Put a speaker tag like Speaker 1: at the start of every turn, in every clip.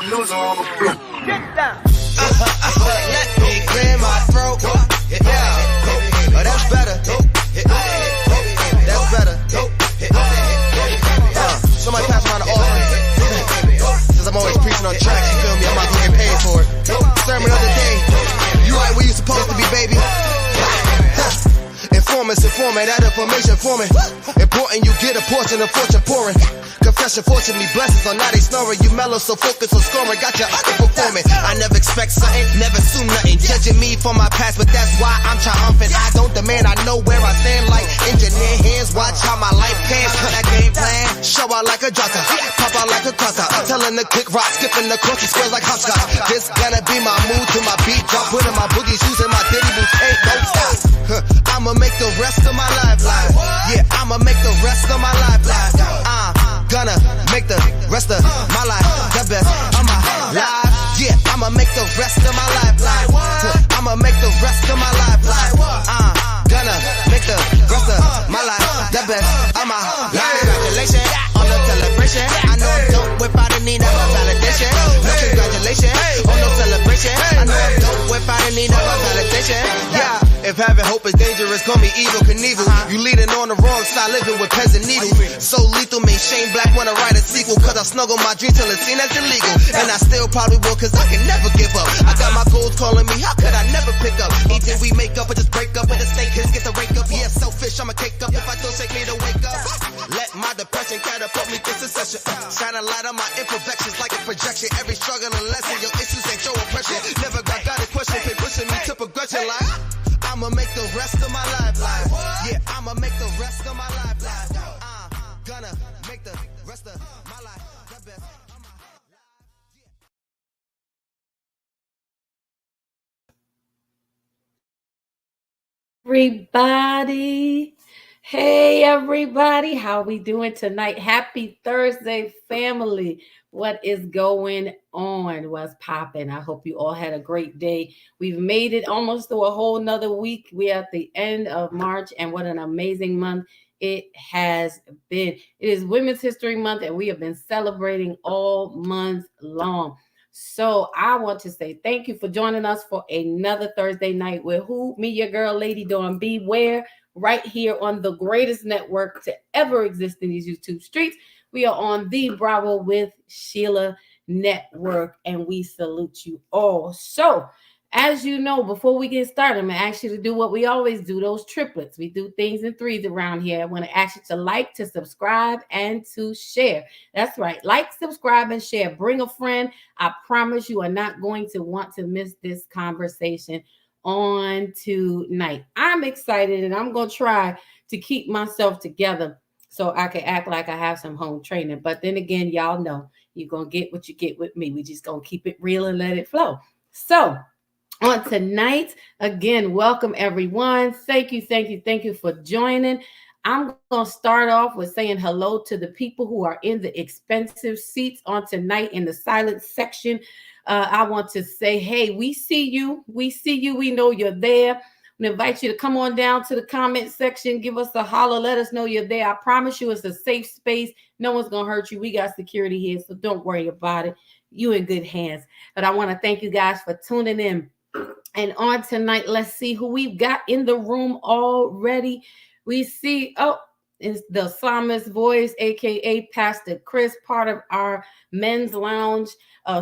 Speaker 1: Let me clear my throat. Yeah, that's better. That's better. Somebody pass around the offering. Since I'm always preaching on tracks, you feel me? I'm about to get paid for it. Sermon of the day. You right where you supposed to be, baby. Informants informing, that information forming. Important you get a portion of fortune pouring. Confession, fortunately, blessings on now they snoring. You mellow, so focus on scoring. Got your underperforming. I never expect something, never assume nothing. Judging me for my past, but that's why I'm triumphant. I don't demand, I know where I stand like engineer hands. Watch how my life pans. That game plan, show out like a jota, pop out like a cutter. Telling the kick rock, skipping the course, squares like hopscotch. This gonna be my mood to my beat drop. Putting my boogie shoes in my diddy boots, ain't no stop. I'ma make the rest of my life live. Yeah, I'ma make the rest of my life live. Gonna make the rest of my life the best of my life. Yeah, I'ma make the rest of my life live. I'ma make the rest of my life live. Gonna make the rest of my life the best of my life. Congratulations on the celebration. I know I'm dope without a need of a validation. No congratulations on no celebration. I know I'm dope without a need of a validation. Yeah. If having hope is dangerous, call me evil Knievel. You leading on the wrong side, living with peasant needles. So lethal, made Shane Black wanna write a sequel. Cause I snuggle my dream till it's seen as illegal. And I still probably will, cause I can never give up. I got my goals calling me, how could I never pick up? Either we make up or just break up. With the snake hits, get the rake up. Yeah, selfish, I'ma take up. If I don't shake me to wake up. Let my depression catapult me to succession. Shine a light on my imperfections like a projection. Every struggle a lesson, your issues ain't your oppression. Never got a question, keep pushing me to progression like I'ma make the rest of my life live. Yeah, I'ma make the rest of my life live. Gonna make the rest of my life the best of my life.
Speaker 2: Everybody, hey everybody, how we doing tonight? Happy Thursday, family. What is going on? What's popping? I hope you all had a great day. We've made it almost through a whole nother week. We're at the end of March, and what an amazing month it has been. It is Women's History Month, and we have been celebrating all month long. So I want to say thank you for joining us for another Thursday night with who? Me, your girl, Lady Dawn B. Where? Right here on the greatest network to ever exist in these YouTube streets. We are on the Bravo with Sheila network, and we salute you all. So, as you know, before we get started, I'm going to ask you to do what we always do, those triplets. We do things in threes around here. I want to ask you to like, to subscribe, and to share. That's right. Like, subscribe, and share. Bring a friend. I promise you are not going to want to miss this conversation on tonight. I'm excited, and I'm going to try to keep myself together so I can act like I have some home training. But then again, y'all know you're going to get what you get with me. We just going to keep it real and let it flow. So, on tonight, again, welcome everyone. Thank you for joining. I'm going to start off with saying hello to the people who are in the expensive seats on tonight in the silent section. I want to say, hey, we see you. We know you're there. I'm going to invite you to come on down to the comment section. Give us a holler. Let us know you're there. I promise you it's a safe space. No one's going to hurt you. We got security here, so don't worry about it. You in good hands. But I want to thank you guys for tuning in. And on tonight, let's see who we've got in the room already. We see, it's the psalmist voice, aka Pastor Chris, part of our men's lounge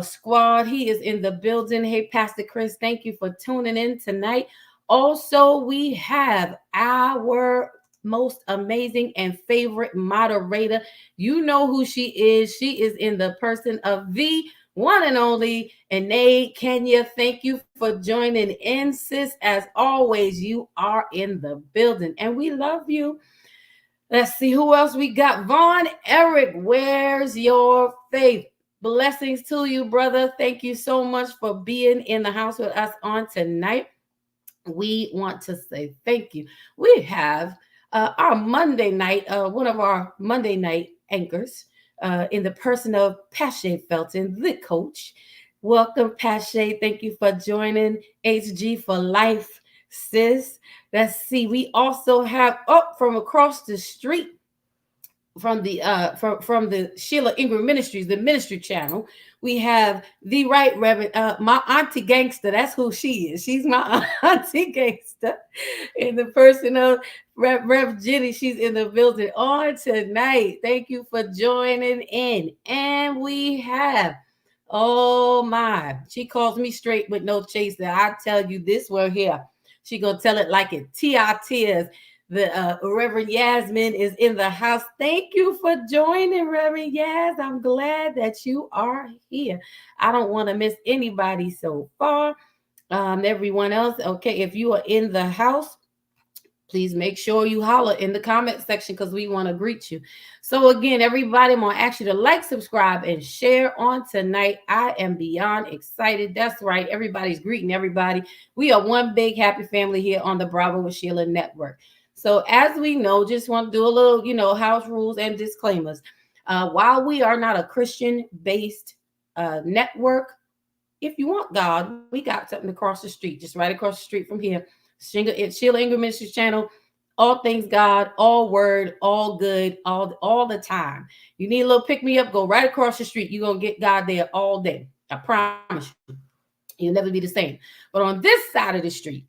Speaker 2: squad. He is in the building. Hey, Pastor Chris, thank you for tuning in tonight. Also, we have our most amazing and favorite moderator. You know who she is. She is in the person of the one and only Anae Kenya. Thank you for joining in, sis. As always, you are in the building, and we love you. Let's see who else we got. Vaughn Eric, where's your faith? Blessings to you, brother. Thank you so much for being in the house with us on tonight. We want to say thank you. We have our Monday night, one of our Monday night anchors, in the person of Pache Felton, the coach. Welcome, Pache. Thank you for joining HG for Life, sis. Let's see. We also have up from across the street, from the Sheila Ingram Ministries, the ministry channel. We have the right Reverend my auntie gangster. That's who she is. She's my auntie gangster. In the person of Rev Jenny, she's in the building on tonight. Thank you for joining in. And we have, oh my, she calls me straight with no chaser. I tell you this one here. She gonna tell it like it. Tears. The Reverend Yasmin is in the house. Thank you for joining, Reverend Yas. I'm glad that you are here. I don't want to miss anybody so far. Everyone else, okay, if you are in the house, please make sure you holler in the comment section because we want to greet you. So again, everybody, I'm gonna ask you to like, subscribe, and share on tonight. I am beyond excited. That's right. Everybody's greeting everybody. We are one big happy family here on the Bravo with Sheila Network. So as we know, just want to do a little, house rules and disclaimers. While we are not a Christian-based network, if you want God, we got something across the street, just right across the street from here. Sheila Ingram Ministries channel, all things God, all word, all good, all the time. You need a little pick me up, go right across the street. You're gonna get God there all day. I promise you. You'll never be the same. But on this side of the street,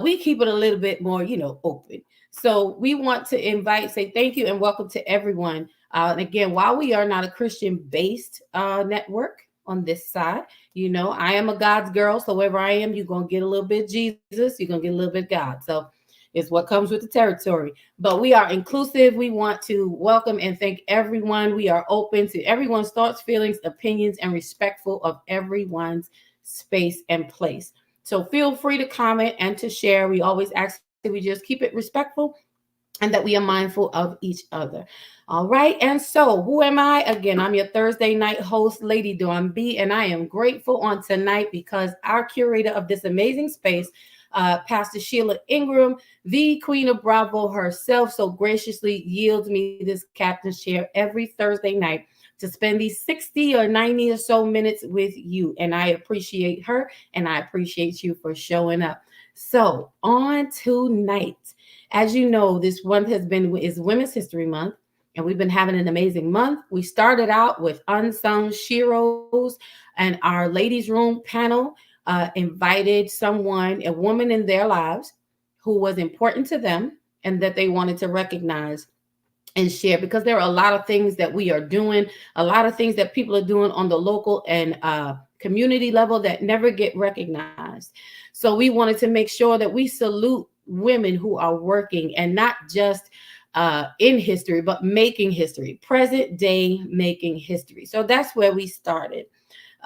Speaker 2: we keep it a little bit more, open. So we want to invite, say thank you and welcome to everyone. And again, while we are not a Christian-based network on this side, I am a God's girl. So wherever I am, you're going to get a little bit of Jesus. You're going to get a little bit of God. So it's what comes with the territory. But we are inclusive. We want to welcome and thank everyone. We are open to everyone's thoughts, feelings, opinions, and respectful of everyone's space and place. So feel free to comment and to share. We always ask that we just keep it respectful and that we are mindful of each other. All right. And so, who am I? Again, I'm your Thursday night host, Lady Dawn B, and I am grateful on tonight because our curator of this amazing space, Pastor Sheila Ingram, the Queen of Bravo herself, so graciously yields me this captain's chair every Thursday night to spend these 60 or 90 or so minutes with you. And I appreciate her and I appreciate you for showing up. So, on tonight, as you know, this month is Women's History Month, and we've been having an amazing month. We started out with Unsung Sheros, and our ladies' room panel invited someone, a woman in their lives, who was important to them and that they wanted to recognize and share, because there are a lot of things that we are doing, a lot of things that people are doing on the local and community level that never get recognized. So we wanted to make sure that we salute women who are working and not just in history, but making history, present day making history. So that's where we started.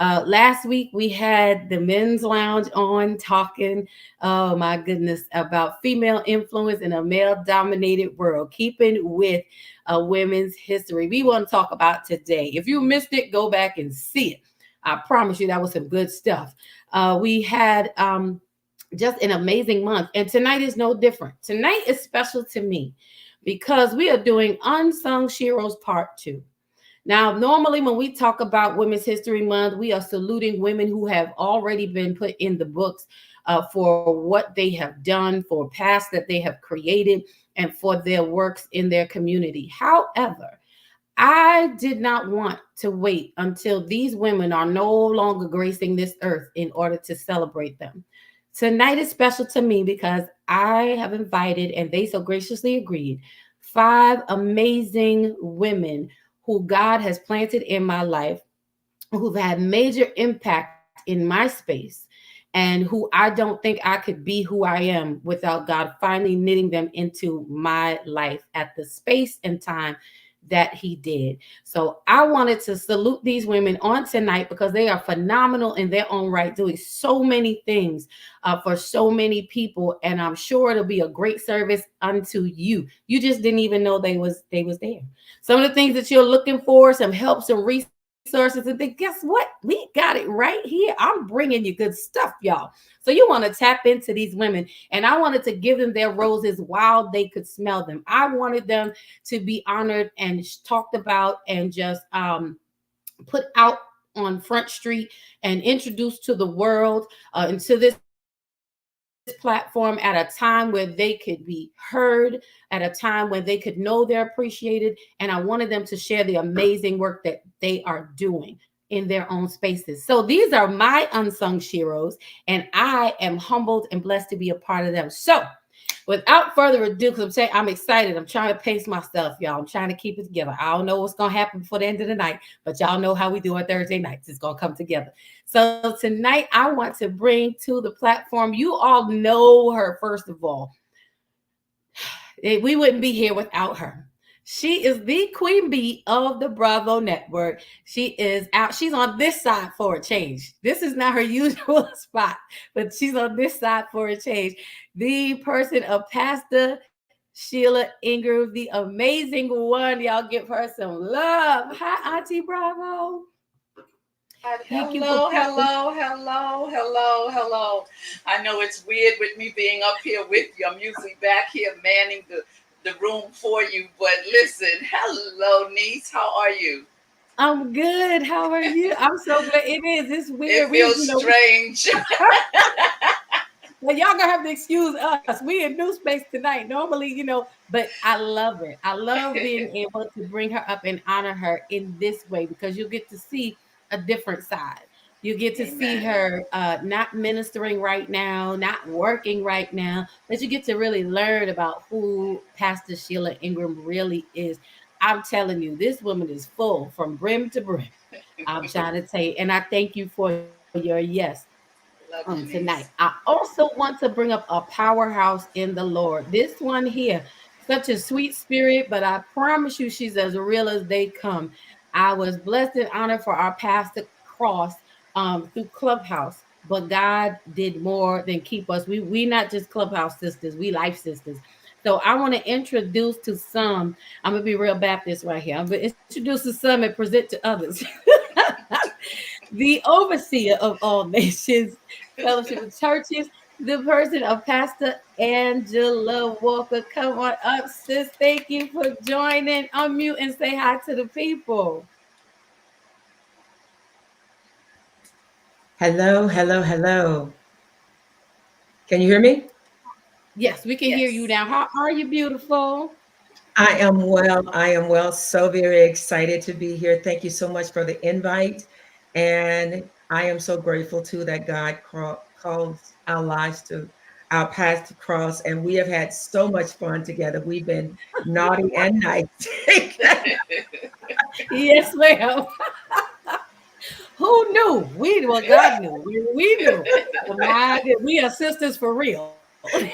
Speaker 2: Last week we had the men's lounge on talking, oh my goodness, about female influence in a male dominated world, keeping with women's history. We want to talk about today. If you missed it, go back and see it. I promise you that was some good stuff. We had just an amazing month, and tonight is no different. Tonight is special to me because we are doing Unsung Sheroes Part 2. Now, normally when we talk about Women's History Month, we are saluting women who have already been put in the books for what they have done, for past that they have created, and for their works in their community. However, I did not want to wait until these women are no longer gracing this earth in order to celebrate them. Tonight is special to me because I have invited, and they so graciously agreed, 5 amazing women who God has planted in my life, who've had major impact in my space, and who I don't think I could be who I am without God finally knitting them into my life at the space and time that he did. So I wanted to salute these women on tonight because they are phenomenal in their own right, doing so many things for so many people, and I'm sure it'll be a great service unto you. You just didn't even know they was there. Some of the things that you're looking for, some help, some resources, and think, guess what? We got it right here. I'm bringing you good stuff, y'all. So you want to tap into these women, and I wanted to give them their roses while they could smell them. I wanted them to be honored and talked about and just put out on Front Street and introduced to the world and to this platform at a time where they could be heard, at a time when they could know they're appreciated. And I wanted them to share the amazing work that they are doing in their own spaces. So these are my unsung Sheros, and I am humbled and blessed to be a part of them. So without further ado, because I'm saying I'm excited, I'm trying to pace myself, y'all. I'm trying to keep it together. I don't know what's gonna happen before the end of the night, but y'all know how we do on Thursday nights. It's gonna come together. So tonight I want to bring to the platform. You all know her, first of all. We wouldn't be here without her. She is the queen bee of the Bravo Network. She is out. She's on this side for a change. This is not her usual spot, but she's on this side for a change. The person of Pastor Sheila Ingram, the amazing one. Y'all give her some love. Hi, Auntie Bravo. Thank you for
Speaker 3: Hello,
Speaker 2: coming.
Speaker 3: hello, hello, hello, hello. I know it's weird with me being up here with you. I'm usually back here manning the room for you. But listen, hello, niece. How are you?
Speaker 2: I'm good. How are you? I'm so glad. It is. It's
Speaker 3: It
Speaker 2: weird.
Speaker 3: feels strange.
Speaker 2: Well, y'all gonna have to excuse us. We in new space tonight. Normally, but I love it. I love being able to bring her up and honor her in this way because you get to see a different side. You get to see
Speaker 3: Amen.
Speaker 2: her not ministering right now, not working right now, but you get to really learn about who Pastor Sheila Ingram really is. I'm telling you, this woman is full from brim to brim. I'm trying to tell you, and I thank you for your yes
Speaker 3: Love you,
Speaker 2: tonight. I
Speaker 3: niece.
Speaker 2: also want to bring up a powerhouse in the Lord. This one here, such a sweet spirit, but I promise you, she's as real as they come. I was blessed and honored for our pastor cross through Clubhouse, but God did more than keep us. We not just Clubhouse sisters, we life sisters. So I want to introduce to some. I'm gonna be real Baptist right here. I'm gonna introduce to some and present to others. The overseer of all nations, fellowship of churches, the person of Pastor Angela Walker. Come on up, sis. Thank you for joining. Unmute and say hi to the people.
Speaker 4: Hello, hello, hello. Can you hear me?
Speaker 2: Yes, we can hear you
Speaker 3: Yes.
Speaker 2: now. How are you, beautiful?
Speaker 4: I am well. I am well. So very excited to be here. Thank you so much for the invite. And I am so grateful too that God calls our lives to our paths to cross. And we have had so much fun together. We've been naughty and nice.
Speaker 2: Yes, ma'am. Who knew? We well, God knew. We knew. But we are sisters for real. You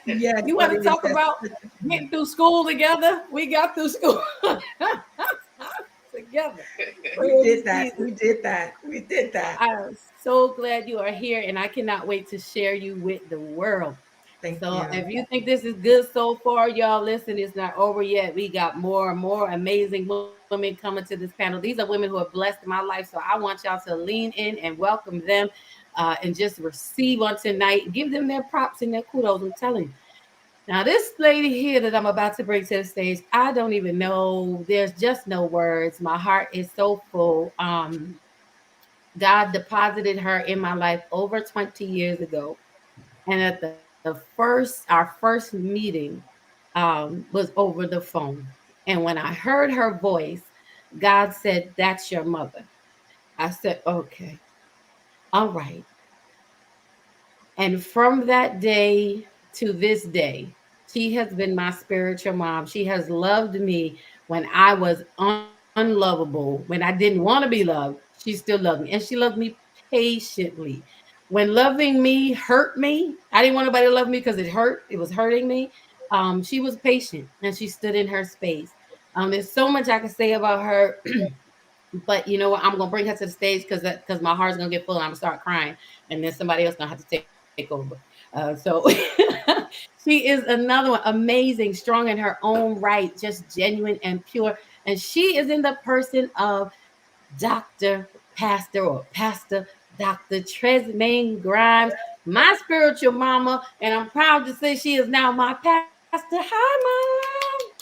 Speaker 4: Yes,
Speaker 2: want to
Speaker 4: but
Speaker 2: talk
Speaker 4: it is
Speaker 2: about getting through school together? We got through school together.
Speaker 4: we
Speaker 2: Praise
Speaker 4: did that.
Speaker 2: Jesus.
Speaker 4: We did that. We did that.
Speaker 2: I am so glad you are here, and I cannot wait to share you with the world.
Speaker 4: Thank
Speaker 2: So,
Speaker 4: you.
Speaker 2: if you think this is good so far, y'all, listen, it's not over yet. We got more and more amazing women coming to this panel. These are women who have blessed my life. So, I want y'all to lean in and welcome them and just receive on tonight. Give them their props and their kudos. I'm telling you. Now, this lady here that I'm about to bring to the stage, I don't even know. There's just no words. My heart is so full. God deposited her in my life over 20 years ago. And at our first meeting was over the phone. And when I heard her voice, God said, "That's your mother." I said, "Okay, all right." And from that day to this day, she has been my spiritual mom. She has loved me when I was unlovable, when I didn't want to be loved. She still loved me. And she loved me patiently. When loving me hurt me, I didn't want nobody to love me because it hurt. It was hurting me. She was patient and she stood in her space. There's so much I can say about her. But you know what? I'm gonna bring her to the stage because my heart's gonna get full and I'm gonna start crying, and then somebody else gonna have to take over. So she is another one, amazing, strong in her own right, just genuine and pure. And she is in the person of Dr. Pastor or Pastor Dr. Tresmaine Grimes, my spiritual mama, and I'm proud to say she is now my pastor. Hi, mom.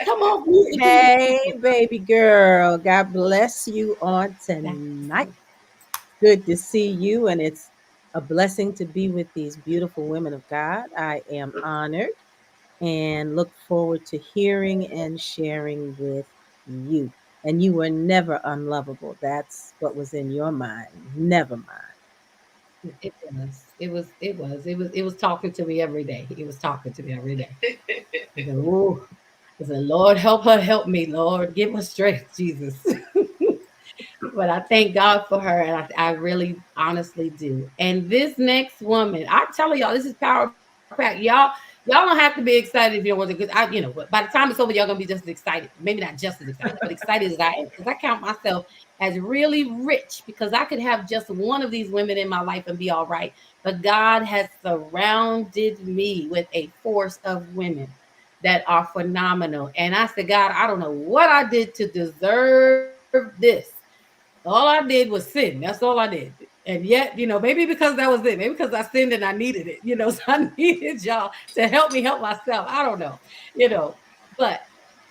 Speaker 2: Come on,
Speaker 5: Hey, baby girl. God bless you on
Speaker 2: that's
Speaker 5: tonight. Good to see you. And it's a blessing to be with these beautiful women of God. I am honored and look forward to hearing and sharing with you. And you were never unlovable. That's what was in your mind. Never mind.
Speaker 2: It was. It was. It was. It was. It was talking to me every day. It was talking to me every day. I said, "Ooh." I said, "Lord, help her. Help me, Lord. Give her strength, Jesus." But I thank God for her, and I really honestly do. And this next woman, I tell y'all, this is power pack. Y'all don't have to be excited if you don't want to, because but by the time it's over, y'all gonna be just as excited. Maybe not just as excited, but excited as I am, because I count myself as really rich, because I could have just one of these women in my life and be all right. But God has surrounded me with a force of women that are phenomenal. And I said, God, I don't know what I did to deserve this. All I did was sin. That's all I did. And yet, maybe because that was it. Maybe because I sinned and I needed it, so I needed y'all to help me help myself. I don't know, you know. But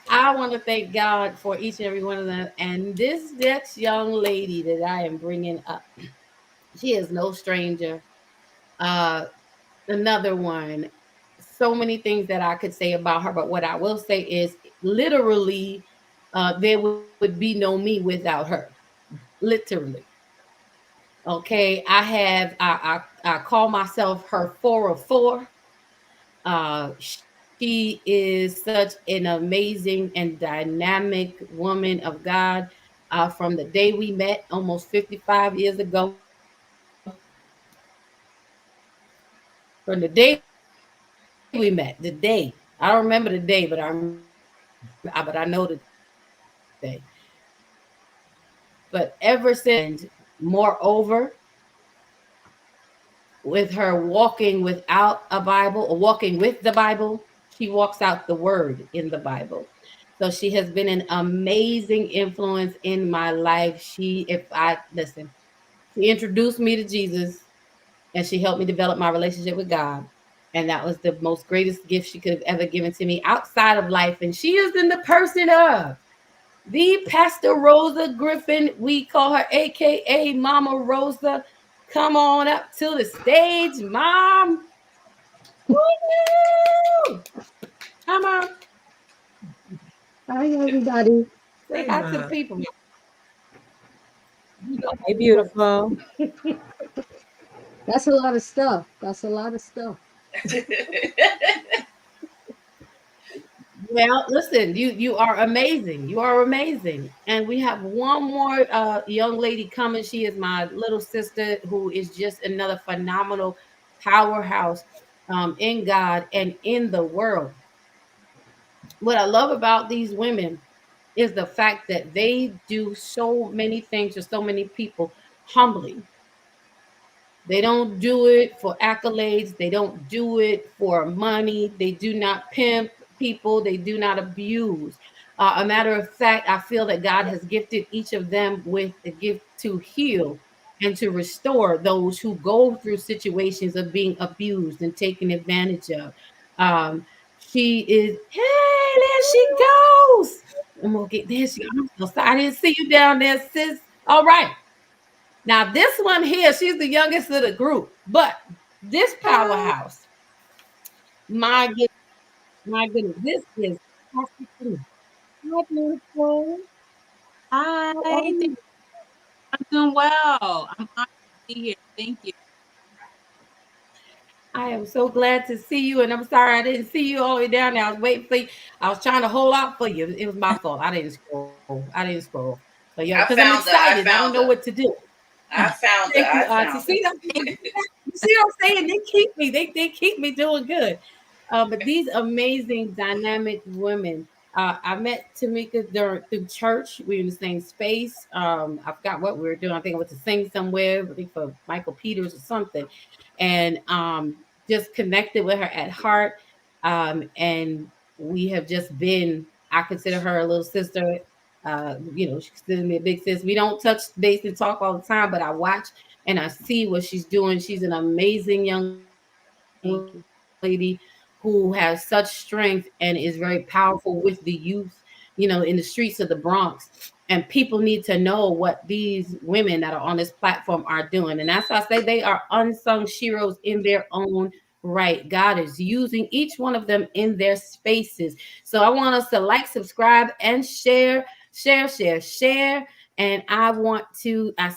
Speaker 2: I want to thank God for each and every one of them. And this next young lady that I am bringing up, she is no stranger. Uh, Another one. So many things that I could say about her, but what I will say is literally, there would be no me without her. Literally. Okay, I call myself her 404. She is such an amazing and dynamic woman of God. From the day we met almost 55 years ago, from the day we met, the day, I don't remember the day, but I know the day. But ever since then, moreover, with her walking without a Bible or walking with the Bible, she walks out the word in the Bible. So she has been an amazing influence in my life. If I listen, she introduced me to Jesus, and she helped me develop my relationship with God. And that was the most greatest gift she could have ever given to me outside of life. And she is in the person of the Pastor Rosa Griffin. We call her AKA Mama Rosa. Come on up to the stage, Mom. Woo! Come on.
Speaker 6: Hi, everybody.
Speaker 2: Say
Speaker 4: Hey,
Speaker 2: hi to the
Speaker 4: Ma.
Speaker 2: people. You know
Speaker 5: Hey,
Speaker 2: how we work.
Speaker 5: beautiful.
Speaker 6: That's a lot of stuff. That's a lot of stuff.
Speaker 2: Well, listen, you are amazing. You are amazing. And we have one more young lady coming. She is my little sister, who is just another phenomenal powerhouse in God and in the world. What I love about these women is the fact that they do so many things for so many people humbly. They don't do it for accolades. They don't do it for money. They do not pimp people. They do not abuse. A matter of fact, I feel that God has gifted each of them with a gift to heal and to restore those who go through situations of being abused and taken advantage of. Um, she is, hey, there she goes. I'm gonna get there. I'm so sorry. I didn't see you down there, sis. All right. Now, this one here, she's the youngest of the group, but this
Speaker 5: Hi.
Speaker 2: powerhouse, my goodness, my goodness, this is Pastor Queen. Hi, beautiful.
Speaker 7: Hi,
Speaker 2: How are you?
Speaker 7: I'm doing well. I'm honored to be here. Thank you.
Speaker 2: I am so glad to see you, and I'm sorry I didn't see you all the way down there. I was waiting for you. I was trying to hold out for you. It was my fault. I didn't scroll. I didn't scroll. But yo, because I'm
Speaker 3: I found
Speaker 2: excited.
Speaker 3: her.
Speaker 2: I
Speaker 3: I
Speaker 2: don't know
Speaker 3: found
Speaker 2: what
Speaker 3: her.
Speaker 2: to do.
Speaker 3: I found her.
Speaker 2: Thank you,
Speaker 3: I
Speaker 2: Auntie.
Speaker 3: found
Speaker 2: See, you see what I'm saying? They keep me. They keep me doing good. But these amazing, dynamic women. I met Tamika through church. We were in the same space. I forgot what we were doing. I think I went to sing somewhere. I think for Michael Peters or something, and just connected with her at heart. And we have just been. I consider her a little sister. She considers me a big sis. We don't touch base and talk all the time, but I watch and I see what she's doing. She's an amazing young lady who has such strength and is very powerful with the youth, in the streets of the Bronx. And people need to know what these women that are on this platform are doing. And that's why I say they are unsung sheroes in their own right. God is using each one of them in their spaces. So I want us to like, subscribe, and share, share, share, share. And I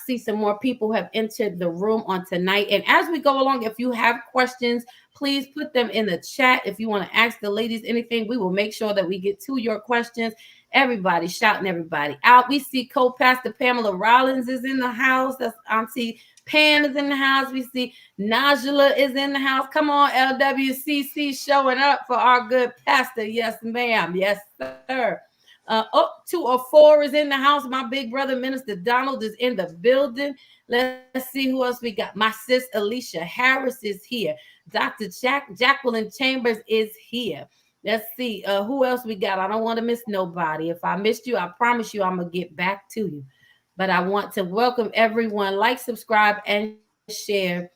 Speaker 2: see some more people have entered the room on tonight. And as we go along, if you have questions, please put them in the chat. If you want to ask the ladies anything, we will make sure that we get to your questions. Everybody shouting everybody out. We see co-pastor Pamela Rollins is in the house. That's Auntie Pam is in the house. We see Najla is in the house. Come on, LWCC showing up for our good pastor. Yes, ma'am. Yes, sir. 204 is in the house. My big brother, Minister Donald, is in the building. Let's see who else we got. My sis, Alicia Harris, is here. Dr. Jacqueline Chambers is here. Let's see who else we got. I don't want to miss nobody. If I missed you, I promise you I'm going to get back to you. But I want to welcome everyone. Like, subscribe, and share.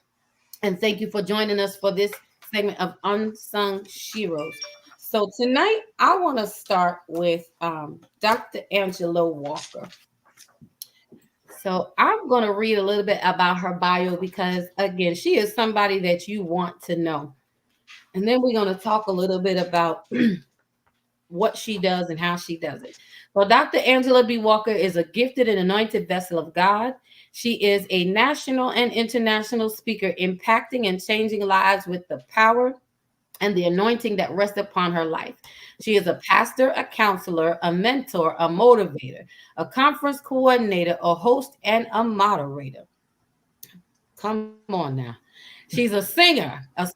Speaker 2: And thank you for joining us for this segment of Unsung Sheroes. So tonight, I want to start with Dr. Angela Walker. So I'm going to read a little bit about her bio because, again, she is somebody that you want to know. And then we're going to talk a little bit about what she does and how she does it. Well, Dr. Angela B. Walker is a gifted and anointed vessel of God. She is a national and international speaker, impacting and changing lives with the power and the anointing that rests upon her life. She is a pastor, a counselor, a mentor, a motivator, a conference coordinator, a host, and a moderator. Come on now. She's a singer, a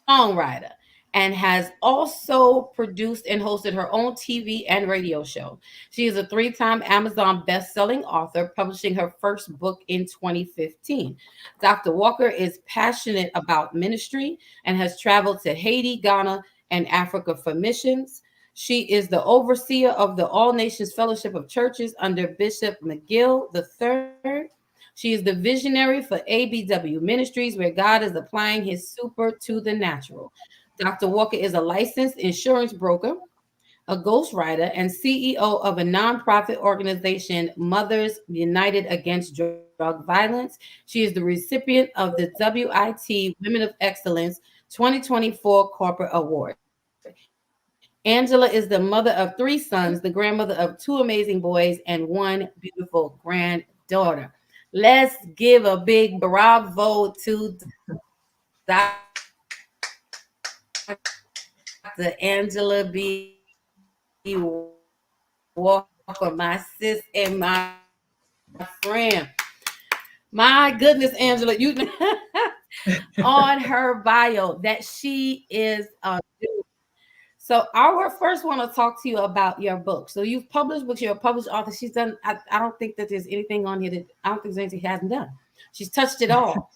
Speaker 2: songwriter, and has also produced and hosted her own TV and radio show. She is a 3-time Amazon best-selling author, publishing her first book in 2015. Dr. Walker is passionate about ministry and has traveled to Haiti, Ghana, and Africa for missions. She is the overseer of the All Nations Fellowship of Churches under Bishop McGill III. She is the visionary for ABW Ministries, where God is applying his super to the natural. Dr. Walker is a licensed insurance broker, a ghostwriter, and CEO of a nonprofit organization, Mothers United Against Drug Violence. She is the recipient of the WIT Women of Excellence 2024 Corporate Award. Angela is the mother of 3 sons, the grandmother of 2 amazing boys, and 1 beautiful granddaughter. Let's give a big bravo to Dr. Angela B. Walker, my sis and my friend. My goodness, Angela, you on her bio that she is so I first want to talk to you about your book. So you've published books, you're a published author. She's done, I don't think that there's anything on here that I don't think there's anything she hasn't done. She's touched it all.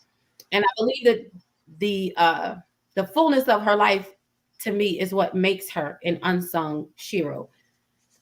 Speaker 2: And I believe that the fullness of her life to me is what makes her an unsung hero,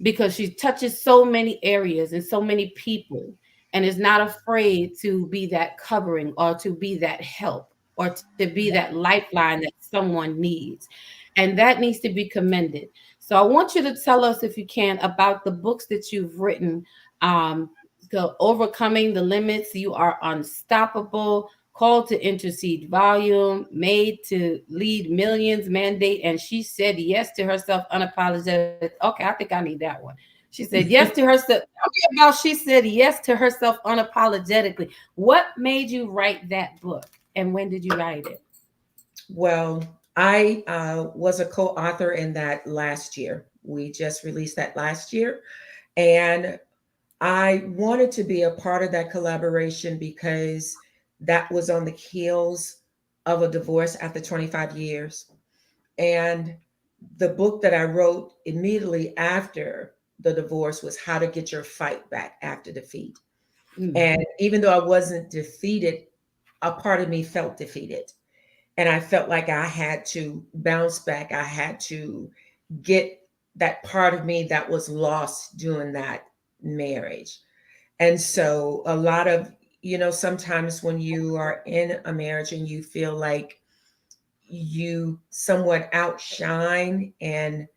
Speaker 2: because she touches so many areas and so many people and is not afraid to be that covering or to be that help or to be that lifeline that someone needs. And that needs to be commended. So I want you to tell us, if you can, about the books that you've written. The Overcoming the Limits, You Are Unstoppable, Called to Intercede Volume, Made to Lead Millions Mandate, and She Said Yes to Herself Unapologetic. Okay, I think I need that one. She said yes to herself. Tell me about She Said Yes to Herself Unapologetically. What made you write that book, and when did you write it?
Speaker 4: Well, I was a co-author in that last year. We just released that last year. And I wanted to be a part of that collaboration because that was on the heels of a divorce after 25 years. And the book that I wrote immediately after the divorce was How to Get Your Fight Back After Defeat. And even though I wasn't defeated, a part of me felt defeated. And I felt like I had to bounce back. I had to get that part of me that was lost during that marriage. And so a lot of, sometimes when you are in a marriage and you feel like you somewhat outshine and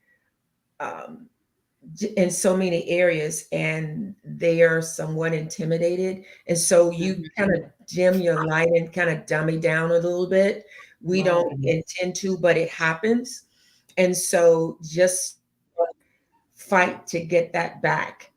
Speaker 4: in so many areas, and they are somewhat intimidated. And so you
Speaker 2: Mhm.
Speaker 4: kind of dim your light and kind of dumb it down a little bit. We don't
Speaker 2: Right.
Speaker 4: intend to, but it happens. And so just fight to get that back.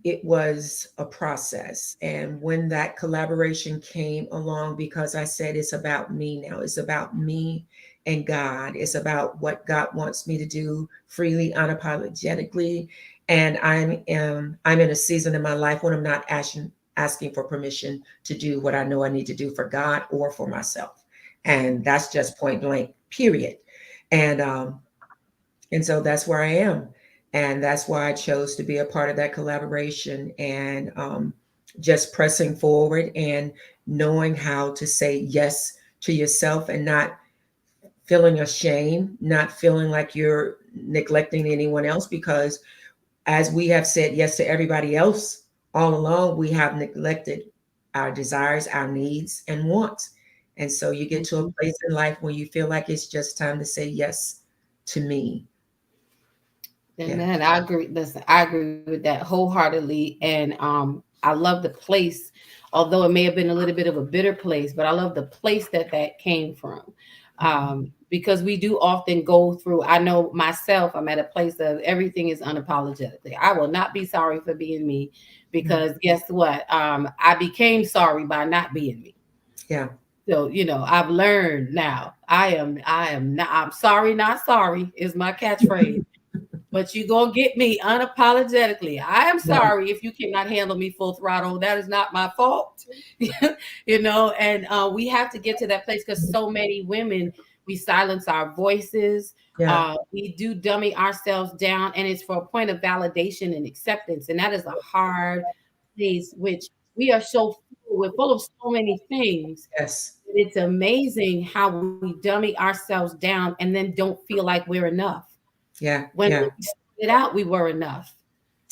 Speaker 4: It was a process. And when that collaboration came along, because I said it's about me now, it's about me and God, it's about what God wants me to do freely, unapologetically. And I'm in a season in my life when I'm not asking for permission to do what I know I need to do for God or for myself. And that's just point blank, period. And and so that's where I am. And that's why I chose to be a part of that collaboration, and just pressing forward and knowing how to say yes to yourself and not feeling ashamed, not feeling like you're neglecting anyone else, because as we have said yes to everybody else all along, we have neglected our desires, our needs, and wants. And so you get to a
Speaker 2: Mhm.
Speaker 4: place in life when you feel like it's just time to say yes to me. Yeah.
Speaker 2: Amen. I agree. Listen, I agree with that wholeheartedly. And I love the place, although it may have been a little bit of a bitter place, but I love the place that that came from. Because we do often go through, I know myself, I'm at a place of everything is unapologetically. I will not be sorry for being me, because guess what? I became sorry by not being me.
Speaker 4: Yeah.
Speaker 2: So, I've learned now. I am not, I'm sorry, not sorry is my catchphrase, but you gonna get me unapologetically. I am
Speaker 4: Yeah.
Speaker 2: sorry if you cannot handle me full throttle. That is not my fault. And we have to get to that place, because so many women, we silence our voices.
Speaker 4: Yeah.
Speaker 2: We do dummy ourselves down, and it's for a point of validation and acceptance. And that is a hard place, which we are so full, we're full of so many things.
Speaker 4: Yes.
Speaker 2: It's amazing how we dummy ourselves down and then don't feel like we're enough,
Speaker 4: Yeah.
Speaker 2: when
Speaker 4: Yeah.
Speaker 2: we started out, we were enough,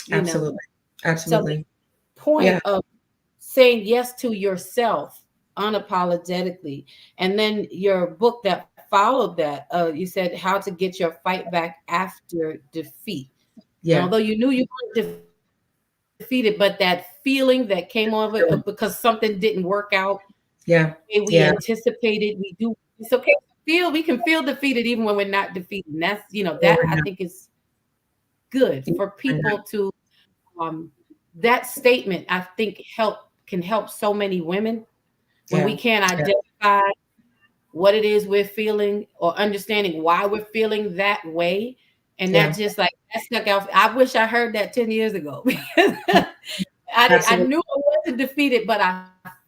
Speaker 2: you know.
Speaker 4: Absolutely.
Speaker 2: So the
Speaker 4: Absolutely.
Speaker 2: point
Speaker 4: Yeah.
Speaker 2: of saying yes to yourself unapologetically, and then your book that followed that, you said how to get your fight back after defeat. And
Speaker 4: Yeah.
Speaker 2: although you knew you weren't defeated, but that feeling that came over it, because something didn't work out the way we
Speaker 4: Yeah. Yeah.
Speaker 2: anticipated, it's okay to feel, we can feel defeated even when we're not defeated. And that I think
Speaker 4: Or
Speaker 2: is
Speaker 4: no.
Speaker 2: good for people
Speaker 4: Or no.
Speaker 2: to um that statement, I think, can help so many women when we
Speaker 4: Yeah.
Speaker 2: can't
Speaker 4: Yeah.
Speaker 2: identify what it is we're feeling, or understanding why we're feeling that way. And
Speaker 4: Yeah.
Speaker 2: that just like that stuck out. I wish I heard that 10 years ago, because I
Speaker 4: Absolutely.
Speaker 2: knew I wasn't defeated, but I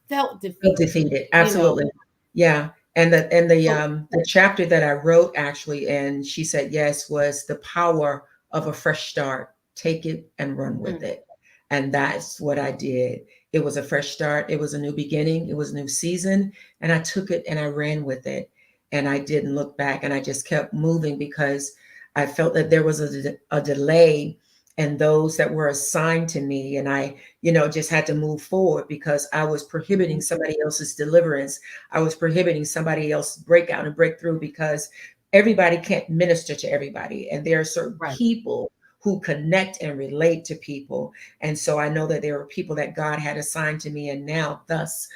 Speaker 2: felt defeated,
Speaker 4: Feel defeated.
Speaker 2: you know.
Speaker 4: Absolutely. Yeah. And
Speaker 2: So
Speaker 4: the chapter that I wrote actually, and she said yes, was the power of a fresh start. Take it and run with
Speaker 2: mm,
Speaker 4: it. And that's what I did. It was a fresh start. It was a new beginning. It was a new season. And I took it and I ran with it. And I didn't look back, and I just kept moving, because I felt that there was a delay in those that were assigned to me. And I, just had to move forward, because I was prohibiting
Speaker 2: mhm,
Speaker 4: somebody else's deliverance. I was prohibiting somebody else's breakout and breakthrough, because everybody can't minister to everybody. And there are certain
Speaker 2: right.
Speaker 4: people who connect and relate to people. And so I know that there are people that God had assigned to me. And now, thus,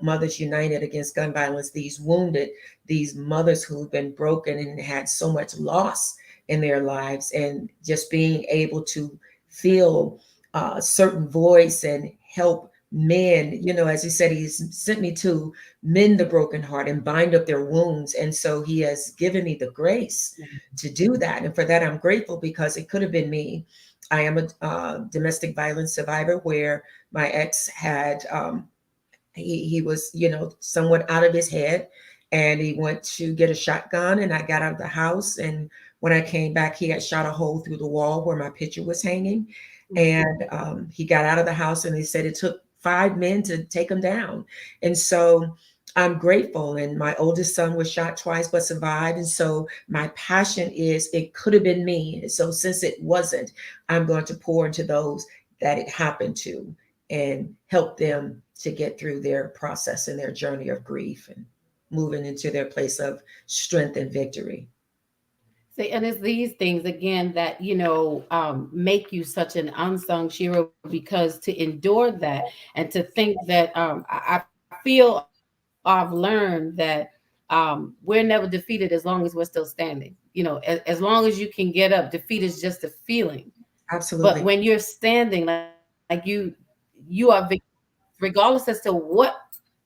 Speaker 4: Mothers United Against Gun Violence, these wounded, these mothers who've been broken and had so much loss in their lives, and just being able to feel a certain voice and help men. As he said, he's sent me to mend the broken heart and bind up their wounds. And so he has given me the grace to do that. And for that, I'm grateful, because it could have been me. I am a domestic violence survivor, where my ex had he was, somewhat out of his head, and he went to get a shotgun, and I got out of the house, and when I came back, he had shot a hole through the wall where my picture was hanging.
Speaker 2: Mhm.
Speaker 4: And he got out of the house, and he said it took 5 men to take him down. And so I'm grateful. And my oldest son was shot twice but survived. And so my passion is, it could have been me. And so since it wasn't, I'm going to pour into those that it happened to, and help them to get through their process and their journey of grief, and moving into their place of strength and victory.
Speaker 2: See, and it's these things again that make you such an unsung hero, because to endure that and to think that I feel I've learned that we're never defeated as long as we're still standing. As long as you can get up, defeat is just a feeling. But when
Speaker 4: Absolutely.
Speaker 2: you're standing, you are regardless as to what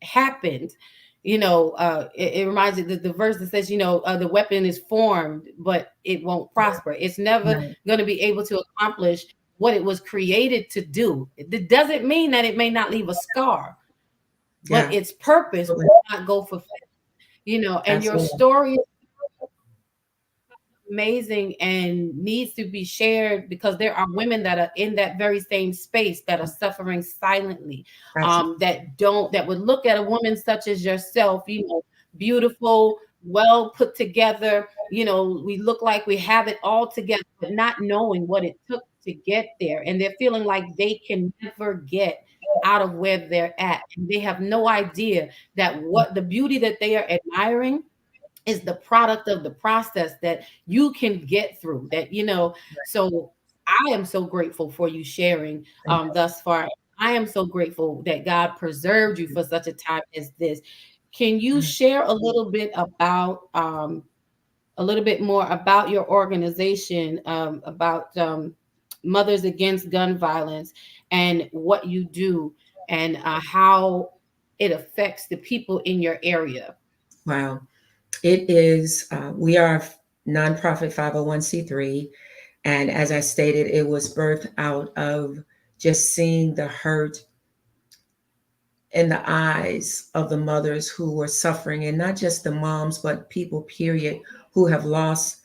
Speaker 2: happened. It reminds you the verse that says, the weapon is formed, but it won't prosper. It's never
Speaker 4: Right.
Speaker 2: going to be able to accomplish what it was created to do. It doesn't mean that it may not leave a scar, but
Speaker 4: Yeah.
Speaker 2: its purpose
Speaker 4: Absolutely.
Speaker 2: will not go fulfilled. And your
Speaker 4: Absolutely.
Speaker 2: story amazing and needs to be shared, because there are women that are in that very same space that are suffering silently,
Speaker 4: Absolutely.
Speaker 2: that would look at a woman such as yourself, beautiful, well put together, we look like we have it all together, but not knowing what it took to get there, and they're feeling like they can never get out of where they're at, and they have no idea that what the beauty that they are admiring is the product of the process that you can get through, so I am so grateful for you sharing
Speaker 4: Thank
Speaker 2: thus far. I am so grateful that God preserved you for such a time as this. Can you
Speaker 4: you.
Speaker 2: share a little bit more about your organization, about Mothers Against Gun Violence, and what you do, and how it affects the people in your area?
Speaker 4: Wow. It is, we are a nonprofit 501c3. And as I stated, it was birthed out of just seeing the hurt in the eyes of the mothers who were suffering, and not just the moms, but people, period, who have lost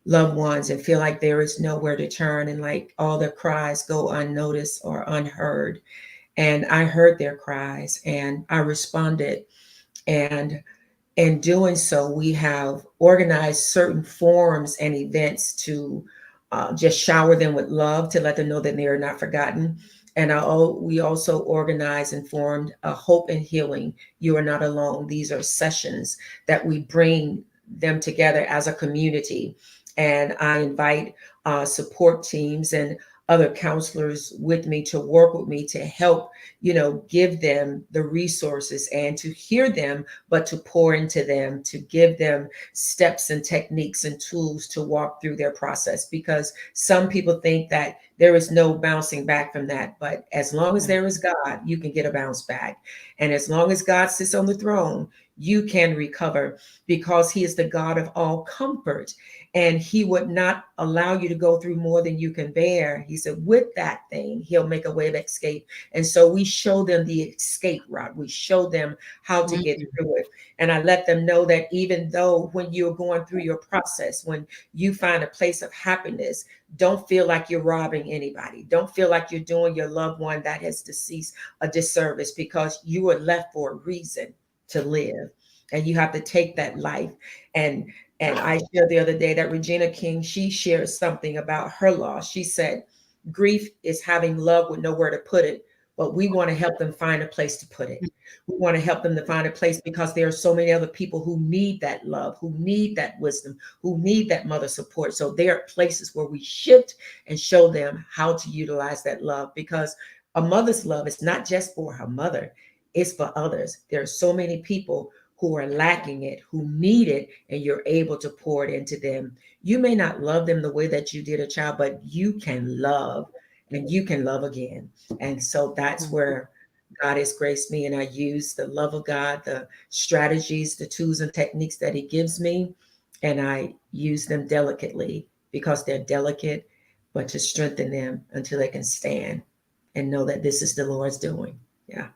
Speaker 4: loved ones and feel like there is nowhere to turn, and like all their cries go unnoticed or unheard. And I heard their cries and I responded. And in doing so, we have organized certain forums and events to just shower them with love, to let them know that they are not forgotten. And we also organized and formed a Hope and Healing. You are not alone. These are sessions that we bring them together as a community. And I invite support teams and other counselors with me to work with me to help, give them the resources and to hear them, but to pour into them, to give them steps and techniques and tools to walk through their process. Because some people think that there is no bouncing back from that. But as long as there is God, you can get a bounce back. And as long as God sits on the throne, you can recover, because He is the God of all comfort. And He would not allow you to go through more than you can bear. He said, with that thing, He'll make a way of escape. And so we show them the escape route. We show them how to get through it. And I let them know that even though when you're going through your process, when you find a place of happiness, don't feel like you're robbing anybody. Don't feel like you're doing your loved one that has deceased a disservice, because you were left for a reason to live. And you have to take that life. And I shared the other day that Regina King, she shared something about her loss. She said, grief is having love with nowhere to put it, but we want to help them find a place to put it. We want to help them to find a place, because there are so many other people who need that love, who need that wisdom, who need that mother support. So there are places where we shift and show them how to utilize that love, because a mother's love is not just for her mother, it's for others. There are so many people who are lacking it, who need it, and you're able to pour it into them. You may not love them the way that you did a child, but you can love, and you can love again. And so that's where God has graced me, and I use the love of God, the strategies, the tools and techniques that He gives me, and I use them delicately, because they're delicate, but to strengthen them until they can stand and know that this is the Lord's doing. Yeah.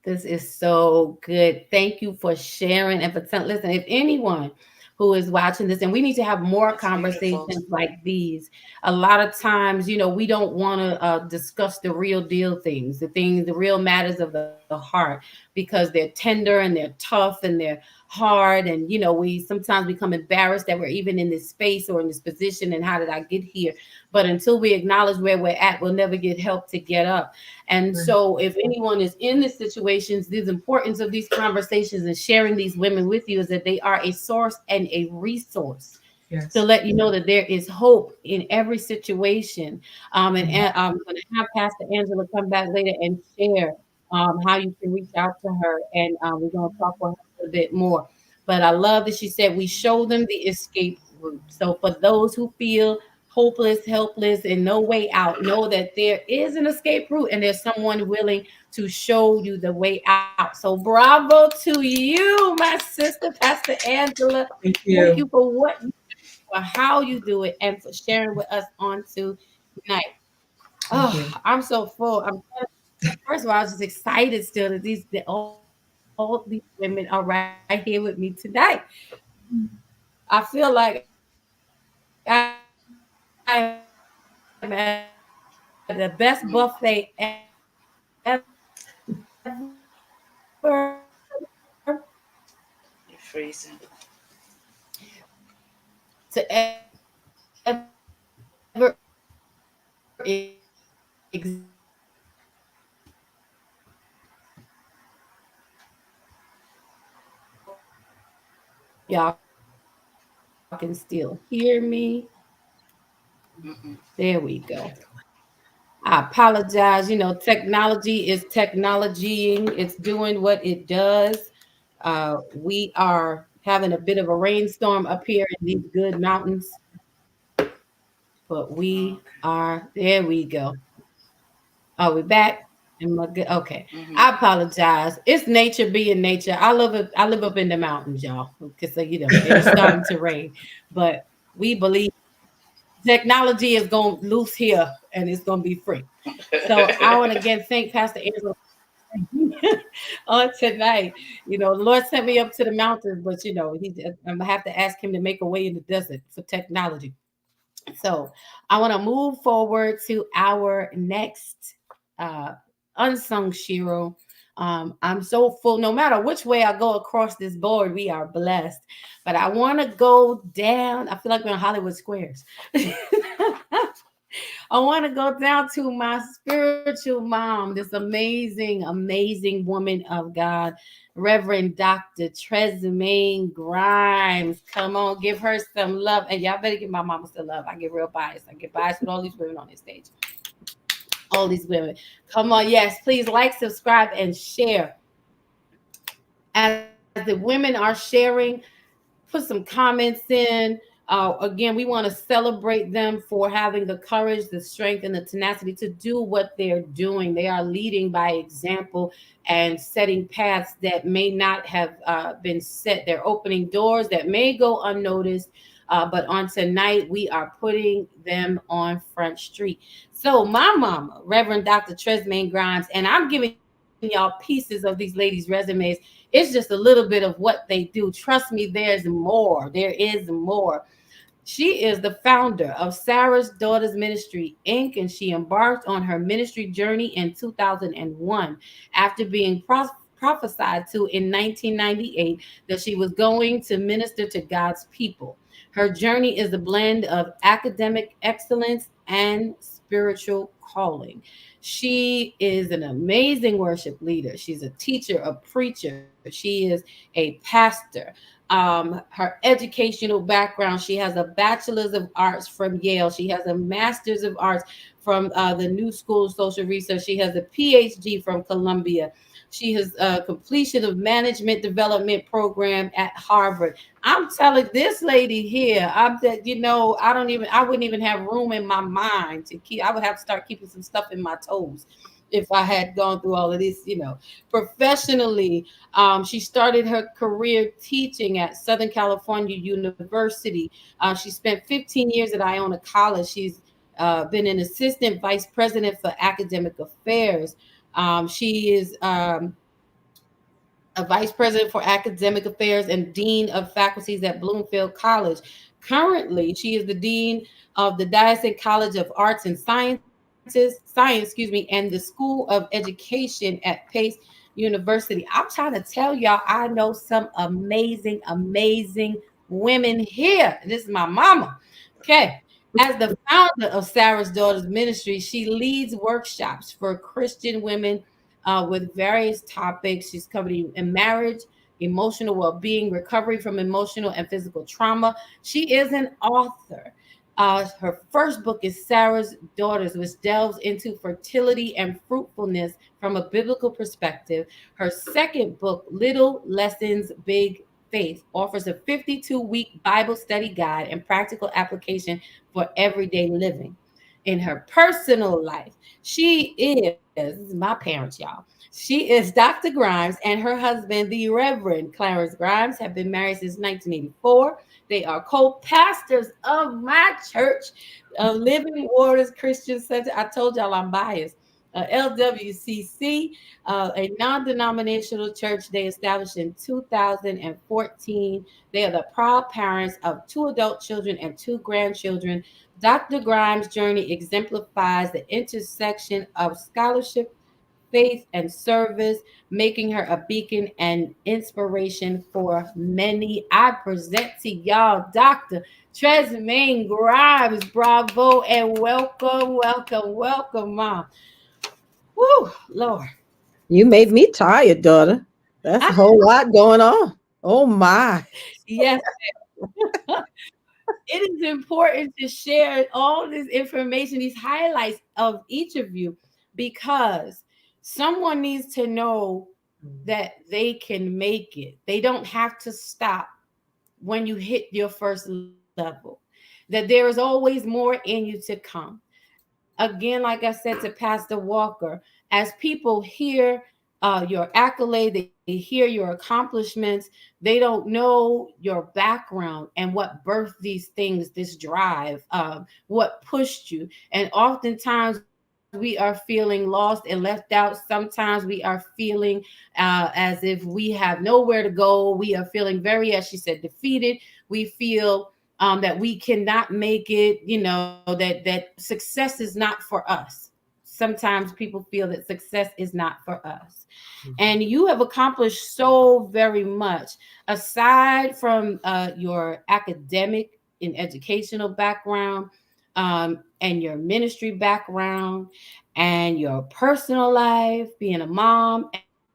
Speaker 2: This is so good. Thank you for sharing and for listen. If anyone who is watching this, and we need to have more
Speaker 3: That's beautiful.
Speaker 2: conversations like these. A lot of times, we don't want to discuss the real deal things, the real matters of the heart, because they're tender and they're tough and they're hard. And we sometimes become embarrassed that we're even in this space or in this position. And how did I get here? But until we acknowledge where we're at, we'll never get help to get up. And
Speaker 4: Right.
Speaker 2: so if anyone is in these situations, the importance of these conversations and sharing these women with you is that they are a source and a resource
Speaker 4: Yes.
Speaker 2: to let you know that there is hope in every situation. And I'm going to have Pastor Angela come back later and share how you can reach out to her, and we're going to talk with her a bit more. But I love that she said we show them the escape route. So for those who feel hopeless, helpless, and no way out, know that there is an escape route and there's someone willing to show you the way out. So bravo to you, my sister, Pastor Angela.
Speaker 4: Thank
Speaker 2: Thank you
Speaker 4: you.
Speaker 2: for what you for how you do it and for sharing with us on tonight.
Speaker 4: Thank
Speaker 2: Oh,
Speaker 4: you.
Speaker 2: I'm so full. First of all, I was just excited still that all these women are right here with me tonight. I feel like I'm at the best buffet ever
Speaker 3: Mm, you're freezing.
Speaker 2: to ever exist. I hope y'all can still hear me.
Speaker 3: Mm-mm.
Speaker 2: There we go. I apologize. Technology is technologying. It's doing what it does. We are having a bit of a rainstorm up here in these good mountains, but we
Speaker 3: Okay.
Speaker 2: are there. We go. Are we back? Am I good? Okay.
Speaker 3: Mm-hmm.
Speaker 2: I apologize. It's nature being nature. I live up in the mountains, y'all. Because and it's starting to rain, but we believe technology is going to loose here and it's going to be free. So I want to again thank Pastor Angela on tonight. The Lord sent me up to the mountains, but I'm gonna have to ask him to make a way in the desert for technology. So I want to move forward to our next uh, unsung Shiro. I'm so full. No matter which way I go across this board, we are blessed. But I want to go down. I feel like we're in Hollywood Squares. I want to go down to my spiritual mom, this amazing, amazing woman of God, Reverend Dr. Trezmaine Grimes. Come on, give her some love. And y'all better give my mama some love. I get real biased. I get biased with all these women on this stage. All these women. Come on, yes, please like, subscribe, and share. As the women are sharing, put some comments in. Again, we want to celebrate them for having the courage, the strength, and the tenacity to do what they're doing. They are leading by example and setting paths that may not have been set. They're opening doors that may go unnoticed. But on tonight, we are putting them on Front Street. So, my mama, Reverend Dr. Trezmaine Grimes, and I'm giving y'all pieces of these ladies' resumes. It's just a little bit of what they do. Trust me, there's more. There is more. She is the founder of Sarah's Daughters Ministry, Inc., and she embarked on her ministry journey in 2001 after being prophesied to in 1998 that she was going to minister to God's people. Her journey is a blend of academic excellence and spiritual calling. She is an amazing worship leader. She's a teacher, a preacher. She is a pastor. Her educational background, she has a bachelor's of arts from Yale. She has a master's of arts from the New School of Social Research. She has a PhD from Columbia. She has a completion of management development program at Harvard. I'm telling this lady here, I'm that I wouldn't even have room in my mind to keep. I would have to start keeping some stuff in my toes if I had gone through all of this. Professionally, she started her career teaching at Southern California University. She spent 15 years at Iona College. She's been an assistant vice president for academic affairs. She is a vice president for academic affairs and dean of faculties at Bloomfield College. Currently, she is the dean of the Diocesan College of Arts and Science, and the School of Education at Pace University. I'm trying to tell y'all, I know some amazing, amazing women here. This is my mama. Okay. As the founder of Sarah's Daughters Ministry, she leads workshops for Christian women with various topics. She's covering in marriage, emotional well-being, recovery from emotional and physical trauma. She is an author. Her first book is Sarah's Daughters, which delves into fertility and fruitfulness from a biblical perspective. Her second book, Little Lessons, Big Faith, offers a 52-week Bible study guide and practical application for everyday living. In her personal life, she is, this is my parents, y'all. She is Dr. Grimes, and her husband, the Reverend Clarence Grimes, have been married since 1984. They are co-pastors of my church, Living Waters Christian Center. I told y'all I'm biased. LWCC, a non-denominational church they established in 2014. They are the proud parents of 2 adult children and 2 grandchildren. Dr. Grimes' journey exemplifies the intersection of scholarship, faith, and service, making her a beacon and inspiration for many. I present to y'all Dr. Tresmaine Grimes. Bravo and welcome, welcome, welcome, Mom. Woo, Lord.
Speaker 5: You made me tired, daughter. That's a whole lot going on. Oh my.
Speaker 2: Yes, it is important to share all this information, these highlights of each of you, because someone needs to know that they can make it. They don't have to stop when you hit your first level, that there is always more in you to come. Again, like I said to Pastor Walker, as people hear your accolade, they hear your accomplishments, they don't know your background and what birthed these things, this drive, what pushed you. And oftentimes we are feeling lost and left out. Sometimes we are feeling as if we have nowhere to go. We are feeling very, as she said, defeated. We feel that we cannot make it, that success is not for us. Sometimes people feel that success is not for us. And you have accomplished so very much. Aside from your academic and educational background, and your ministry background, and your personal life, being a mom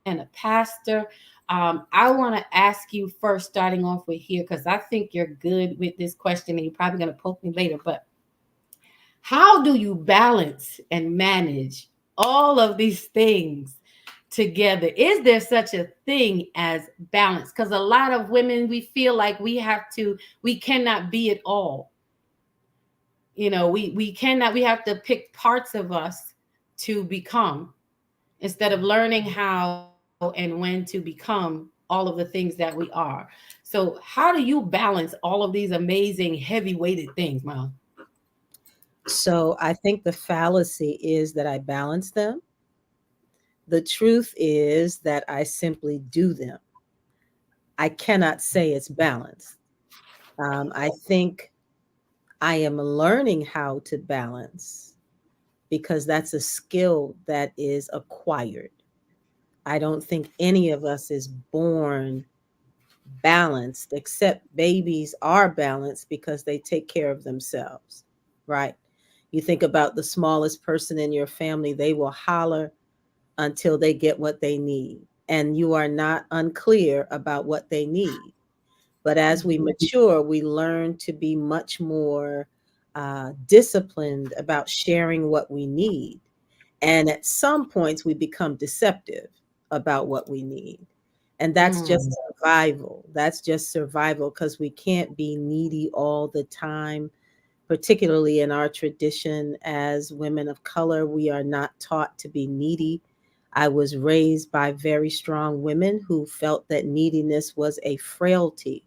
Speaker 2: and a pastor, I want to ask you first, starting off with here, because I think you're good with this question, and you're probably going to poke me later. But how do you balance and manage all of these things together? Is there such a thing as balance? Because a lot of women, we feel like we cannot be it all. We cannot, we have to pick parts of us to become, instead of learning how and when to become all of the things that we are. So how do you balance all of these amazing heavy weighted things, Mom?
Speaker 5: So I think the fallacy is that I balance them. The truth is that I simply do them. I cannot say it's balanced. I think I am learning how to balance because that's a skill that is acquired. I don't think any of us is born balanced, except babies are balanced because they take care of themselves, right? You think about the smallest person in your family, they will holler until they get what they need. And you are not unclear about what they need. But as we mature, we learn to be much more disciplined about sharing what we need. And at some points, we become deceptive about what we need. And that's just survival. That's just survival because we can't be needy all the time, particularly in our tradition as women of color. We are not taught to be needy. I was raised by very strong women who felt that neediness was a frailty.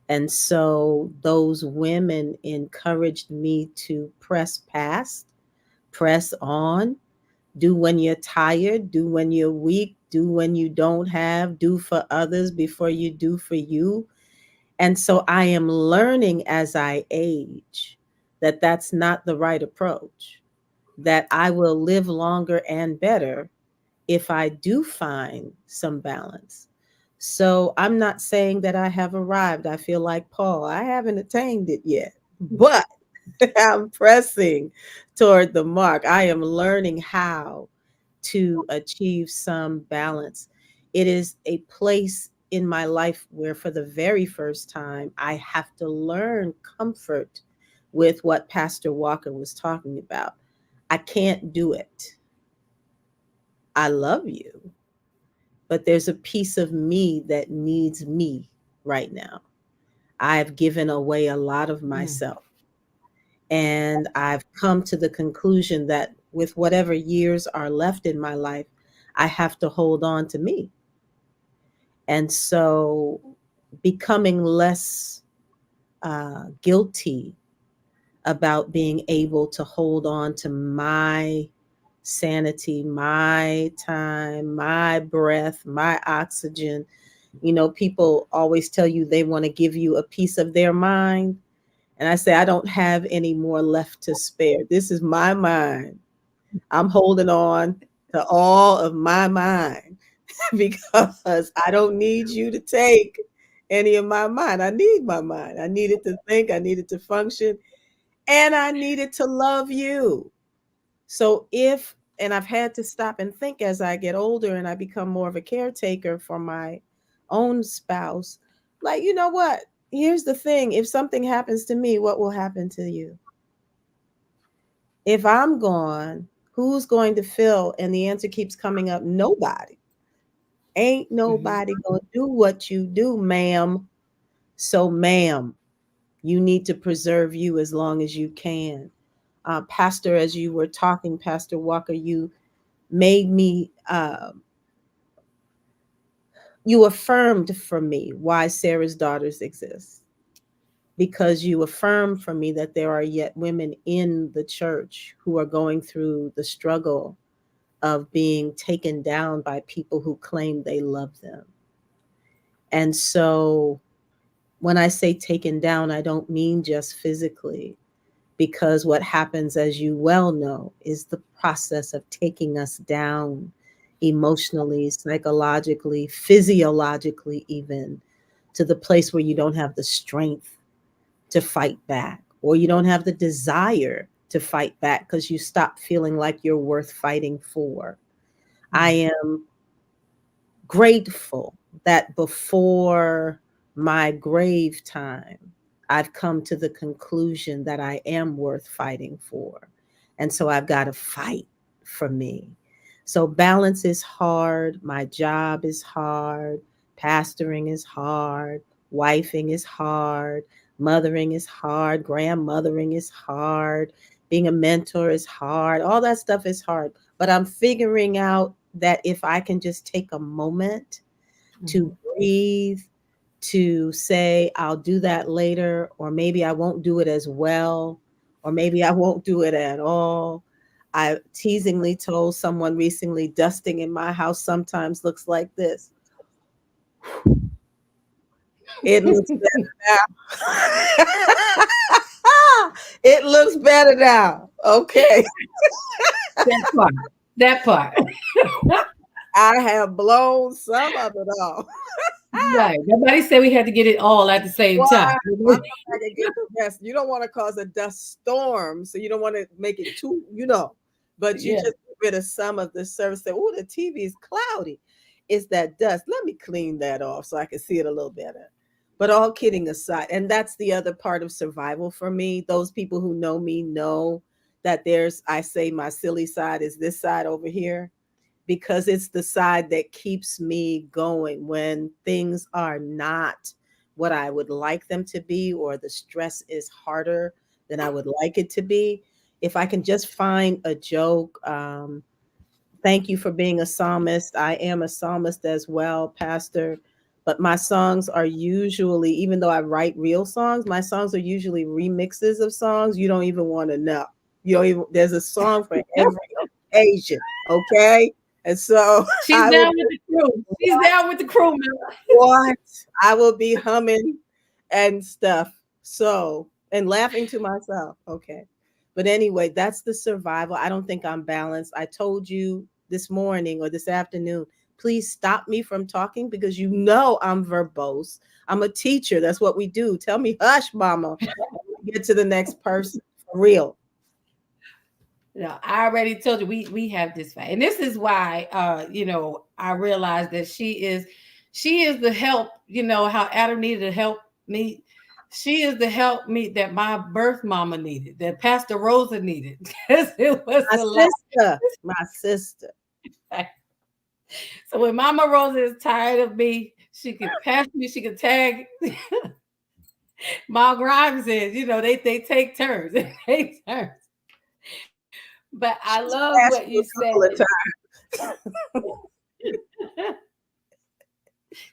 Speaker 5: And so those women encouraged me to press past, press on, do when you're tired, do when you're weak, do when you don't have, do for others before you do for you. And so I am learning as I age that that's not the right approach, that I will live longer and better if I do find some balance. So I'm not saying that I have arrived. I feel like Paul, I haven't attained it yet, but I'm pressing toward the mark. I am learning how to achieve some balance. It is a place in my life where for the very first time I have to learn comfort with what Pastor Walker was talking about. I can't do it. I love you, but there's a piece of me that needs me right now. I've given away a lot of myself. And I've come to the conclusion that with whatever years are left in my life, I have to hold on to me. And so becoming less guilty about being able to hold on to my sanity, my time, my breath, my oxygen. You know, people always tell you they want to give you a piece of their mind. And I say, I don't have any more left to spare. This is my mind. I'm holding on to all of my mind because I don't need you to take any of my mind. I need my mind. I need it to think, I need it to function, and I need it to love you. So and I've had to stop and think as I get older and I become more of a caretaker for my own spouse, like, you know what? Here's the thing. If something happens to me, what will happen to you? If I'm gone, who's going to fill? And the answer keeps coming up, nobody. Ain't nobody gonna do what you do, ma'am. So, ma'am, you need to preserve you as long as you can. Pastor, as you were talking, Pastor Walker, you made me, you affirmed for me why Sarah's Daughters exist. Because you affirm for me that there are yet women in the church who are going through the struggle of being taken down by people who claim they love them. And so when I say taken down, I don't mean just physically, because what happens, as you well know, is the process of taking us down emotionally, psychologically, physiologically, even to the place where you don't have the strength to fight back, or you don't have the desire to fight back because you stop feeling like you're worth fighting for. I am grateful that before my grave time, I've come to the conclusion that I am worth fighting for. And so I've got to fight for me. So balance is hard. My job is hard. Pastoring is hard. Wifing is hard. Mothering is hard. Grandmothering is hard. Being a mentor is hard. All that stuff is hard. But I'm figuring out that if I can just take a moment to breathe, to say, I'll do that later, or maybe I won't do it as well, or maybe I won't do it at all. I teasingly told someone recently, dusting in my house sometimes looks like this. It looks better now. It looks better now. Okay.
Speaker 2: That part.
Speaker 5: I have blown some of it off.
Speaker 2: Right. Nobody said we had to get it all at the same time.
Speaker 5: I can get the rest. You don't want to cause a dust storm, so you don't want to make it too, but you just get rid of some of the surface. Say, oh, the TV is cloudy. It's that dust. Let me clean that off so I can see it a little better. But all kidding aside, and that's the other part of survival for me. Those people who know me know that I say my silly side is this side over here, because it's the side that keeps me going when things are not what I would like them to be, or the stress is harder than I would like it to be. If I can just find a joke, thank you for being a psalmist. I am a psalmist as well, Pastor. But my songs are usually, even though I write real songs, my songs are usually remixes of songs you don't even want to know. There's a song for every occasion, okay? And so
Speaker 2: she's down with the crew. She's down with the crew, man.
Speaker 5: What? I will be humming and stuff. So, and laughing to myself. Okay. But anyway, that's the survival. I don't think I'm balanced. I told you this morning or this afternoon, please stop me from talking because I'm verbose. I'm a teacher. That's what we do. Tell me, hush, mama. Get to the next person. For real.
Speaker 2: No, I already told you we have this fight. And this is why I realized that she She is the help, how Adam needed to help me. She is the help me that my birth mama needed, that Pastor Rosa needed. Because it was
Speaker 5: My
Speaker 2: a lot.
Speaker 5: sister, my sister.
Speaker 2: So when Mama Rosa is tired of me, she could pass me, she could tag Ma Grimes in. They take turns. They take turns. But I
Speaker 5: She's
Speaker 2: love
Speaker 5: passed
Speaker 2: what
Speaker 5: me
Speaker 2: you
Speaker 5: a couple of
Speaker 2: said.
Speaker 5: times.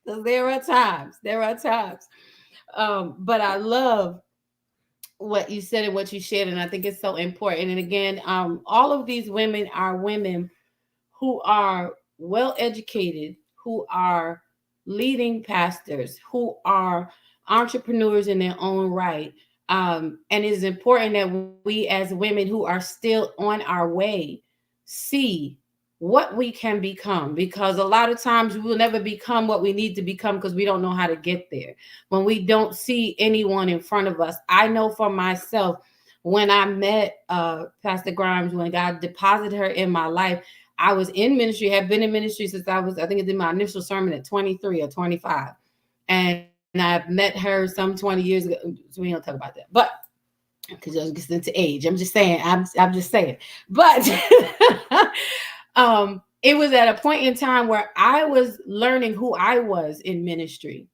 Speaker 2: Because there are times. But I love what you said and what you shared, and I think it's so important. And again, all of these women are women who are well educated, who are leading pastors, who are entrepreneurs in their own right. And it's important that we, as women who are still on our way, see what we can become, because a lot of times we will never become what we need to become because we don't know how to get there. When we don't see anyone in front of us, I know for myself, when I met Pastor Grimes, when God deposited her in my life, I was in ministry, have been in ministry since I think I did my initial sermon at 23 or 25. And I've met her some 20 years ago. So we don't talk about that. But because it gets into age. I'm just saying, I'm just saying. But it was at a point in time where I was learning who I was in ministry,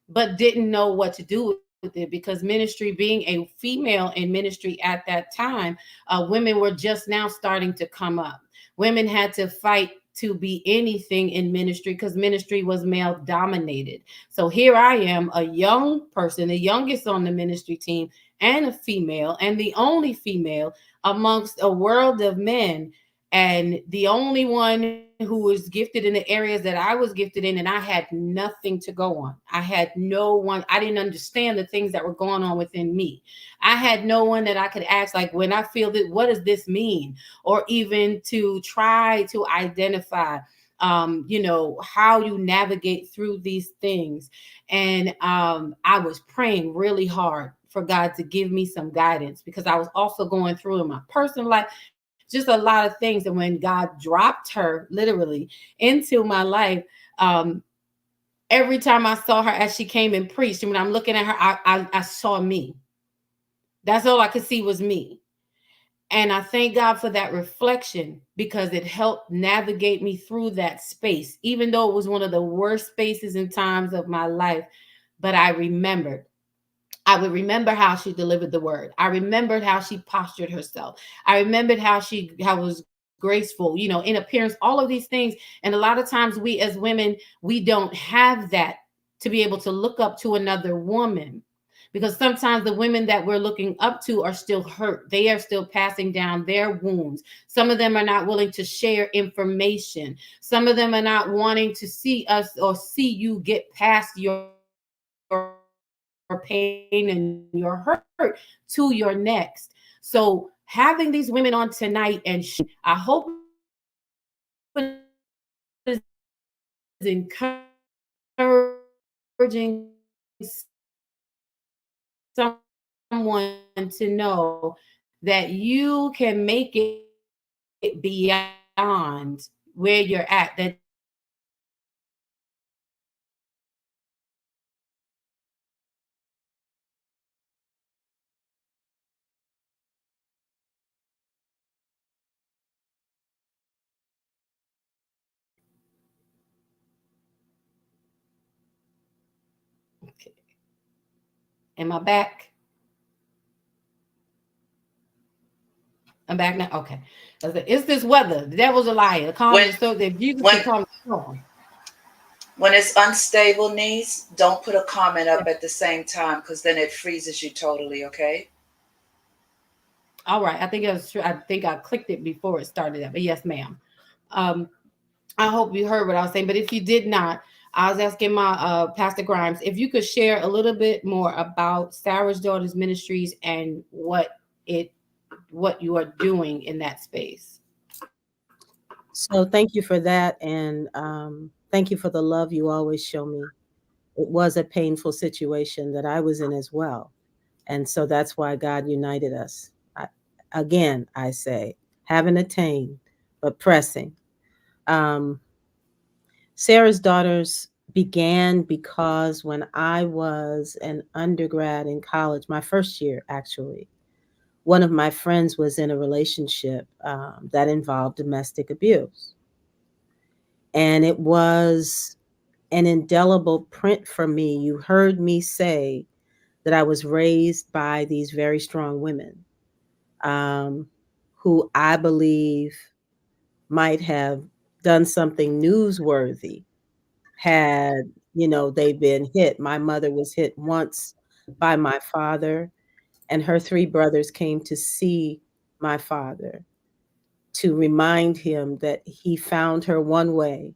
Speaker 2: but didn't know what to do with it, because ministry, being a female in ministry at that time, women were just now starting to come up. Women had to fight to be anything in ministry because ministry was male dominated. So here I am, a young person, the youngest on the ministry team, and a female, and the only female amongst a world of men, and the only one who was gifted in the areas that I was gifted in, and I had nothing to go on. I had no one. I didn't understand the things that were going on within me. I had no one that I could ask, like, when I feel that, what does this mean? Or even to try to identify how you navigate through these things. And I was praying really hard for God to give me some guidance, because I was also going through in my personal life just a lot of things. And when God dropped her literally into my life, um, every time I saw her as she came and preached, and when I'm looking at her, I saw me. That's all I could see was me. And I thank God for that reflection, because it helped navigate me through that space, even though it was one of the worst spaces and times of my life. But I would remember how she delivered the word. I remembered how she postured herself. I remembered how was graceful, in appearance, all of these things. And a lot of times we as women, we don't have that to be able to look up to another woman, because sometimes the women that we're looking up to are still hurt. They are still passing down their wounds. Some of them are not willing to share information. Some of them are not wanting to see us or see you get past your pain and your hurt to your next. So having these women on tonight and sharing, I hope it is encouraging someone to know that you can make it beyond where you're at, that you can make it okay. Am I back? I'm back now. Okay. It's this weather. The devil's a liar. Calm
Speaker 3: When
Speaker 2: the storm. If Jesus
Speaker 3: when
Speaker 2: can calm the storm.
Speaker 3: when it's unstable knees, don't put a comment up at the same time, because then it freezes you totally. Okay.
Speaker 2: All right. I think it was true. I think I clicked it before it started that. But yes, ma'am. Um, I hope you heard what I was saying. But if you did not, I was asking my Pastor Grimes if you could share a little bit more about Sarah's Daughters Ministries and what you are doing in that space.
Speaker 5: So thank you for that. And thank you for the love you always show me. It was a painful situation that I was in as well. And so that's why God united us. Again, I say, haven't attained, but pressing. Um, Sarah's Daughters began because when I was an undergrad in college, my first year actually, one of my friends was in a relationship that involved domestic abuse. And it was an indelible print for me. You heard me say that I was raised by these very strong women um, who I believe might have done something newsworthy had, they been hit. My mother was hit once by my father, and her three brothers came to see my father to remind him that he found her one way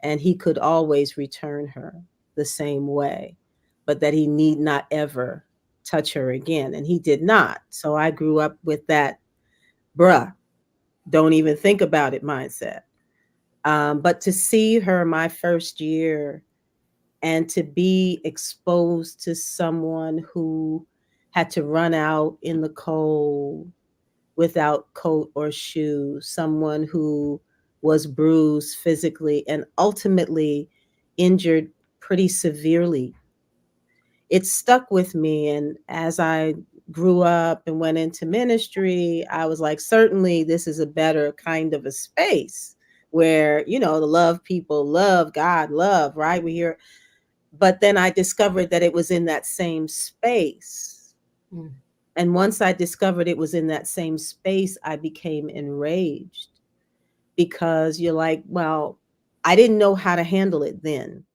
Speaker 5: and he could always return her the same way, but that he need not ever touch her again. And he did not. So I grew up with that, bruh, don't even think about it mindset. But to see her my first year and to be exposed to someone who had to run out in the cold without coat or shoes, someone who was bruised physically and ultimately injured pretty severely. It stuck with me. And as I grew up and went into ministry, I was like, certainly this is a better kind of a space where, the love people, love God, love, right? We hear, but then I discovered that it was in that same space.
Speaker 2: Mm.
Speaker 5: And once I discovered it was in that same space, I became enraged because you're like, well, I didn't know how to handle it then.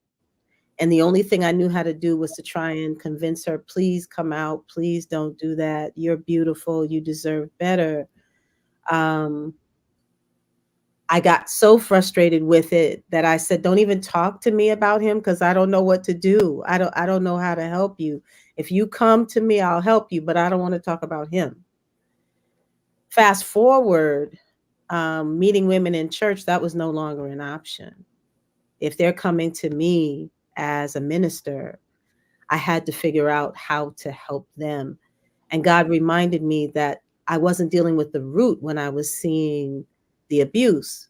Speaker 5: And the only thing I knew how to do was to try and convince her, please come out. Please don't do that. You're beautiful. You deserve better. Um, I got so frustrated with it that I said, don't even talk to me about him because I don't know what to do. I don't know how to help you. If you come to me, I'll help you, but I don't want to talk about him. Fast forward, meeting women in church, that was no longer an option. If they're coming to me as a minister, I had to figure out how to help them. And God reminded me that I wasn't dealing with the root when I was seeing the abuse.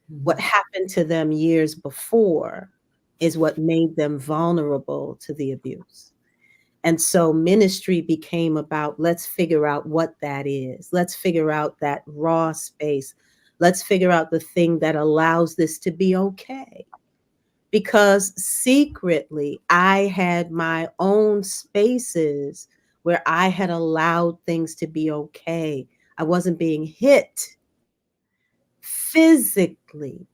Speaker 5: What happened to them years before is what made them vulnerable to the abuse. And so ministry became about let's figure out what that is. Let's figure out that raw space. Let's figure out the thing that allows this to be okay. Because secretly, I had my own spaces where I had allowed things to be okay. I wasn't being hit physically,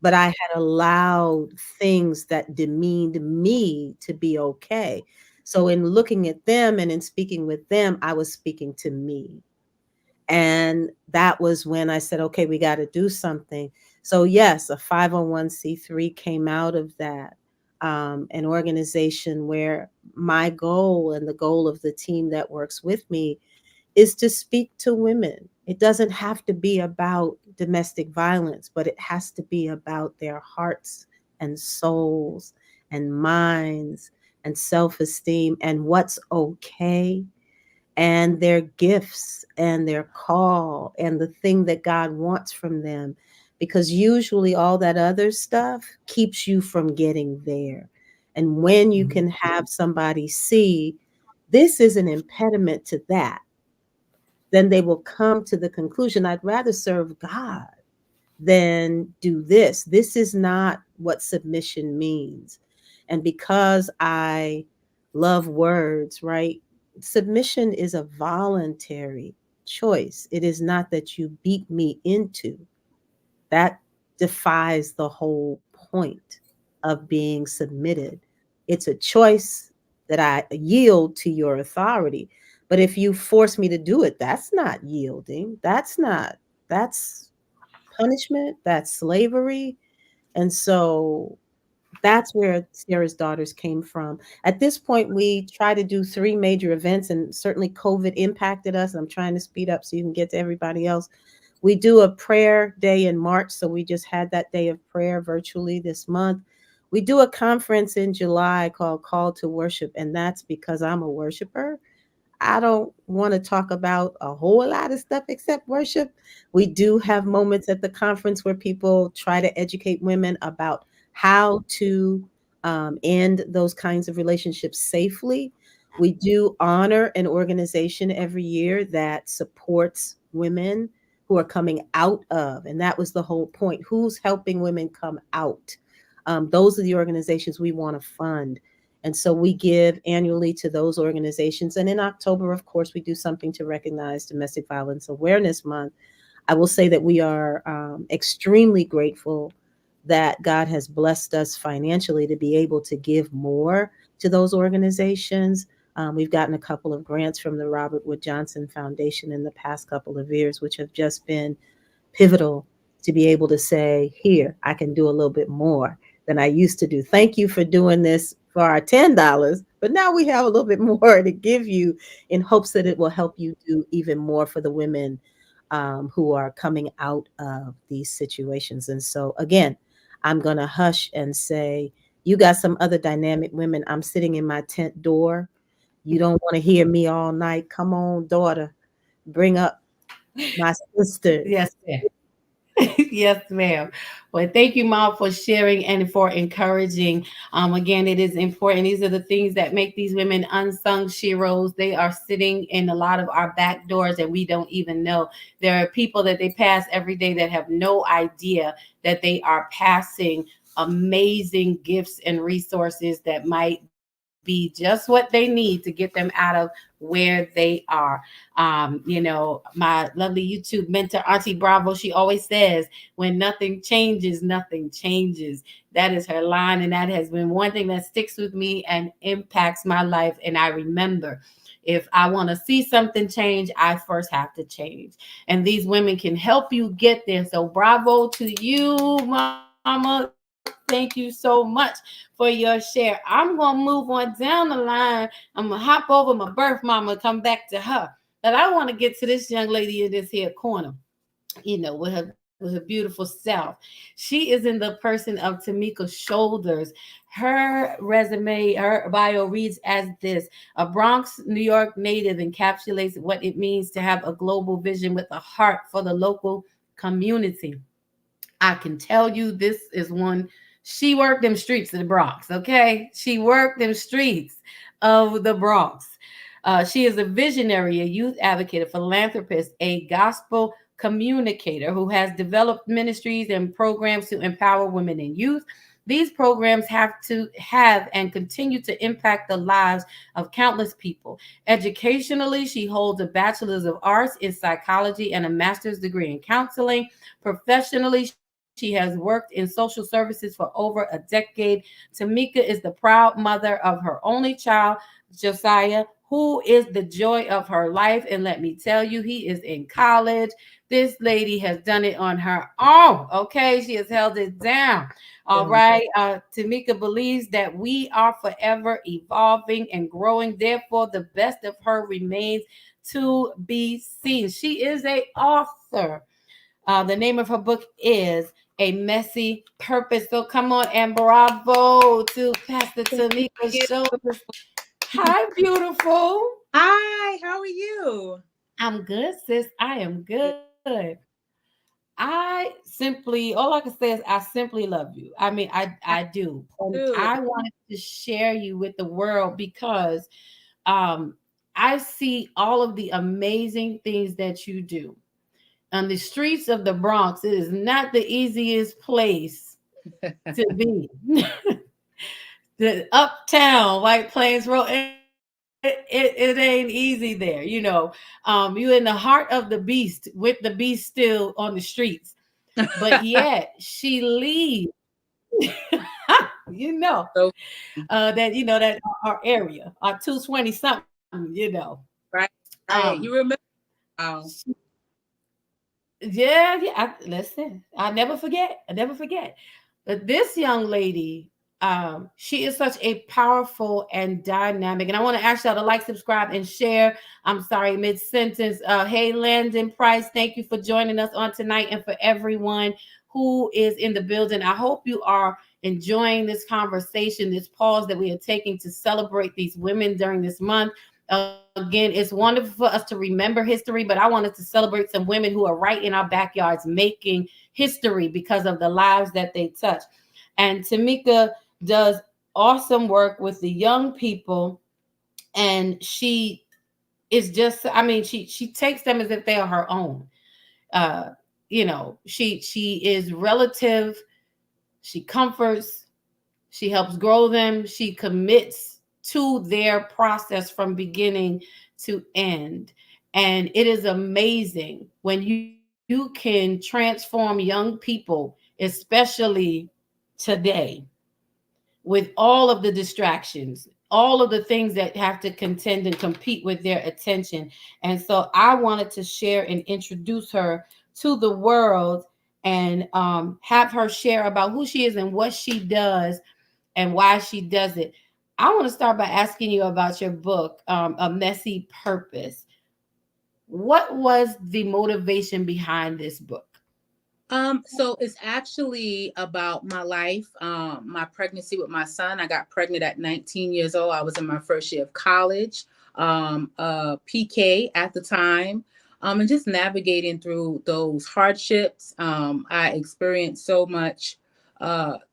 Speaker 5: but I had allowed things that demeaned me to be okay. So in looking at them and in speaking with them, I was speaking to me. And that was when I said, okay, we got to do something. So yes, a 501c3 came out of that, an organization where my goal and the goal of the team that works with me is to speak to women. It doesn't have to be about domestic violence, but it has to be about their hearts and souls and minds and self-esteem and what's okay and their gifts and their call and the thing that God wants from them. Because usually all that other stuff keeps you from getting there. And when you can have somebody see this is an impediment to that, then they will come to the conclusion I'd rather serve God than do this. This is not what submission means. And because I love words, right? Submission is a voluntary choice. It is not that you beat me into. That defies the whole point of being submitted. It's a choice that I yield to your authority. But if you force me to do it, that's not yielding. That's punishment, that's slavery. And so that's where Sarah's Daughters came from. At this point, we try to do three major events, and certainly COVID impacted us. I'm trying to speed up so you can get to everybody else. We do a prayer day in March, so we just had that day of prayer virtually this month. We do a conference in July called Call to Worship, and that's because I'm a worshiper. I don't want to talk about a whole lot of stuff except worship. We do have moments at the conference where people try to educate women about how to end those kinds of relationships safely. We do honor an organization every year that supports women who are coming out of, and that was the whole point. Who's helping women come out? Those are the organizations we want to fund. And so we give annually to those organizations. And in October, of course, we do something to recognize Domestic Violence Awareness Month. I will say that we are extremely grateful that God has blessed us financially to be able to give more to those organizations. We've gotten a couple of grants from the Robert Wood Johnson Foundation in the past couple of years, which have just been pivotal to be able to say, here, I can do a little bit more than I used to do. Thank you for doing this for our $10, but now we have a little bit more to give you in hopes that it will help you do even more for the women who are coming out of these situations. And so, again, I'm going to hush and say, you got some other dynamic women. I'm sitting in my tent door. You don't want to hear me all night. Come on, daughter, bring up my sisters.
Speaker 2: Yes, ma'am. Yes, ma'am. Well, thank you, Mom, for sharing and for encouraging. Again, it is important. These are the things that make these women unsung sheroes. They are sitting in a lot of our back doors, and we don't even know. There are people that they pass every day that have no idea that they are passing amazing gifts and resources that might be just what they need to get them out of where they are. My lovely YouTube mentor, Auntie Bravo, she always says, when nothing changes, nothing changes. That is her line. And that has been one thing that sticks with me and impacts my life. And I remember, if I want to see something change, I first have to change. And these women can help you get there. So bravo to you, Mama. Thank you so much for your share. I'm going to move on down the line. I'm going to hop over my birth mama, come back to her. But I want to get to this young lady in this here corner, with her beautiful self. She is in the person of Tamika Shoulders. Her resume, her bio reads as this: a Bronx, New York native, encapsulates what it means to have a global vision with a heart for the local community. I can tell you this is one. She worked them streets of the Bronx, okay? She worked them streets of the Bronx. She is a visionary, a youth advocate, a philanthropist, a gospel communicator who has developed ministries and programs to empower women and youth. These programs have to have and continue to impact the lives of countless people. Educationally, she holds a bachelor's of arts in psychology and a master's degree in counseling. Professionally, she has worked in social services for over a decade. Tamika is the proud mother of her only child, Josiah, who is the joy of her life. And let me tell you, he is in college. This lady has done it on her own. Okay. She has held it down. All right. Tamika believes that we are forever evolving and growing. Therefore, the best of her remains to be seen. She is a author. The name of her book is A Messy Purpose. So come on and bravo to Pastor Tamika Shoulders. Hi, beautiful.
Speaker 7: Hi, how are you?
Speaker 2: I'm good, sis. I am good. All I can say is I simply love you. I mean, I do. And
Speaker 7: Good.
Speaker 2: I wanted to share you with the world because um, I see all of the amazing things that you do. On the streets of the Bronx, it is not the easiest place to be. The uptown White Plains Road, it ain't easy there. You in the heart of the beast with the beast still on the streets, but yet she leaves. you know
Speaker 7: So,
Speaker 2: that our area, our 220 something.
Speaker 7: right, right.
Speaker 2: Um,
Speaker 7: You remember? Oh,
Speaker 2: Yeah, yeah. Listen, I never forget. I never forget. But this young lady, she is such a powerful and dynamic. And I want to ask y'all to like, subscribe, and share. I'm sorry, mid sentence. Hey, Landon Price, thank you for joining us on tonight, and for everyone who is in the building. I hope you are enjoying this conversation, this pause that we are taking to celebrate these women during this month. Again, it's wonderful for us to remember history, but I wanted to celebrate some women who are right in our backyards making history because of the lives that they touch. And Tamika does awesome work with the young people, and she is just, I mean, she takes them as if they are her own. uh she is relative, she comforts, she helps grow them, she commits to their process from beginning to end. And it is amazing when you can transform young people, especially today, with all of the distractions, all of the things that have to contend and compete with their attention. And so I wanted to share and introduce her to the world, and have her share about who she is and what she does and why she does it. I want to start by asking you about your book, A Messy Purpose. What was the motivation behind this book?
Speaker 7: So it's actually about my life, my pregnancy with my son. I got pregnant at 19 years old. I was in my first year of college, PK at the time, and just navigating through those hardships. I experienced so much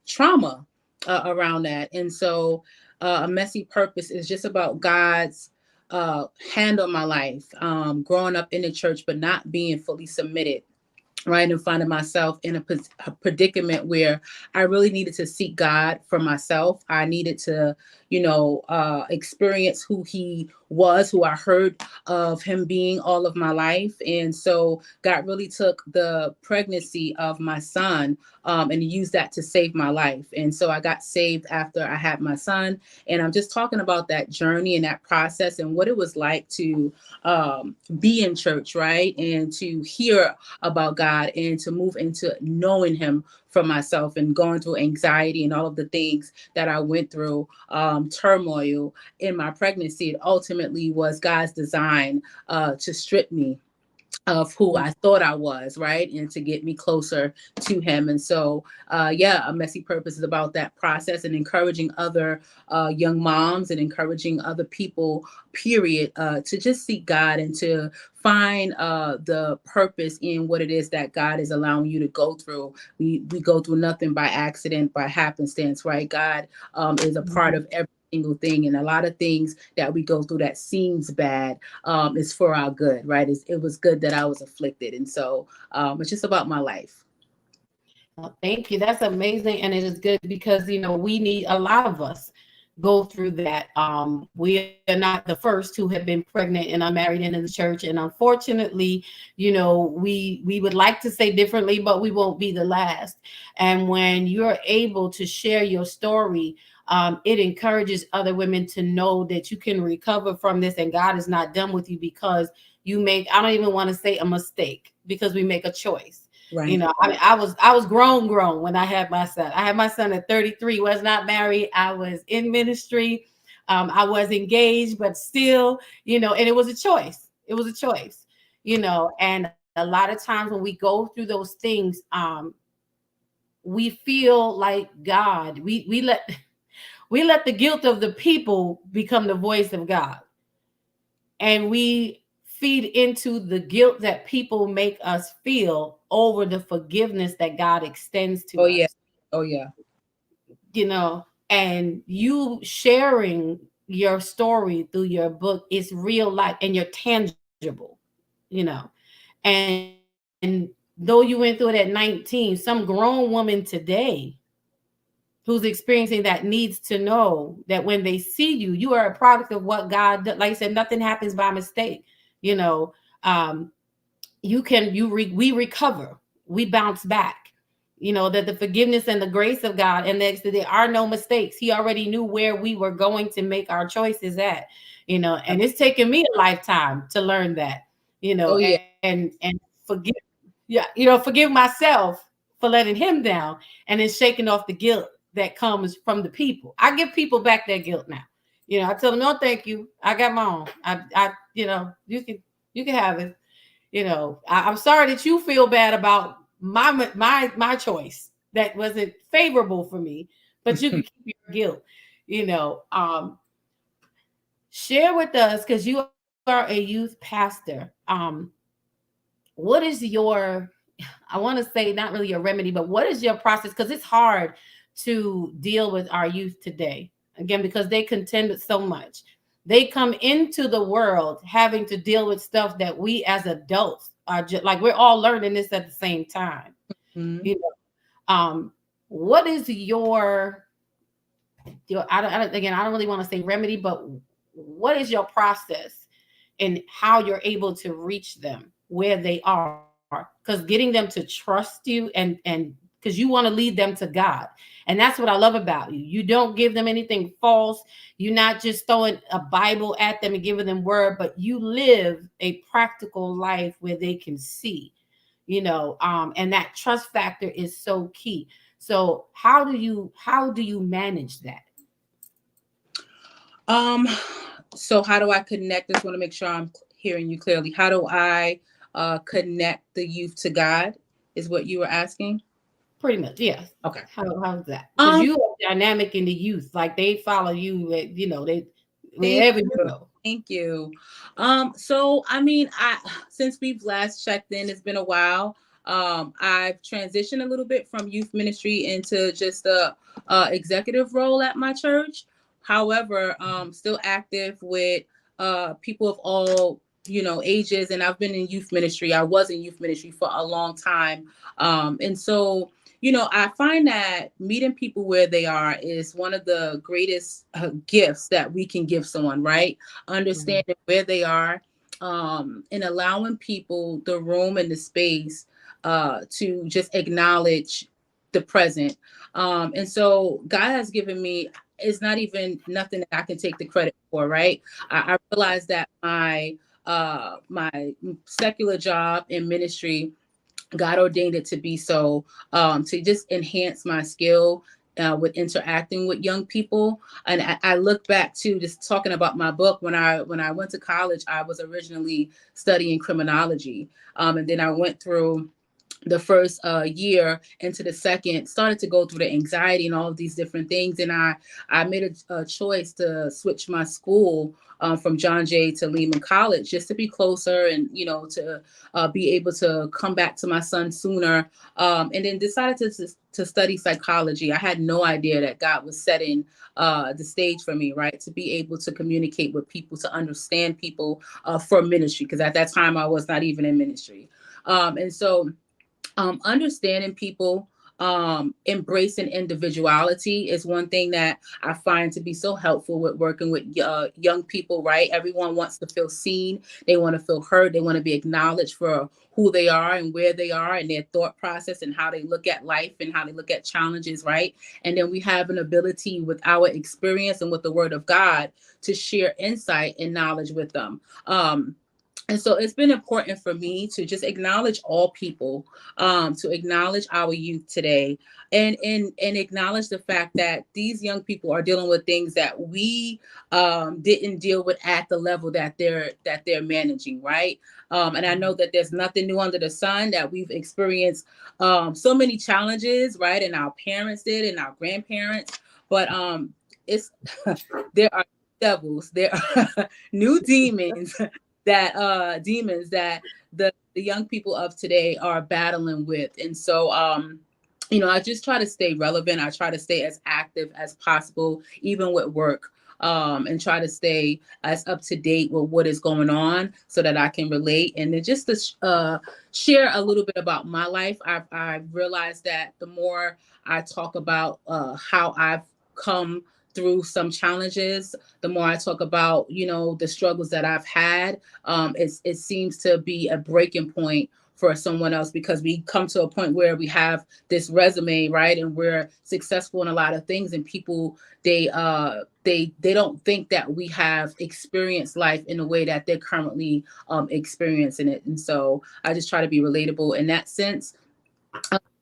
Speaker 7: trauma around that. And so A Messy Purpose is just about God's hand on my life, growing up in the church, but not being fully submitted, right, and finding myself in a predicament where I really needed to seek God for myself. I needed to, experience who He was, who I heard of Him being all of my life. And so God really took the pregnancy of my son, and used that to save my life. And so I got saved after I had my son. And I'm just talking about that journey and that process and what it was like to be in church, right, and to hear about God and to move into knowing Him for myself, and going through anxiety and all of the things that I went through, turmoil in my pregnancy. It ultimately was God's design to strip me of who I thought I was, right? And to get me closer to Him. And so, A Messy Purpose is about that process and encouraging other young moms and encouraging other people, period, to just seek God and to find the purpose in what it is that God is allowing you to go through. We go through nothing by accident, by happenstance, right? God is a part of every single thing, and a lot of things that we go through that seems bad is for our good, right? It was good that I was afflicted. And so it's just about my life.
Speaker 2: Well, thank you. That's amazing. And it is good because, we need, a lot of us go through that. We are not the first who have been pregnant and unmarried and in the church. And unfortunately, we would like to say differently, but we won't be the last. And when you're able to share your story, it encourages other women to know that you can recover from this, and God is not done with you because you make, I don't even want to say a mistake, because we make a choice.
Speaker 7: Right.
Speaker 2: I was grown when I had my son. I had my son at 33, was not married. I was in ministry. I was engaged, but still, and it was a choice. It was a choice, and a lot of times when we go through those things, we feel like God, we let the guilt of the people become the voice of God. And we feed into the guilt that people make us feel over the forgiveness that God extends to
Speaker 7: Oh, yeah.
Speaker 2: us.
Speaker 7: Oh, yeah.
Speaker 2: And you sharing your story through your book is real life, and you're tangible, and though you went through it at 19, some grown woman today who's experiencing that needs to know that when they see you, you are a product of what God does. Like I said, nothing happens by mistake. You know, um, we recover, we bounce back. That the forgiveness and the grace of God, and that there are no mistakes. He already knew where we were going to make our choices at. And it's taken me a lifetime to learn that.
Speaker 7: Oh, yeah.
Speaker 2: And forgive, yeah, forgive myself for letting Him down, and then shaking off the guilt that comes from the people. I give people back their guilt now. I tell them, no, thank you. I got my own. You can have it. I'm sorry that you feel bad about my choice that wasn't favorable for me, but you can keep your guilt. Share with us, because you are a youth pastor. What is your, I want to say not really a remedy, but what is your process? Because it's hard to deal with our youth today. Again, because they contend with so much. They come into the world having to deal with stuff that we as adults are just like we're all learning this at the same time.
Speaker 7: Mhm.
Speaker 2: You know, what is your I don't really want to say remedy, but what is your process in how you're able to reach them where they are? Because getting them to trust you and because you want to lead them to God. And that's what I love about you. You don't give them anything false. You're not just throwing a Bible at them and giving them word, but you live a practical life where they can see, and that trust factor is so key. So how do you manage that?
Speaker 7: Um, so how do I connect? I just want to make sure I'm hearing you clearly. How do I connect the youth to God? Is what you were asking?
Speaker 2: Pretty much, yes.
Speaker 7: Okay.
Speaker 2: How's that? Because
Speaker 7: Um,
Speaker 2: you are dynamic in the youth, like they follow you, they
Speaker 7: thank
Speaker 2: wherever you
Speaker 7: you.
Speaker 2: go.
Speaker 7: Thank you. So I mean, I since we've last checked in, it's been a while. I've transitioned a little bit from youth ministry into just a executive role at my church. However, still active with people of all ages, and I've been in youth ministry. I was in youth ministry for a long time, and so I find that meeting people where they are is one of the greatest gifts that we can give someone, right? Understanding where they are, and allowing people the room and the space to just acknowledge the present. And so God has given me, it's not even nothing that I can take the credit for, right? I realized that my secular job in ministry, God ordained it to be so, to just enhance my skill with interacting with young people. And I look back to just talking about my book. When I went to college, I was originally studying criminology, and then I went through the first year into the second, started to go through the anxiety and all of these different things, and I made a choice to switch my school from John Jay to Lehman College, just to be closer and to be able to come back to my son sooner, and then decided to study psychology. I had no idea that God was setting the stage for me, right, to be able to communicate with people, to understand people for ministry, because at that time I was not even in ministry, and so understanding people, embracing individuality is one thing that I find to be so helpful with working with young people, right? Everyone wants to feel seen. They want to feel heard. They want to be acknowledged for who they are and where they are and their thought process and how they look at life and how they look at challenges, right? And then we have an ability with our experience and with the word of God to share insight and knowledge with them. And so it's been important for me to just acknowledge all people, to acknowledge our youth today, and acknowledge the fact that these young people are dealing with things that we didn't deal with at the level that they're managing, right? And I know that there's nothing new under the sun, that we've experienced so many challenges, right? And our parents did, and our grandparents, but it's there are devils, there are new demons that the young people of today are battling with. And so I just try to stay relevant. I try to stay as active as possible, even with work, and try to stay as up to date with what is going on so that I can relate. And then just to share a little bit about my life, I've realized that the more I talk about how I've come through some challenges, the more I talk about, the struggles that I've had, it seems to be a breaking point for someone else, because we come to a point where we have this resume, right, and we're successful in a lot of things, and people, they don't think that we have experienced life in a way that they're currently experiencing it. And so I just try to be relatable in that sense,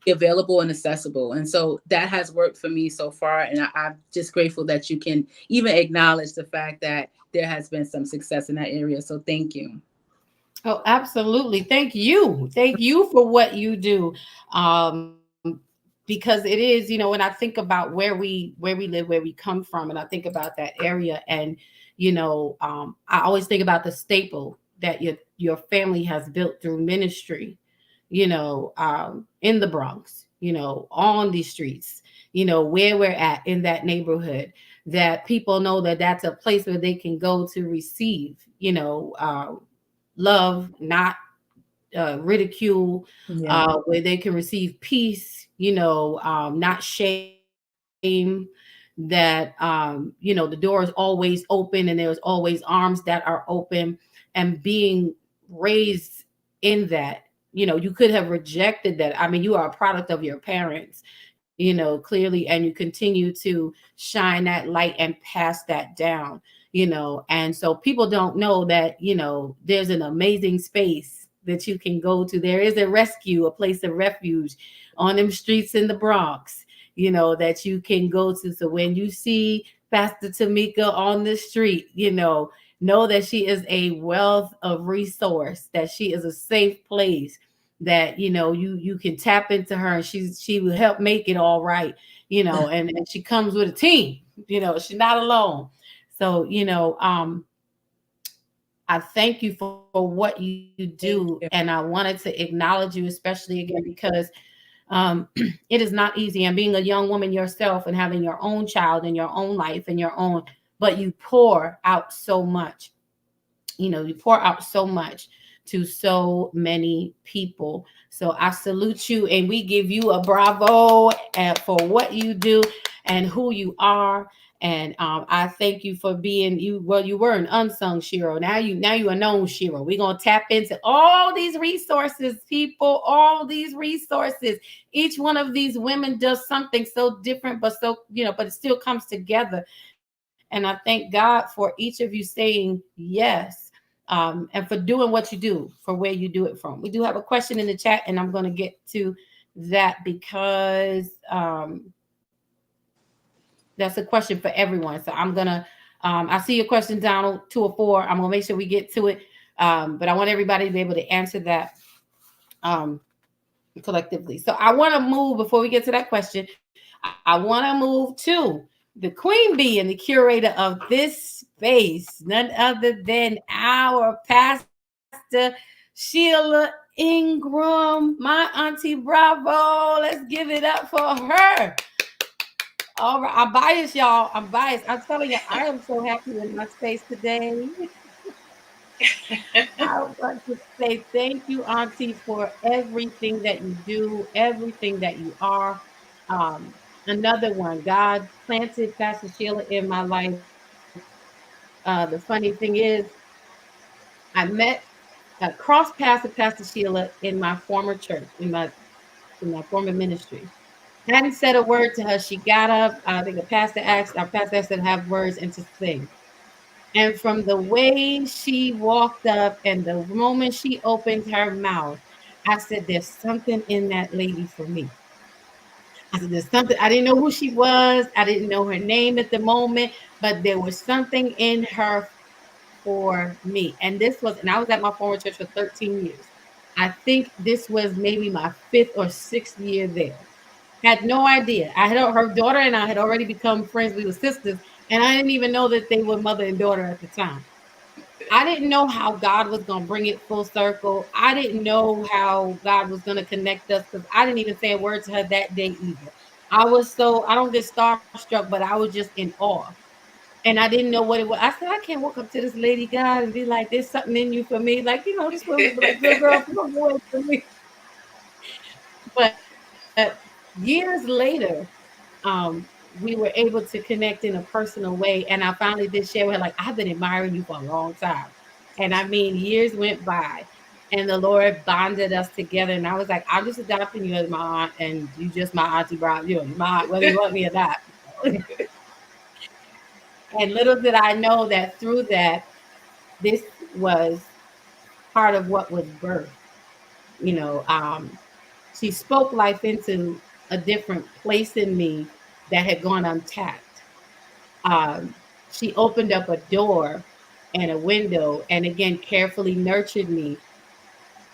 Speaker 7: available and accessible. And so that has worked for me so far. And I'm just grateful that you can even acknowledge the fact that there has been some success in that area. So thank you.
Speaker 2: Oh, absolutely. Thank you. Thank you for what you do. Because it is, when I think about where we live, where we come from, and I think about that area, and I always think about the staple that your family has built through ministry, in the Bronx. on these streets, where we're at in that neighborhood, that people know that that's a place where they can go to receive, love, not ridicule,
Speaker 7: Yeah.
Speaker 2: where they can receive peace, not shame, that, the door is always open and there's always arms that are open, and being raised in that. You could have rejected that. I mean, you are a product of your parents, clearly, and you continue to shine that light and pass that down, and so people don't know that, there's an amazing space that you can go to. There is a rescue, a place of refuge on them streets in the Bronx, that you can go to. So when you see Pastor Tamika on the street, know that she is a wealth of resource, that she is a safe place, that you can tap into her, and she will help make it all right, and she comes with a team, she's not alone. So I thank you for what you do,
Speaker 7: Thank
Speaker 2: and
Speaker 7: you.
Speaker 2: I wanted to acknowledge you, especially again, because it is not easy. And being a young woman yourself and having your own child and your own life and your own, but you pour out so much. You pour out so much to so many people. So I salute you, and we give you a bravo for what you do and who you are. And I thank you for being you. Well, you were an unsung Shero. Now you are known Shero. We're gonna tap into all these resources, people. All these resources. Each one of these women does something so different, but but it still comes together. And I thank God for each of you saying yes, and for doing what you do, for where you do it from. We do have a question in the chat, and I'm going to get to that because that's a question for everyone. So I'm going to, I see your question, Donald, 2 or 4. I'm going to make sure we get to it. But I want everybody to be able to answer that collectively. So I want to move, before we get to that question, I want to move to the queen bee and the curator of this space, none other than our pastor, Sheila Ingram, my auntie Bravo. Let's give it up for her. All right, I'm biased, y'all. I'm biased. I'm telling you, I am so happy in my space today. I want to say thank you, Auntie, for everything that you do, everything that you are. Another one, God planted Pastor Sheila in my life. The funny thing is, I met, crossed paths with Pastor Sheila in my former church, in my former ministry. Hadn't said a word to her. She got up. I think our pastor asked her to have words and to sing. And from the way she walked up and the moment she opened her mouth, I said, there's something in that lady for me. I said, there's something. I didn't know who she was. I didn't know her name at the moment, but there was something in her for me. And I was at my former church for 13 years. I think this was maybe my 5th or 6th year there. Had no idea. Her daughter and I had already become friends. We were sisters, and I didn't even know that they were mother and daughter at the time. I didn't know how God was going to bring it full circle. I didn't know how God was going to connect us, because I didn't even say a word to her that day either. I don't get starstruck, but I was just in awe. And I didn't know what it was. I said, I can't walk up to this lady, God, and be like, there's something in you for me. Like, this woman be like, girl, come on, for me. But years later, we were able to connect in a personal way. And I finally did share with her, like, I've been admiring you for a long time. And I mean, years went by, and the Lord bonded us together. And I was like, I'm just adopting you as my aunt, and you just my auntie Brown. You're my aunt, whether you want me or not. And little did I know that through that, this was part of what was birthed. You know, um, she spoke life into a different place in me that had gone untapped. Um, she opened up a door and a window, and again, carefully nurtured me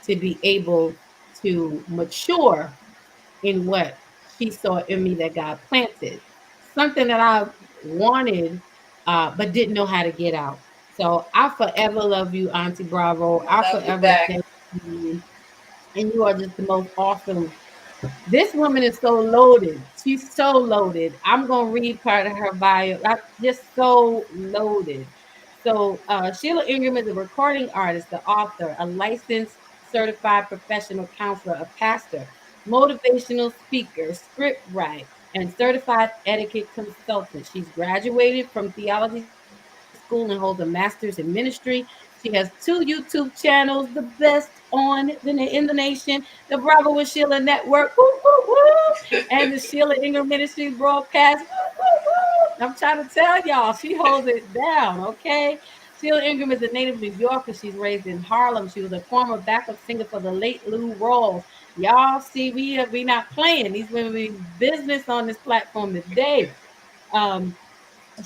Speaker 2: to be able to mature in what she saw in me that God planted. Something that I wanted, but didn't know how to get out. So I forever love you, Auntie Bravo. I
Speaker 3: Love you
Speaker 2: forever
Speaker 3: back.
Speaker 2: thank you. And you are just the most awesome This woman is so loaded. She's so loaded. I'm gonna read part of her bio. Just so loaded. So Sheila Ingram is a recording artist, the author, a licensed certified professional counselor, a pastor, motivational speaker, script writer, and certified etiquette consultant. She's graduated from theology school and holds a master's in ministry. She has 2 YouTube channels, the best in the nation, the Bravo with Sheila Network, woo, woo, woo, and the Sheila Ingram Ministries broadcast. Woo, woo, woo. I'm trying to tell y'all, she holds it down, okay? Sheila Ingram is a native New Yorker. She's raised in Harlem. She was a former backup singer for the late Lou Rawls. Y'all see, we not playing. These women be business on this platform today. Um,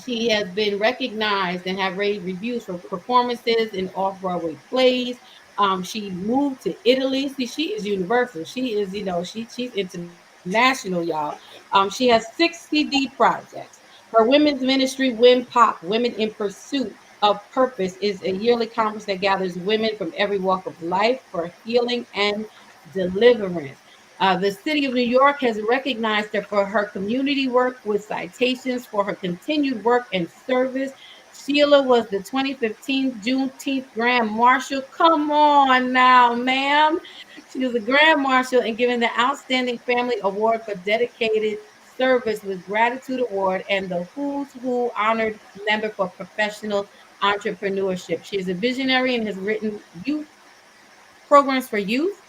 Speaker 2: she has been recognized and have rave reviews for performances in off-Broadway plays. She moved to Italy. See, she is universal. She is, she's international, y'all. She has 6 CD projects. Her women's ministry, Win Pop, Women in Pursuit of Purpose, is a yearly conference that gathers women from every walk of life for healing and deliverance. The city of New York has recognized her for her community work with citations for her continued work and service. Sheila was the 2015 Juneteenth Grand Marshal. Come on now, ma'am. She was a Grand Marshal and given the Outstanding Family Award for dedicated service with gratitude award and the Who's Who honored member for professional entrepreneurship. She is a visionary and has written youth programs for youth,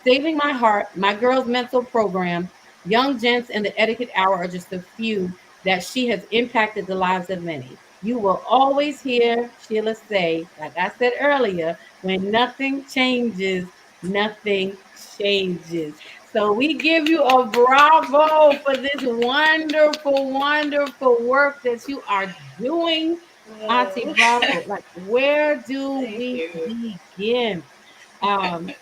Speaker 2: Saving My Heart, My Girls Mental Program, Young Gents, and the Etiquette Hour are just a few that she has impacted the lives of many. You will always hear Sheila say, like I said earlier, when nothing changes, nothing changes. So we give you a bravo for this wonderful, wonderful work that you are doing, Auntie
Speaker 3: Oh,
Speaker 2: Bravo. Like, where do
Speaker 3: thank
Speaker 2: we
Speaker 3: you.
Speaker 2: begin? Um,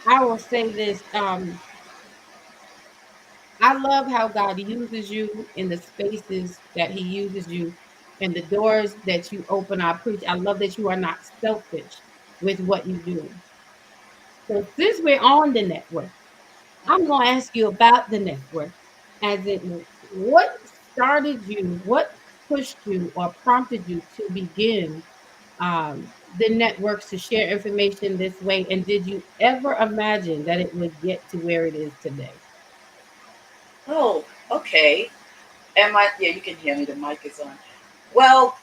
Speaker 2: I will say this. I love how God uses you in the spaces that He uses you and the doors that you open. I preach. I love that you are not selfish with what you do. So since we're on the network, I'm going to ask you about the network. As it, what started you? What pushed you or prompted you to begin the networks to share information this way? And did you ever imagine that it would get to where it is today?
Speaker 3: Oh, okay. Yeah, you can hear me. The mic is on. Well,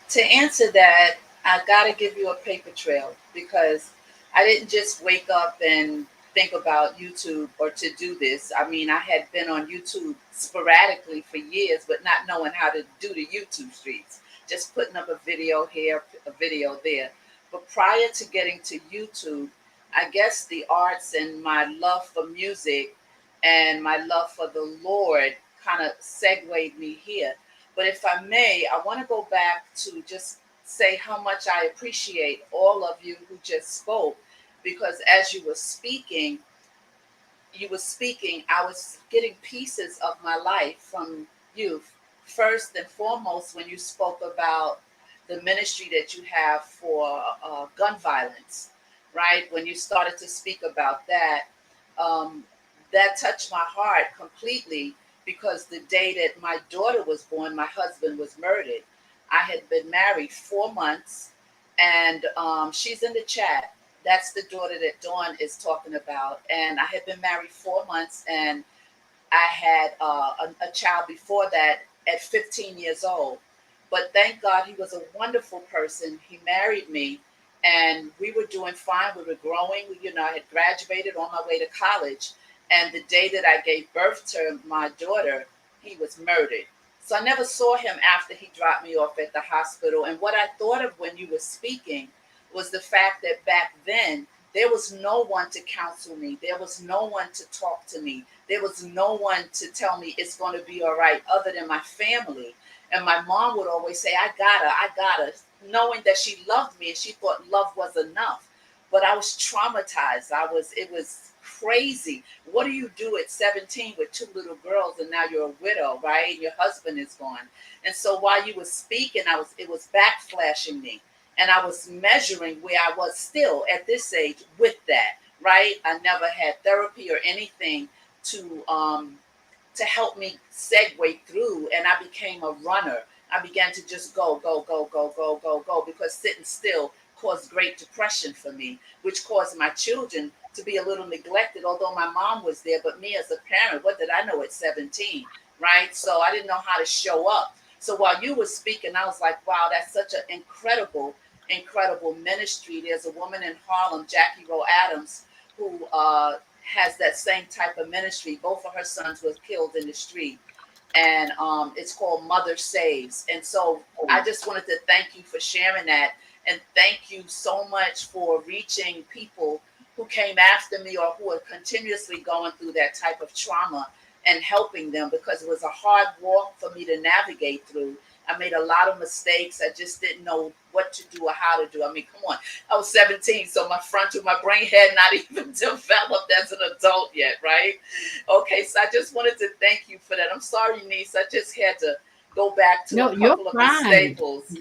Speaker 3: to answer that, I got to give you a paper trail because I didn't just wake up and think about YouTube or to do this. I mean, I had been on YouTube sporadically for years, but not knowing how to do the YouTube streets, just putting up a video here, a video there. But prior to getting to YouTube, I guess the arts and my love for music and my love for the Lord kind of segued me here. But if I may, I want to go back to just say how much I appreciate all of you who just spoke, because as you were speaking, I was getting pieces of my life from youth. First and foremost, when you spoke about the ministry that you have for gun violence, right? When you started to speak about that, um, that touched my heart completely because the day that my daughter was born, my husband was murdered. I had been married 4 months, and she's in the chat. That's the daughter that Dawn is talking about. And I had been married 4 months, and I had a child before that at 15 years old. But thank God he was a wonderful person. He married me, and we were doing fine. We were growing. I had graduated on my way to college. And the day that I gave birth to my daughter, he was murdered. So I never saw him after he dropped me off at the hospital. And what I thought of when you were speaking was the fact that back then, there was no one to counsel me. There was no one to talk to me. There was no one to tell me it's going to be all right other than my family. And my mom would always say, I gotta, knowing that she loved me and she thought love was enough. But I was traumatized. It was crazy. What do you do at 17 with 2 little girls and now you're a widow, right? And your husband is gone. And so while you were speaking, it was backflashing me. And I was measuring where I was still at this age with that. right? I never had therapy or anything to help me segue through, and I became a runner. I began to just go, go, go, go, go, go, go, because sitting still caused great depression for me, which caused my children to be a little neglected, although my mom was there. But me as a parent, what did I know at 17, right? So I didn't know how to show up. So while you were speaking, I was like, wow, that's such an incredible, incredible ministry. There's a woman in Harlem, Jackie Rowe Adams, who has that same type of ministry. Both of her sons were killed in the street, and it's called Mother Saves. And so I just wanted to thank you for sharing that, and thank you so much for reaching people who came after me or who are continuously going through that type of trauma and helping them, because it was a hard walk for me to navigate through. I made a lot of mistakes. I just didn't know what to do or how to do. I mean, come on. I was 17, so my brain had not even developed as an adult yet, right? Okay, so I just wanted to thank you for that. I'm sorry, niece. I just had to go back to
Speaker 2: No,
Speaker 3: a
Speaker 2: you're
Speaker 3: couple of the
Speaker 2: fine.
Speaker 3: staples.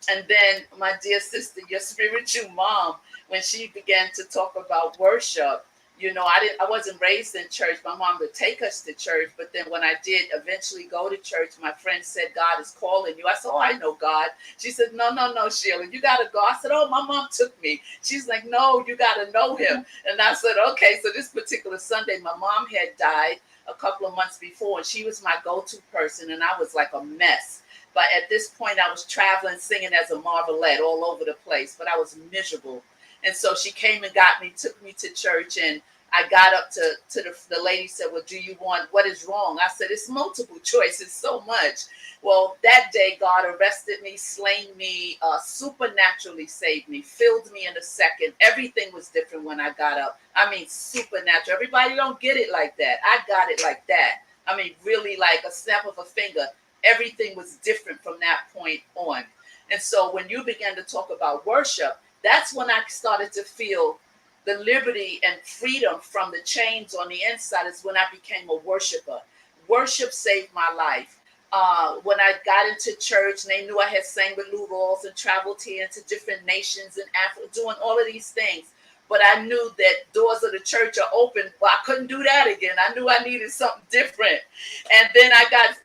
Speaker 3: And then my dear sister, your spiritual mom, when she began to talk about worship, I wasn't raised in church. My mom would take us to church, but then when I did eventually go to church, my friend said, God is calling you. I said, oh, I know God. She said, no, no, no, Sheila, you got to go. I said, oh, my mom took me. She's like, no, you got to know him. And I said, okay. So this particular Sunday, my mom had died a couple of months before, and she was my go-to person, and I was like a mess. But at this point, I was traveling, singing as a Marvelette all over the place, but I was miserable. And so she came and got me, took me to church, and I got up to the lady said, well, do you want, what is wrong? I said, it's multiple choices, so much. Well, that day, God arrested me, slain me, supernaturally saved me, filled me in a second. Everything was different when I got up. I mean, supernatural. Everybody don't get it like that. I got it like that. I mean, really like a snap of a finger. Everything was different from that point on. And so when you began to talk about worship, that's when I started to feel the liberty and freedom from the chains on the inside. Is when I became a worshiper. Worship saved my life. When I got into church and they knew I had sang with Lou Rawls and traveled here into different nations in Africa, doing all of these things. But I knew that doors of the church are open. Well, I couldn't do that again. I knew I needed something different. And then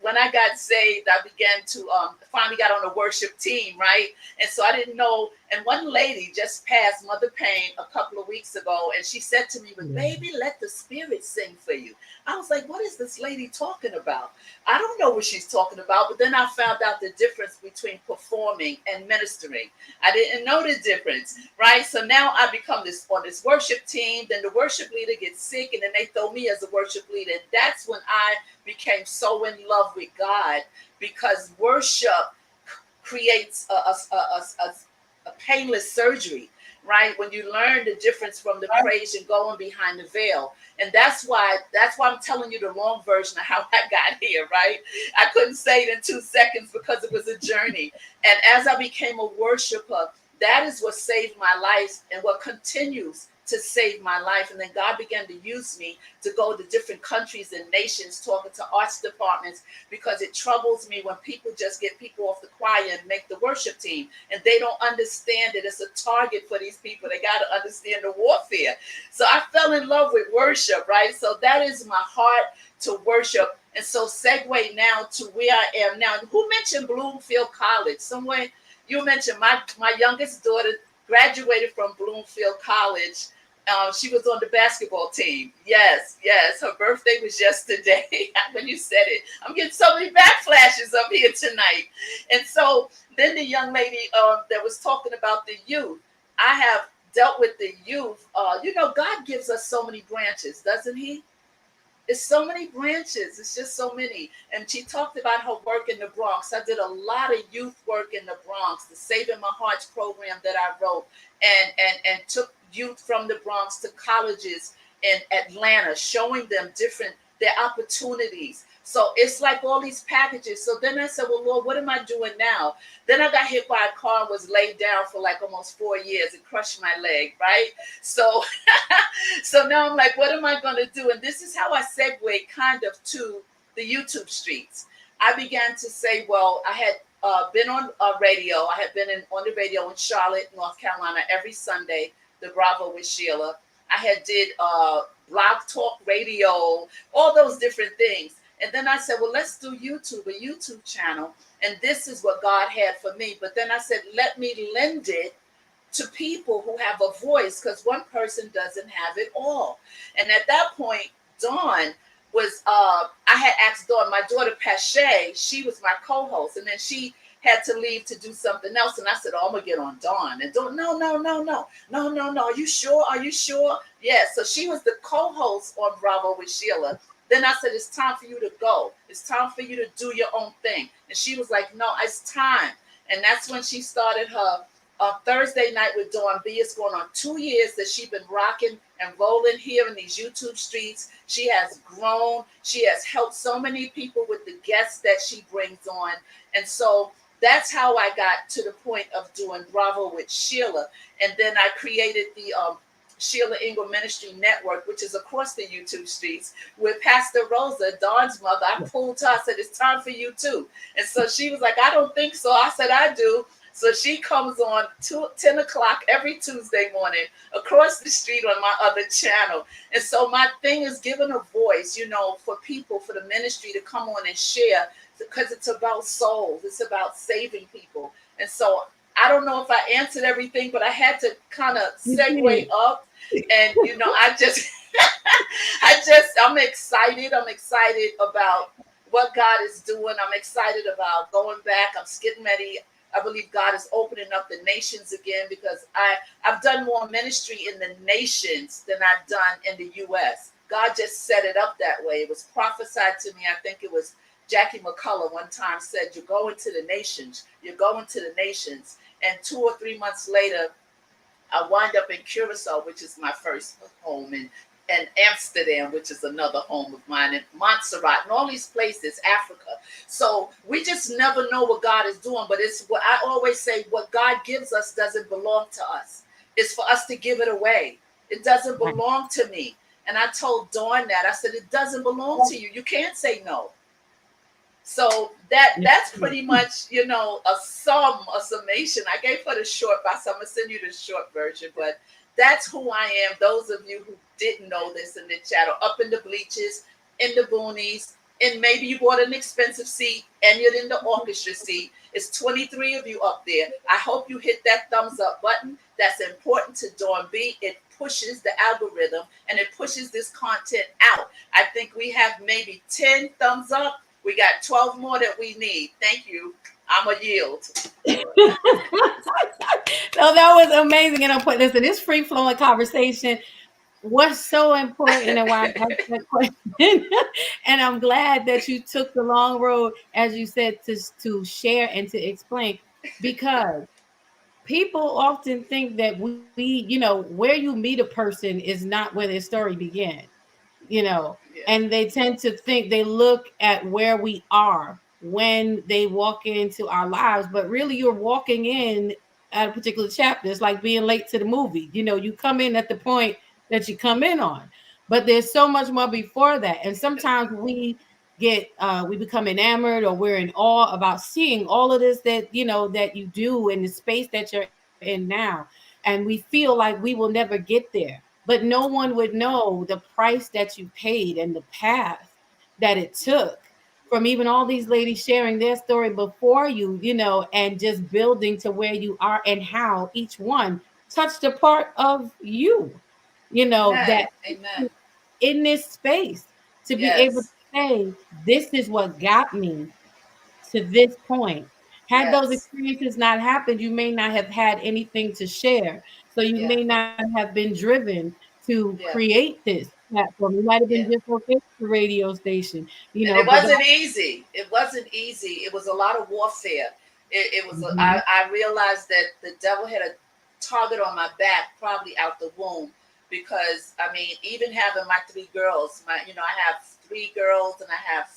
Speaker 3: when I got saved, I began to finally got on a worship team, right? And so I didn't know. And one lady just passed, Mother Payne, a couple of weeks ago, and she said to me, "But baby, let the Spirit sing for you." I was like, "What is this lady talking about?" I don't know what she's talking about. But then I found out the difference between performing and ministering. I didn't know the difference, right? So now I become on this worship team. Then the worship leader gets sick, and then they throw me as a worship leader. And that's when I became so in love with God, because worship creates a painless surgery, right? When you learn the difference from the praise and going behind the veil. And that's why I'm telling you the long version of how I got here, right? I couldn't say it in 2 seconds because it was a journey. And as I became a worshiper, that is what saved my life and what continues to save my life. And then God began to use me to go to different countries and nations, talking to arts departments, because it troubles me when people just get people off the choir and make the worship team, and they don't understand that it's a target for these people. They got to understand the warfare. So I fell in love with worship, right? So that is my heart, to worship. And so segue now to where I am now. Who mentioned Bloomfield College? Somewhere you mentioned my youngest daughter graduated from Bloomfield College. She was on the basketball team. Yes, yes. Her birthday was yesterday. When you said it, I'm getting so many backflashes up here tonight. And so then the young lady that was talking about the youth, I have dealt with the youth. God gives us so many branches, doesn't he? It's so many branches. It's just so many. And she talked about her work in the Bronx. I did a lot of youth work in the Bronx, the Saving My Hearts program that I wrote, and took youth from the Bronx to colleges in Atlanta, showing them their opportunities. So it's like all these packages. So then I said, well, Lord, what am I doing now? Then I got hit by a car and was laid down for like almost 4 years. It crushed my leg, right? So so now I'm like, what am I going to do? And this is how I segue kind of to the YouTube streets. I began to say, well, I had been on radio. I had been on the radio in Charlotte, North Carolina, every Sunday, the Bravo with Sheila. I had did blog talk radio, all those different things. And then I said, well, let's do YouTube, a YouTube channel. And this is what God had for me. But then I said, let me lend it to people who have a voice, because one person doesn't have it all. And at that point, Dawn was, I had asked Dawn, my daughter Pache, she was my co-host, and then she had to leave to do something else. And I said, oh, I'm gonna get on Dawn. And Dawn, no. Are you sure? Are you sure? Yeah. So she was the co-host on Bravo with Sheila. Then I said, it's time for you to go. It's time for you to do your own thing. And she was like, no, it's time. And that's when she started her Thursday night with Dawn B. It's going on 2 years that she's been rocking and rolling here in these YouTube streets. She has grown. She has helped so many people with the guests that she brings on. And so that's how I got to the point of doing Bravo with Sheila. And then I created the Sheila Ingle Ministry Network, which is across the YouTube streets, with Pastor Rosa, Dawn's mother. I pulled her. I said, it's time for you too. And so she was like, I don't think so. I said, I do. So she comes on 10 o'clock every Tuesday morning across the street on my other channel. And so my thing is giving a voice, for people, for the ministry to come on and share, because it's about souls. It's about saving people. And so I don't know if I answered everything, but I had to kind of segue up. And, I'm excited. I'm excited about what God is doing. I'm excited about going back. I'm getting ready. I believe God is opening up the nations again, because I've done more ministry in the nations than I've done in the U.S. God just set it up that way. It was prophesied to me. I think it was Jackie McCullough one time said, you're going to the nations. You're going to the nations. And 2 or 3 months later, I wind up in Curacao, which is my first home, and Amsterdam, which is another home of mine, and Montserrat, and all these places, Africa. So we just never know what God is doing. But it's what I always say, what God gives us doesn't belong to us. It's for us to give it away. It doesn't belong to me. And I told Dawn that. I said, it doesn't belong to you. You can't say no. So that's pretty much, a summation. I gave her the short, but I'm going to send you the short version. But that's who I am. Those of you who didn't know this in the chat, or up in the bleachers, in the boonies, and maybe you bought an expensive seat and you're in the orchestra seat. It's 23 of you up there. I hope you hit that thumbs up button. That's important to Dawn B. It pushes the algorithm and it pushes this content out. I think we have maybe 10 thumbs up. We got 12 more that we need. Thank you. I'm a yield.
Speaker 2: So that was amazing. And listen, this free flowing conversation was so important, and why I asked that question. And I'm glad that you took the long road, as you said, to share and to explain, because people often think that we where you meet a person is not where their story began. And they tend to think, they look at where we are when they walk into our lives, but really you're walking in at a particular chapter. It's like being late to the movie. You come in at the point that you come in on, but there's so much more before that. And sometimes we become enamored, or we're in awe about seeing all of this that you do in the space that you're in now, and we feel like we will never get there. But no one would know the price that you paid and the path that it took, from even all these ladies sharing their story before you, and just building to where you are, and how each one touched a part of you, that
Speaker 3: Amen.
Speaker 2: in this space, to be able to
Speaker 3: Yes.
Speaker 2: say, this is what got me to this point. Had those
Speaker 3: Yes.
Speaker 2: experiences not happened, you may not have had anything to share. So you
Speaker 3: Yeah.
Speaker 2: may not have been driven to
Speaker 3: Yeah.
Speaker 2: create this platform. You might have been
Speaker 3: Yeah.
Speaker 2: just okay with the radio station,
Speaker 3: And it
Speaker 2: but God.
Speaker 3: wasn't easy. It wasn't easy. It was a lot of warfare. It was.
Speaker 2: Mhm.
Speaker 3: I realized that the devil had a target on my back, probably out the womb, because I mean, even having my 3 girls, I have 3 girls and I have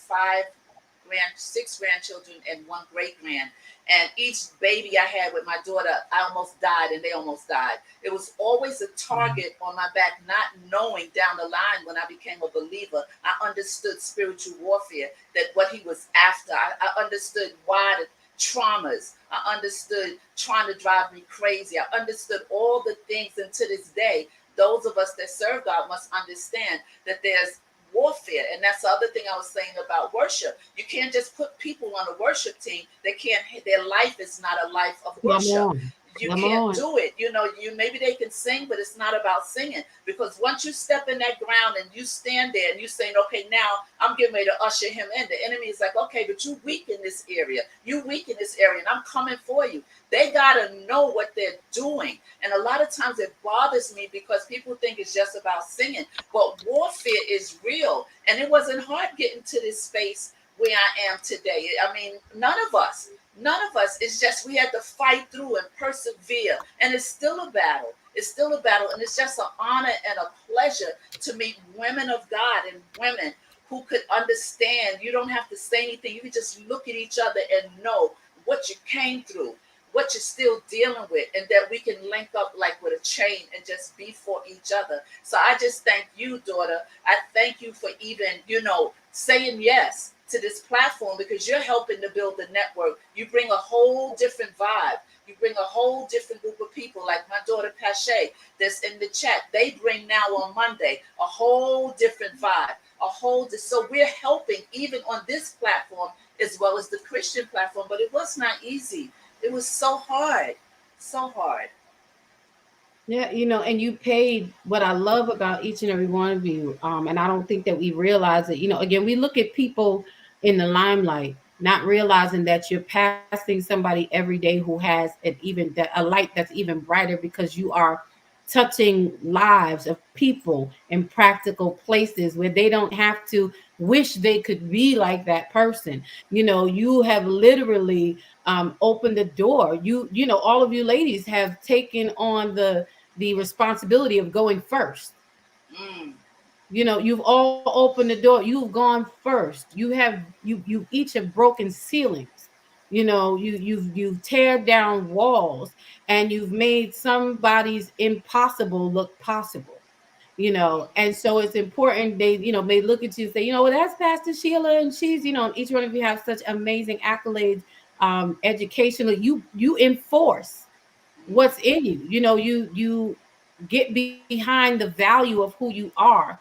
Speaker 3: 6 grandchildren and 1 great grand. And each baby I had with my daughter, I almost died, and they almost died. It was always a target on my back, not knowing down the line when I became a believer. I understood spiritual warfare, that what he was after. I understood why traumas. I understood trying to drive me crazy. I understood all the things. And to this day, those of us that serve God must understand that there's warfare. And that's the other thing I was saying about worship. You can't just put people on a worship team. They can't, their life is not a life of
Speaker 2: Come
Speaker 3: worship.
Speaker 2: on.
Speaker 3: You
Speaker 2: Come
Speaker 3: can't
Speaker 2: on.
Speaker 3: do it. You know, you maybe they can sing, but it's not about singing. Because once you step in that ground and you stand there and you saying, okay, now I'm getting ready to usher him in. The enemy is like, okay, but you weak in this area. You weak in this area, and I'm coming for you. They gotta know what they're doing. And a lot of times it bothers me because people think it's just about singing. But warfare is real. And it wasn't hard getting to this space where I am today. I mean, none of us, it's just we had to fight through and persevere. And it's still a battle. It's still a battle. And it's just an honor and a pleasure to meet women of God and women who could understand. You don't have to say anything. You can just look at each other and know what you came through, what you're still dealing with, and that we can link up like with a chain and just be for each other. So I just thank you, daughter. I thank you for even, saying yes to this platform, because you're helping to build the network. You bring a whole different vibe. You bring a whole different group of people, like my daughter Pache that's in the chat. They bring now on Monday a whole different vibe, so we're helping even on this platform as well as the Christian platform. But it was not easy. It was so hard, so hard.
Speaker 2: Yeah, and you paid what I love about each and every one of you. And I don't think that we realize it. Again, we look at people in the limelight, not realizing that you're passing somebody every day who has a light that's even brighter, because you are touching lives of people in practical places where they don't have to wish they could be like that person. You have literally opened the door. All of you ladies have taken on the responsibility of going first.
Speaker 3: Mm,
Speaker 2: You've all opened the door. You've gone first. You each have broken ceilings. You've teared down walls, and you've made somebody's impossible look possible. And so it's important they may look at you and say, well, that's Pastor Sheila, and she's, and each one of you have such amazing accolades, educationally. You enforce
Speaker 3: mm,
Speaker 2: what's in you. You get behind the value of who you are,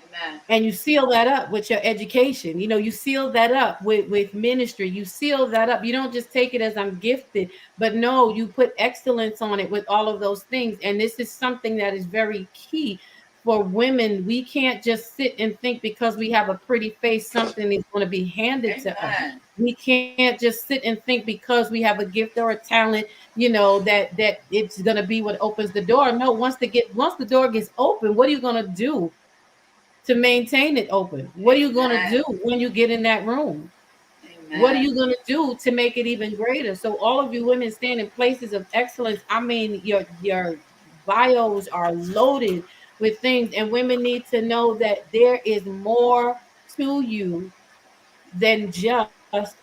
Speaker 3: amen.
Speaker 2: and you seal that up with your education. You seal that up with ministry. You seal that up. You don't just take it as I'm gifted, but no, you put excellence on it with all of those things. And this is something that is very key for women. We can't just sit and think because we have a pretty face something is going to be handed to us.
Speaker 3: Amen.
Speaker 2: We can't just sit and think because we have a gift or a talent, that it's going to be what opens the door. No, once the door gets open, what are you going to do to maintain it open? What are you going to
Speaker 3: Amen.
Speaker 2: do when you get in that room? What are
Speaker 3: Amen.
Speaker 2: you going to do to make it even greater? So all of you women stand in places of excellence. I mean, your bios are loaded with things, and women need to know that there is more to you than just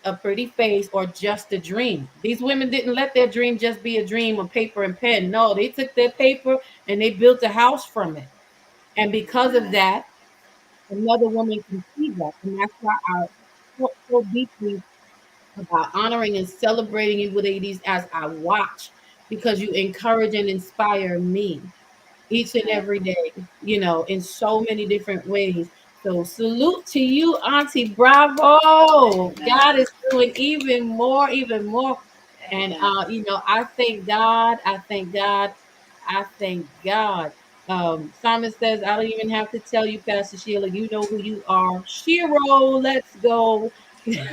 Speaker 2: a pretty face or just a dream. These women didn't let their dream just be a dream of paper and pen. No, they took their paper and they built a house from it. And because of
Speaker 3: Amen.
Speaker 2: that, another woman can see that. And that's why I felt so deeply about honoring and celebrating you ladies as I watch, because you encourage and inspire me each and
Speaker 3: Amen.
Speaker 2: every day, in so many different ways. So salute to you, Auntie. Bravo.
Speaker 3: Amen.
Speaker 2: God is doing even more, even more. And
Speaker 3: Amen.
Speaker 2: I thank God. I thank God. I thank God. Simon says, I don't even have to tell you, Pastor Sheila, you know who you are. Shiro, let's go. It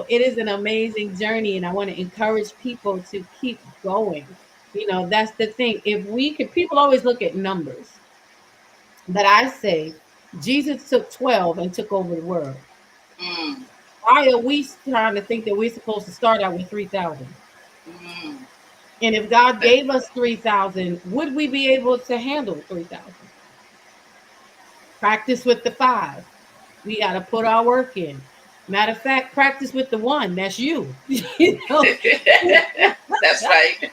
Speaker 2: is an amazing journey, and I want to encourage people to keep going. That's the thing. If we could, people always look at numbers, but I say Jesus took 12 and took over the world.
Speaker 3: Mm,
Speaker 2: Why are we trying to think that we're supposed to start out with 3,000?
Speaker 3: mm.
Speaker 2: And if God gave us 3,000, would we be able to handle 3,000? Practice with the five. We got to put our work in. Matter of fact, practice with the one. That's you.
Speaker 3: That's right.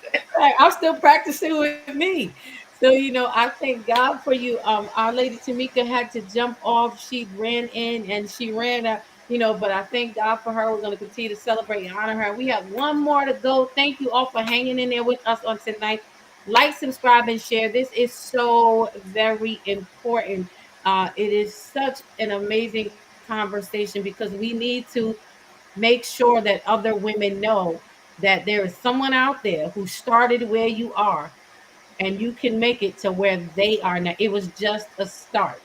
Speaker 2: I'm still practicing with me. So, I thank God for you. Our lady Tamika had to jump off. She ran in and she ran out. But I thank God for her. We're going to continue to celebrate and honor her. We have one more to go. Thank you all for hanging in there with us on tonight. Like, subscribe, and share. This is so very important. It is such an amazing conversation because we need to make sure that other women know that there is someone out there who started where you are and you can make it to where they are now. It was just a start.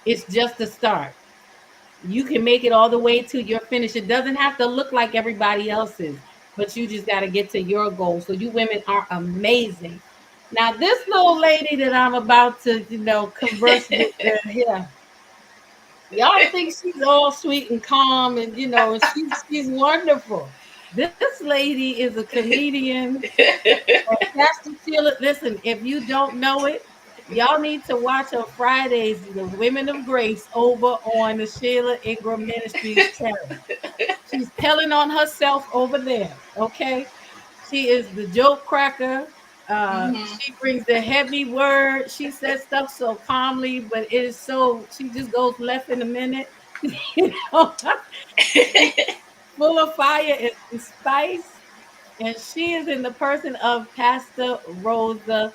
Speaker 2: It's just a start. You can make it all the way to your finish. It doesn't have to look like everybody else's, but you just got to get to your goal. So you women are amazing. Now, this little lady that I'm about to, converse with here, y'all think she's all sweet and calm, and she's wonderful. This lady is a comedian. Pastor Sheila, listen, if you don't know it, y'all need to watch on Fridays, the Women of Grace over on the Sheila Ingram Ministries channel. She's telling on herself over there, okay? She is the joke cracker.
Speaker 3: Mhm.
Speaker 2: She brings the heavy word. She says stuff so calmly, but it is so, she just goes left in a minute. you know, she's full of fire and spice. And she is in the person of Pastor Rosa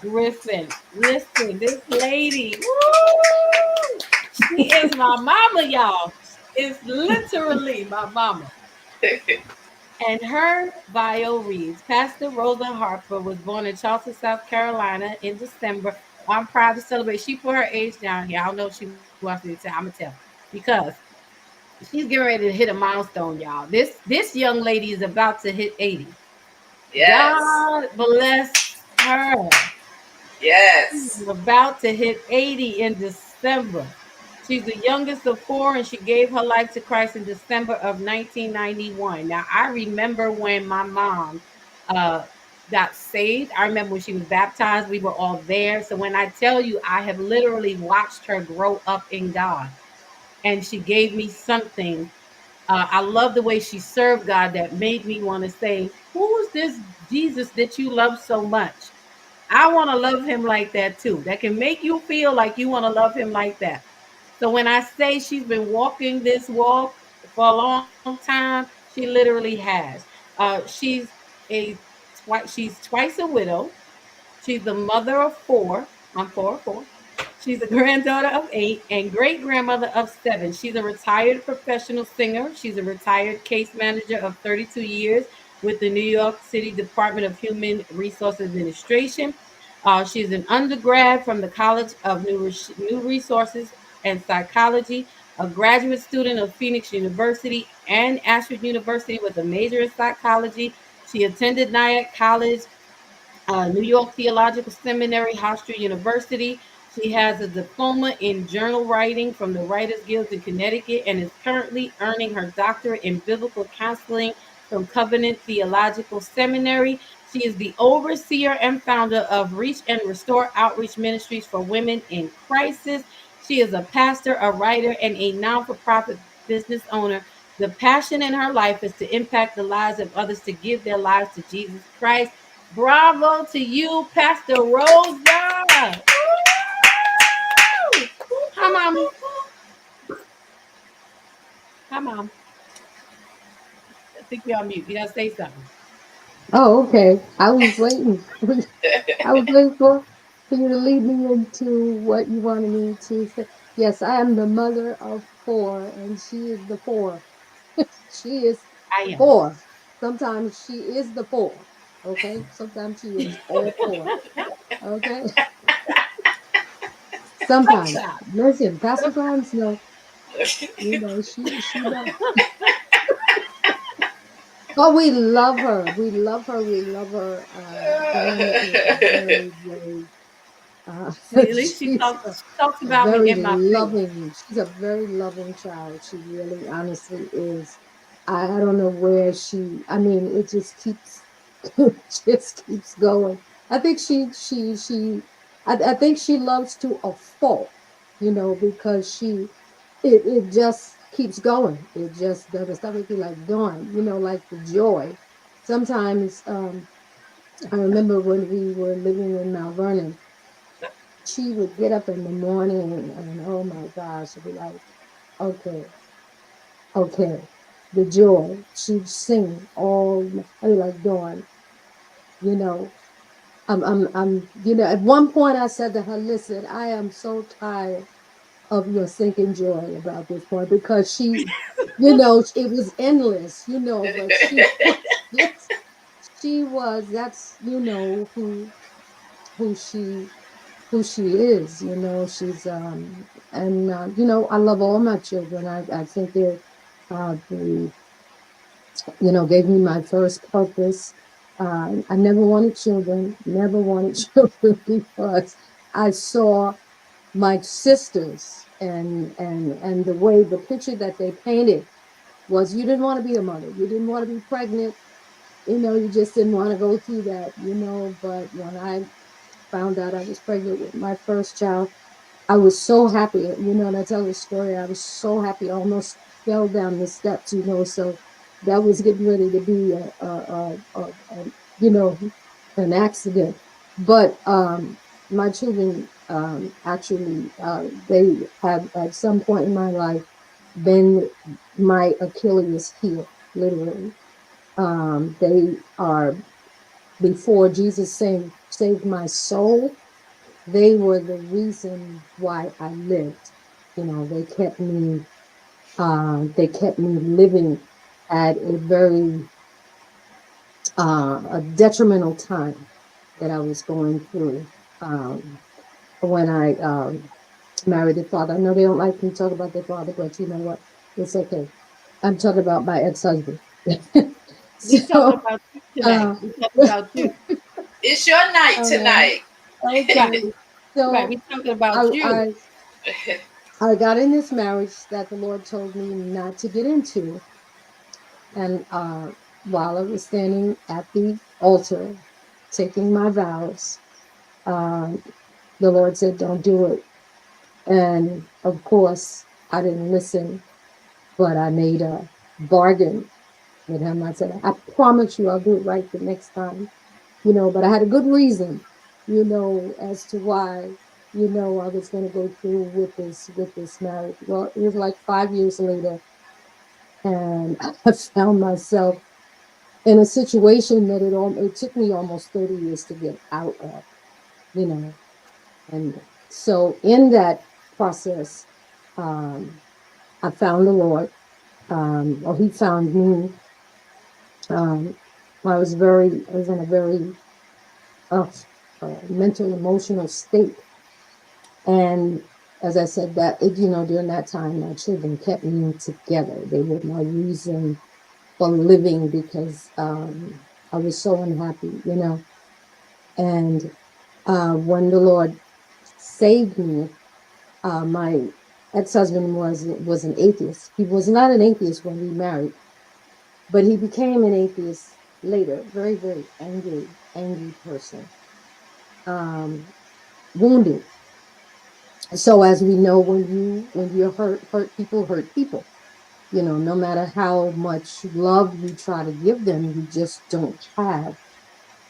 Speaker 2: Griffin. Listen, this lady, woo, she is my mama, y'all. It's literally my mama. And her bio reads Pastor Rosa Harper was born in Charleston, South Carolina in December. I'm proud to celebrate. She put her age down here. I don't know if she wants me to tell. I'm gonna tell because she's getting ready to hit a milestone, y'all. This young lady is about to hit 80.
Speaker 3: Yes.
Speaker 2: God bless her.
Speaker 3: Yes.
Speaker 2: She's about to hit 80 in December. She's the youngest of four, and she gave her life to Christ in December of 1991. Now, I remember when my mom uh, got saved. I remember when she was baptized. We were all there. So when I tell you, I have literally watched her grow up in God, and she gave me something. I love the way she served God that made me want to say, who's this Jesus that you love so much? I want to love him like that too. That can make you feel like you want to love him like that. So when I say she's been walking this walk for a long time, she literally has. A she's twice a widow. She's the mother of four. I'm four of four. She's a granddaughter of eight and great grandmother of seven. She's a retired professional singer. She's a retired case manager of 32 years with the New York City Department of Human Resource Administration. She's an undergrad from the College of New Resources and Psychology, a graduate student of Phoenix University and Ashford University with a major in psychology. She attended Nyack College, New York Theological Seminary, Hofstra University. She has a diploma in journal writing from the Writers Guild in Connecticut and is currently earning her doctorate in biblical counseling from Covenant Theological Seminary. She is the overseer and founder of Reach and Restore Outreach Ministries for Women in Crisis. She is a pastor, a writer, and a non for profit business owner. The passion in her life is to impact the lives of others to give their lives to Jesus Christ. Bravo to you, Pastor Rosa. Woo! Hi, Mama. Hi, Mom. I think you're on mute. You gotta say something.
Speaker 6: Oh, okay. I was waiting. I was waiting for you to lead me into what you wanted me to say. Yes, I am the mother of four, and she is the four. She is
Speaker 2: I am.
Speaker 6: four. Sometimes she is the four. Okay. Sometimes she is all four. Okay. Sometimes.
Speaker 2: Sometimes.
Speaker 6: Listen, Pastor Grimes, no, she does. But we love her. We love her. We love her. Diana is a very, very
Speaker 2: See, at least
Speaker 6: she's
Speaker 2: she talks
Speaker 6: a
Speaker 2: about me
Speaker 6: very
Speaker 2: in my face.
Speaker 6: loving. She's a very loving child. She really, honestly is. I don't know where she. I mean, it just keeps, it just keeps going. I think I think she loves to a fault, because it just keeps going. It just doesn't stop. It be like dawn, like the joy. Sometimes, I remember when we were living in Mount Vernon, she would get up in the morning and oh my gosh, she'd be like, okay. Okay, the joy. She'd sing all like Dawn, you know. At one point I said to her, listen, I am so tired of your sinking joy about this point because it was endless, but she was, yes, she was, that's, who she, who she is, she's, and, I love all my children. I think they, gave me my first purpose. I never wanted children, never wanted children because I saw my sisters and the way the picture that they painted was you didn't want to be a mother. You didn't want to be pregnant. You just didn't want to go through that, but when I found out I was pregnant with my first child, I was so happy, and I tell the story, I was so happy, I almost fell down the steps, so that was getting ready to be you know, an accident. But my children actually, they have at some point in my life been my Achilles heel, literally. They are, before Jesus saved my soul, they were the reason why I lived. They kept me living at a very a detrimental time that I was going through when I married their father. I know they don't like me to talk about their father, but you know what? It's okay. I'm talking about my ex-husband.
Speaker 2: We talking
Speaker 6: So,
Speaker 2: about you tonight.
Speaker 6: uh,
Speaker 2: We talking about you.
Speaker 3: It's your night
Speaker 6: uh,
Speaker 3: tonight.
Speaker 6: okay.
Speaker 2: Right. Right.
Speaker 6: So
Speaker 2: We talking about
Speaker 6: I,
Speaker 2: you.
Speaker 6: I I got in this marriage that the Lord told me not to get into, and while I was standing at the altar, taking my vows, um, the Lord said, "Don't do it." And of course, I didn't listen, but I made a bargain with him. I said, "I promise you, I'll do it right the next time." But I had a good reason, as to why, I was going to go through with this marriage. Well, it was like 5 years later, and I found myself in a situation that it took me almost 30 years to get out of, you know. And so in that process, um, I found the Lord, or He found me. Um, I was in a very uh, mental, emotional state. And as I said, during that time, my children kept me together. They were my reason for living because I was so unhappy. And when the Lord saved me, my ex-husband was an atheist. He was not an atheist when we married, but he became an atheist later. Very, very angry, angry person, wounded. So as we know, when you're hurt people hurt people. No matter how much love you try to give them, you just don't have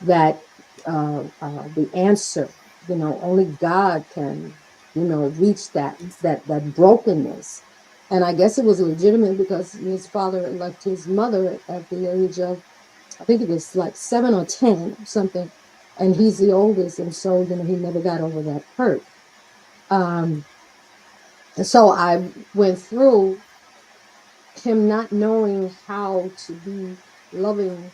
Speaker 6: that the answer. Only God can reach that brokenness. And I guess it was legitimate because his father left his mother at the age of, I think it was like 7 or 10 or something, and he's the oldest, and so he never got over that hurt. um and so I went through him not knowing how to be loving,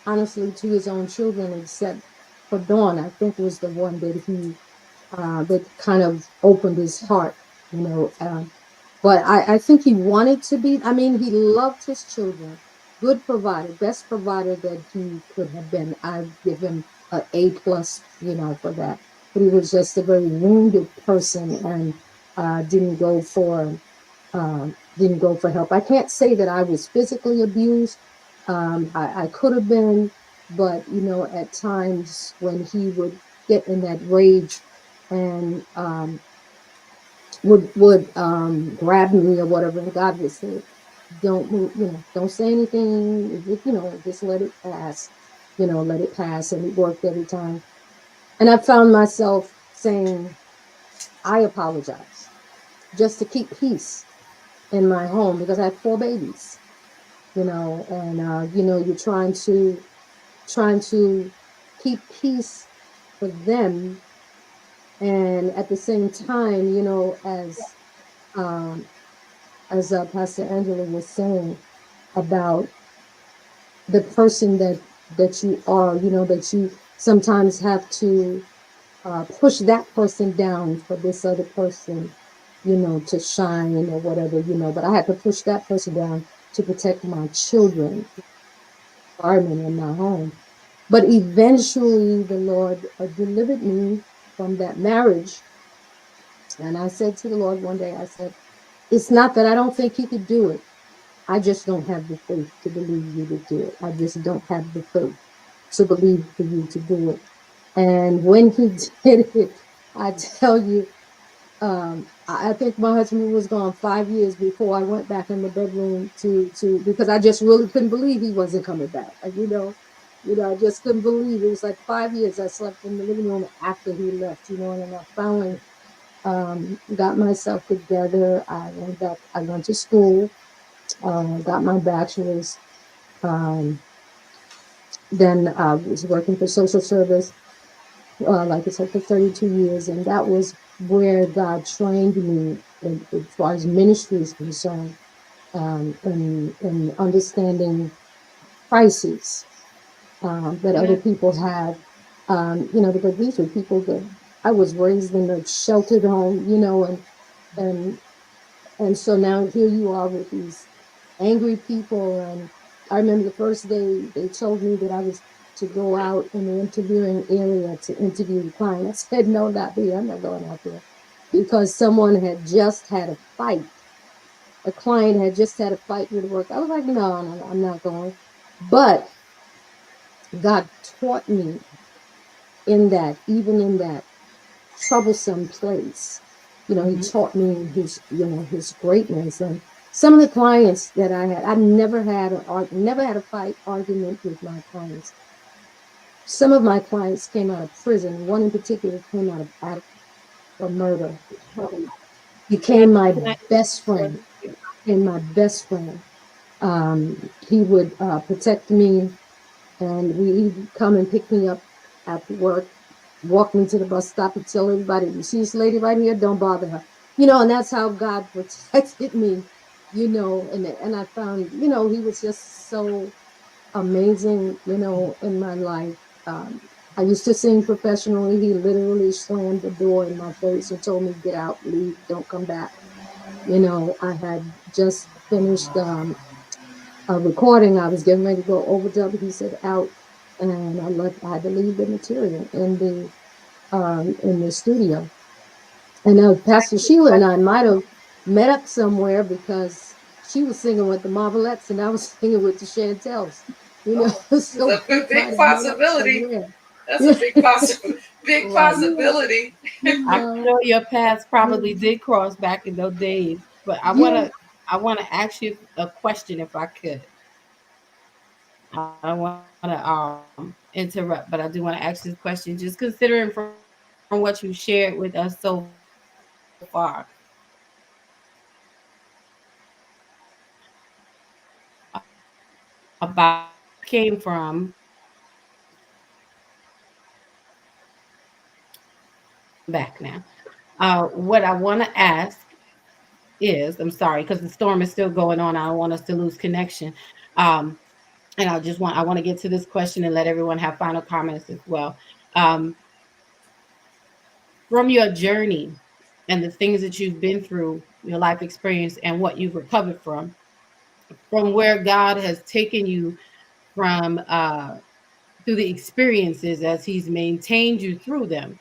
Speaker 6: honestly, to his own children, except for Dawn. I think was the one that kind of opened his heart, you know. But I think he wanted to be. I mean, he loved his children. Good provider, best provider that he could have been. I give him a A+, for that. But he was just a very wounded person, and didn't go for help. I can't say that I was physically abused. I could have been, but at times when he would get in that rage and would grab me or whatever, and God would say, "Don't move, don't say anything, just let it pass, let it pass." And it worked every time. And I found myself saying, "I apologize," just to keep peace. in my home because I had four babies, and you're trying to keep peace for them, and at the same time, um, as Pastor Angela was saying about the person that you are, that you sometimes have to push that person down for this other person, to shine or whatever, but I had to push that person down to protect my children, environment in my home. But eventually the Lord delivered me from that marriage. And I said to the Lord one day, I said, it's not that I don't think he could do it. I just don't have the faith to believe you to do it. I just don't have the faith to believe for you to do it. And when he did it, I tell you, I think my husband was gone 5 years before I went back in the bedroom to because I just really couldn't believe he wasn't coming back. I just couldn't believe it was like 5 years I slept in the living room after he left, and then I finally got myself together. I went to school, got my bachelor's, um, then I was working for social service, like I said, for 32 years. And that was where God trained me as far as ministry is concerned, and understanding crises that other
Speaker 2: Amen.
Speaker 6: people have, because these were people that I was raised in a sheltered home, and and so now here you are with these angry people. And I remember the first day they told me that I was to go out in the interviewing area to interview the client. I said, no, not here. I'm not going out there because someone had just had a fight. A client had just had a fight with work. I was like, no, no, no, I'm not going. But God taught me in that, even in that troublesome place. He
Speaker 2: Mhm.
Speaker 6: taught me his greatness. And some of the clients that I never had never had a fight argument with my clients. Some of my clients came out of prison. One in particular came out of murder.
Speaker 2: Can I,
Speaker 6: Became my
Speaker 2: can I
Speaker 6: best
Speaker 2: interrupt
Speaker 6: friend.
Speaker 2: you?
Speaker 6: Became my best friend. He would protect me, and he'd come and pick me up after work, walk me to the bus stop, and tell everybody, "You see this lady right here? Don't bother her." And that's how God protected me. And I found, he was just so amazing, in my life. Um, I used to sing professionally. He literally slammed the door in my face and told me, "Get out, leave, don't come back." I had just finished a recording. I was getting ready to go overdub. He said out, and I had to leave the material in the studio. And Pastor Sheila and I might have met up somewhere because she was singing with the Marvelettes and I was singing with the Chantels.
Speaker 3: Oh, it's
Speaker 6: So
Speaker 3: a
Speaker 6: we
Speaker 3: big
Speaker 6: might have met up
Speaker 3: possibility.
Speaker 6: somewhere.
Speaker 3: That's a
Speaker 6: Yeah,
Speaker 3: big
Speaker 2: Right.
Speaker 6: yeah,
Speaker 3: possibility.
Speaker 6: you
Speaker 2: I'm
Speaker 6: know,
Speaker 2: sure your paths
Speaker 6: yeah,
Speaker 2: probably did cross back in those days, but I
Speaker 6: yeah.
Speaker 2: wanna I wanna ask you a question if I could. I don't want to interrupt, but I do want to ask this question, just considering from what you shared with us so far about came from back now. What I want to ask is, I'm sorry, because the storm is still going on. I don't want us to lose connection. Um, and I want to get to this question and let everyone have final comments as well. Um, from your journey and the things that you've been through, your life experience, and what you've recovered from where God has taken you from through the experiences as He's maintained you through them,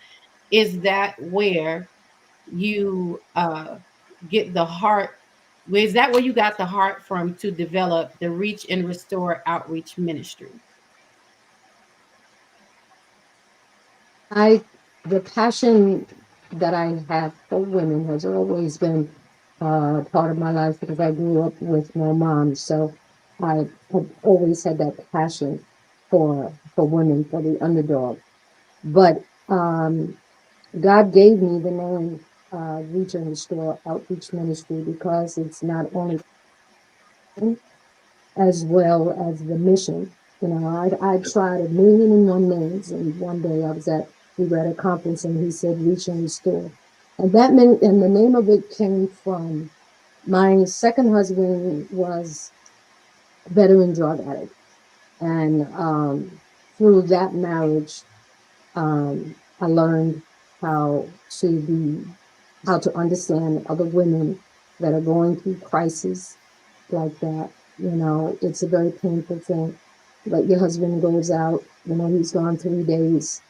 Speaker 2: is that where you get the heart? Is that where you got the heart from to develop the Reach and Restore outreach ministry?
Speaker 6: I the passion that I have for women has always been part of my life because I grew up with no mom. So I have always had that passion for women, for the underdog. But God gave me the name. Reach and Restore Outreach Ministry, because it's not only as well as the mission. You know, I tried a million and one names, and one day we were at a conference, and he said Reach and Restore, and and the name of it came from my second husband was a veteran drug addict, and through that marriage, I learned how to be, how to understand other women that are going through crises like that. You know, it's a very painful thing. But your husband goes out, you know, he's gone 3 days,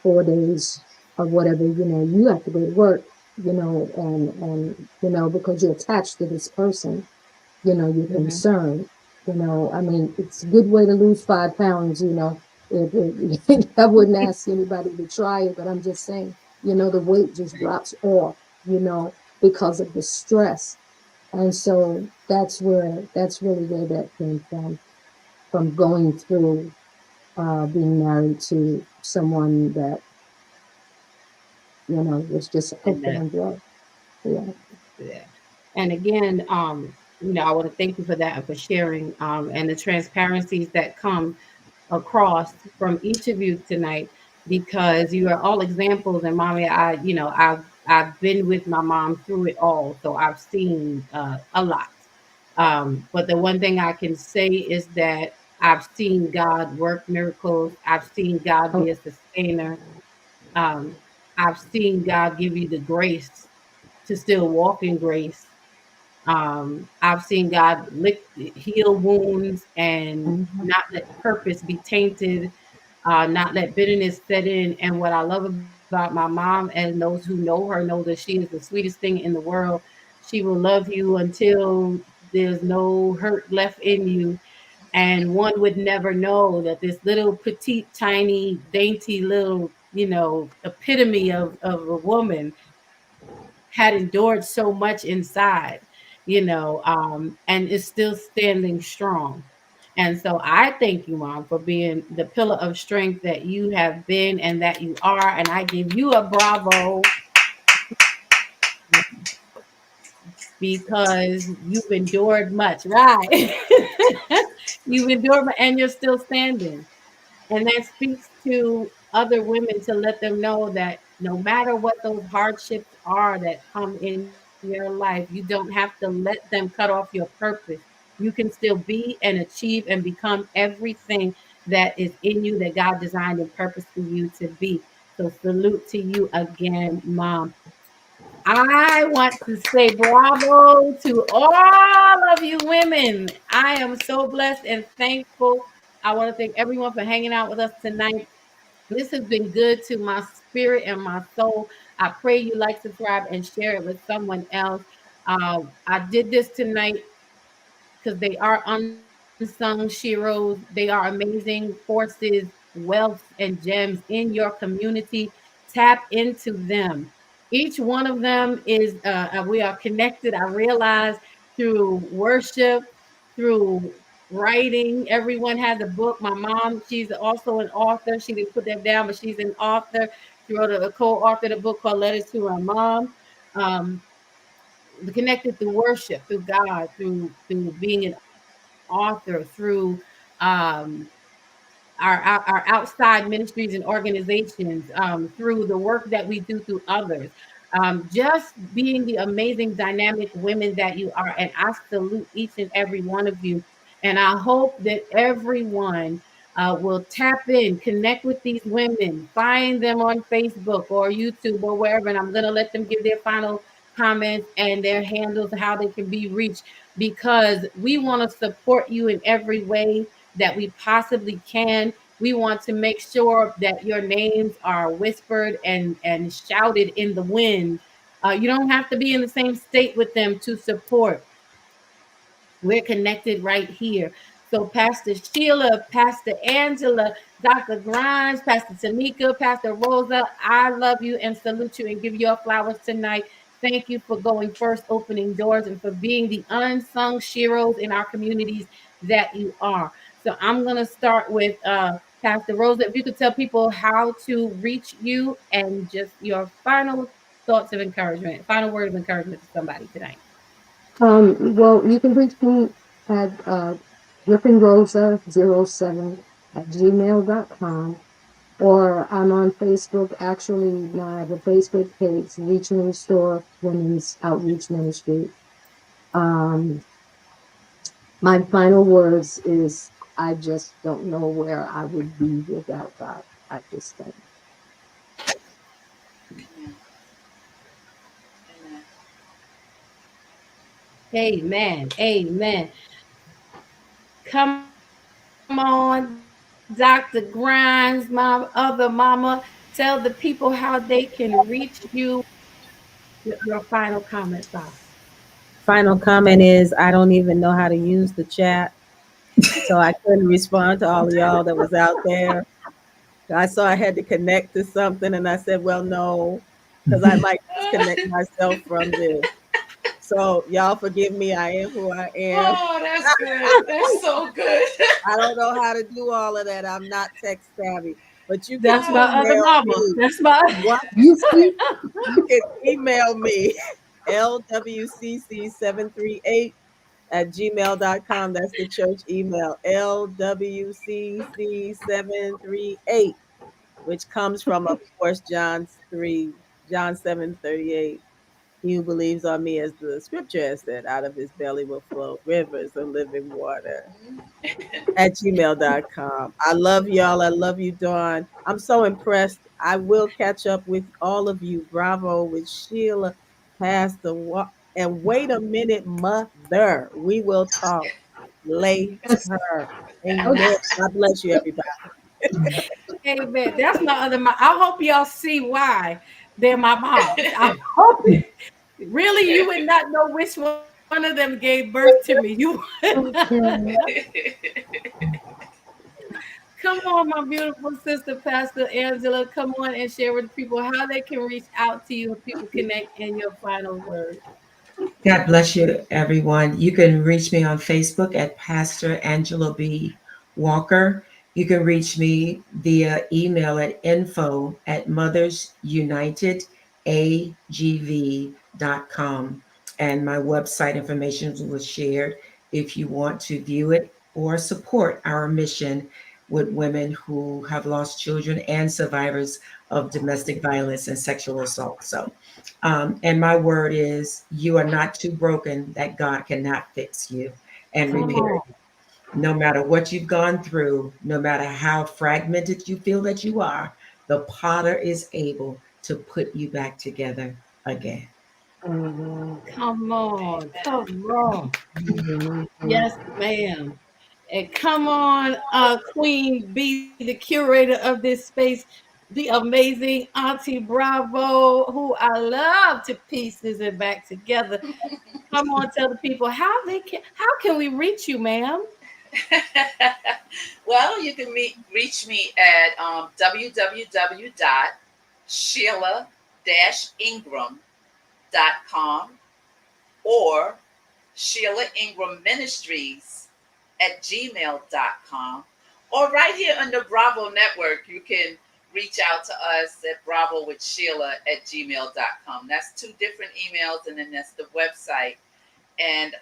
Speaker 6: 4 days, or whatever, you know, you have to go to work, you know, you know, because you're attached to this person, you know, you're
Speaker 2: Mhm.
Speaker 6: concerned, you know, I mean, it's a good way to lose 5 pounds, you know. I wouldn't ask anybody to try it, but I'm just saying, you know, the weight just drops off, you know, because of the stress. And so that's really where that came from going through being married to someone that, you know, was just
Speaker 2: And
Speaker 6: hooked on drugs. Yeah.
Speaker 2: yeah. And again, I want to thank you for that and for sharing and the transparencies that come across from each of you tonight, because you are all examples. And mommy, I've been with my mom through it all, so I've seen a lot. But the one thing I can say is that I've seen God work miracles. I've seen God be
Speaker 6: Oh,
Speaker 2: a sustainer. Um, I've seen God give you the grace to still walk in grace. I've seen God heal wounds and
Speaker 6: mhm.
Speaker 2: not let purpose be tainted, not let bitterness set in. And what I love about my mom, and those who know her know that she is the sweetest thing in the world. She will love you until there's no hurt left in you. And one would never know that this little petite, tiny, dainty little, epitome of a woman had endured so much inside, and is still standing strong. And so I thank you, Mom, for being the pillar of strength that you have been and that you are. And I give you a bravo because you've endured much, right? You've endured, and you're still standing. And that speaks to other women to let them know that no matter what those hardships are that come in your life, you don't have to let them cut off your purpose. You can still be and achieve and become everything that is in you that God designed and purposed for you to be. So salute to you again, Mom. I want to say bravo to all of you women. I am so blessed and thankful. I want to thank everyone for hanging out with us tonight. This has been good to my spirit and my soul. I pray you like, subscribe, and share it with someone else. I did this tonight because they are unsung sheroes. They are amazing forces, wealths, and gems in your community. Tap into them. Each one of them is, we are connected, I realize, through worship, through writing. Everyone has a book. My mom, she's also an author. She didn't put that down, but she's an author. She wrote a co-authored a book called Letters to Her Mom. Um, connected through worship, through God, through being an author, through um, our outside ministries and organizations, through the work that we do through others, just being the amazing dynamic women that you are. And I salute each and every one of you. And I hope that everyone will tap in, connect with these women, find them on Facebook or YouTube or wherever. And I'm going to let them give their final comments and their handles, how they can be reached, because we want to support you in every way that we possibly can. We want to make sure that your names are whispered and shouted in the wind. You don't have to be in the same state with them to support. We're connected right here. So, Pastor Sheila, Pastor Angela, Dr. Grimes, Pastor Tamika, Pastor Rosa, I love you and salute you and give you your flowers tonight. Thank you for going first, opening doors, and for being the unsung sheroes in our communities that you are. So, I'm going to start with Pastor Rosa. If you could tell people how to reach you and just your final thoughts of encouragement, final word of encouragement to somebody tonight.
Speaker 6: Well, you can reach me at griffinrosa07 at gmail.com, or I'm on Facebook. Actually, now I have a Facebook page, Reach Me Restore Women's Outreach Ministry. Um, my final words is I just don't know where I would be without God. I just don't.
Speaker 3: Amen. Amen.
Speaker 2: Amen. Amen. Come on, Dr. Grimes, my other mama. Tell the people how they can reach you. Your final comments are.
Speaker 5: Final comment is I don't even know how to use the chat, so I couldn't respond to all of y'all that was out there. I saw I had to connect to something, and I said, "Well, no," because I might disconnect myself from this. So y'all forgive me. I am who I am.
Speaker 3: Oh, that's good. That's so good.
Speaker 5: I don't know how to do all of that. I'm not tech savvy, but you can
Speaker 2: That's my other
Speaker 5: email
Speaker 2: mama.
Speaker 5: me.
Speaker 2: That's my.
Speaker 5: What
Speaker 6: You see,
Speaker 5: you can email me lwcc738 at gmail.com. That's the church email, lwcc738, which comes from, of course, John 7:38. He who believes on me, as the scripture has said, out of his belly will flow rivers of living water, at gmail.com. I love y'all. I love you, Dawn. I'm so impressed. I will catch up with all of you. Bravo with Sheila, Pastor. And wait a minute, Mother. We will talk
Speaker 6: that's
Speaker 5: later.
Speaker 6: okay.
Speaker 5: Amen. God bless you, everybody.
Speaker 2: Amen. That's my other mom. I hope y'all see why they're my moms. I hope really you would not know which one of them gave birth to me. You would not.
Speaker 6: Okay.
Speaker 2: Come on, my beautiful sister, Pastor Angela. Come on and share with people how they can reach out to you and people connect in your final word.
Speaker 4: God bless you, everyone. You can reach me on Facebook at Pastor Angela B. Walker. You can reach me via email at info at mothersunitedagv.com. And my website information was shared if you want to view it or support our mission with women who have lost children and survivors of domestic violence and sexual assault. So and my word is, you are not too broken that God cannot fix you and
Speaker 2: Come
Speaker 4: repair
Speaker 2: on.
Speaker 4: you. No matter what you've gone through, no matter how fragmented you feel that you are, the potter is able to put you back together again.
Speaker 6: Mhm.
Speaker 2: Come on.
Speaker 3: Amen.
Speaker 2: Come on.
Speaker 6: Mhm.
Speaker 2: Yes, ma'am. And come on, Queen B, the curator of this space, the amazing Auntie Bravo, who I love to pieces and back together. Come on, tell the people how can we reach you, ma'am?
Speaker 3: Well, you can reach me at www.sheila-ingram.com or Sheila Ingram Ministries at gmail.com, or right here on the Bravo Network, you can reach out to us at Bravo with Sheila at gmail.com. That's two different emails, and then that's the website. And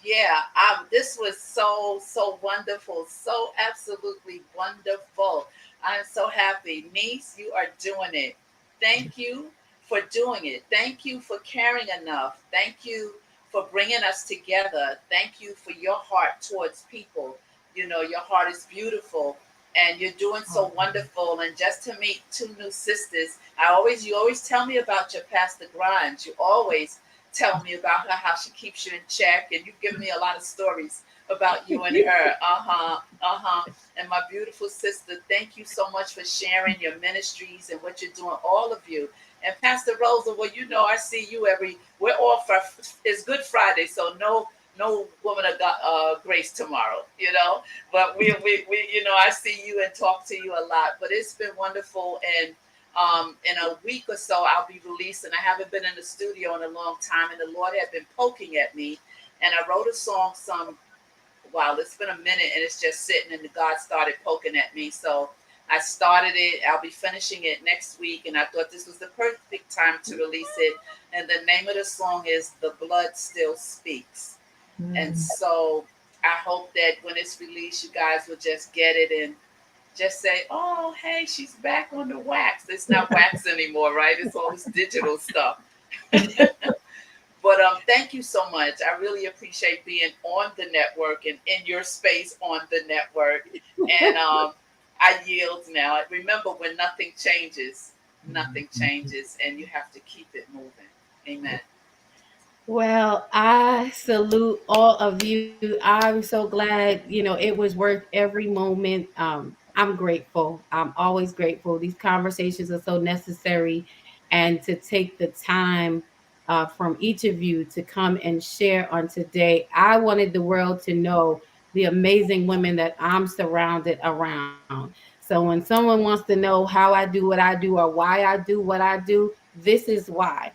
Speaker 3: yeah, this was so wonderful, so absolutely wonderful. I'm so happy. Niece, you are doing it. Thank you for doing it. Thank you for caring enough. Thank you for bringing us together. Thank you for your heart towards people. You know, your heart is beautiful and you're doing so wonderful. And just to meet two new sisters, you always tell me about your Pastor Grimes. You always tell me about her, how she keeps you in check, and you've given me a lot of stories about you and her. And my beautiful sister, thank you so much for sharing your ministries and what you're doing, all of you. And Pastor Rosa, well, you know, I see you we're off for, it's Good Friday, so no woman of God, grace tomorrow, you know, but we, you know, I see you and talk to you a lot, but it's been wonderful. And in a week or so, I'll be releasing. I haven't been in the studio in a long time, and the Lord had been poking at me. And I wrote a song wow, it's been a minute, and it's just sitting, and God started poking at me. So I started it. I'll be finishing it next week, and I thought this was the perfect time to release it. And the name of the song is "The Blood Still Speaks." And
Speaker 4: Mm.
Speaker 3: so I hope that when it's released, you guys will just get it and just say, "Oh, hey, she's back on the wax." It's not wax anymore, right? It's all this digital stuff. But thank you so much. I really appreciate being on the network and in your space on the network. And I yield now. Remember, when nothing changes, nothing changes, and you have to keep it moving. Amen.
Speaker 2: Well, I salute all of you. I'm so glad, it was worth every moment. I'm grateful. I'm always grateful. These conversations are so necessary, and to take the time from each of you to come and share on today. I wanted the world to know the amazing women that I'm surrounded around. So when someone wants to know how I do what I do or why I do what I do, this is why,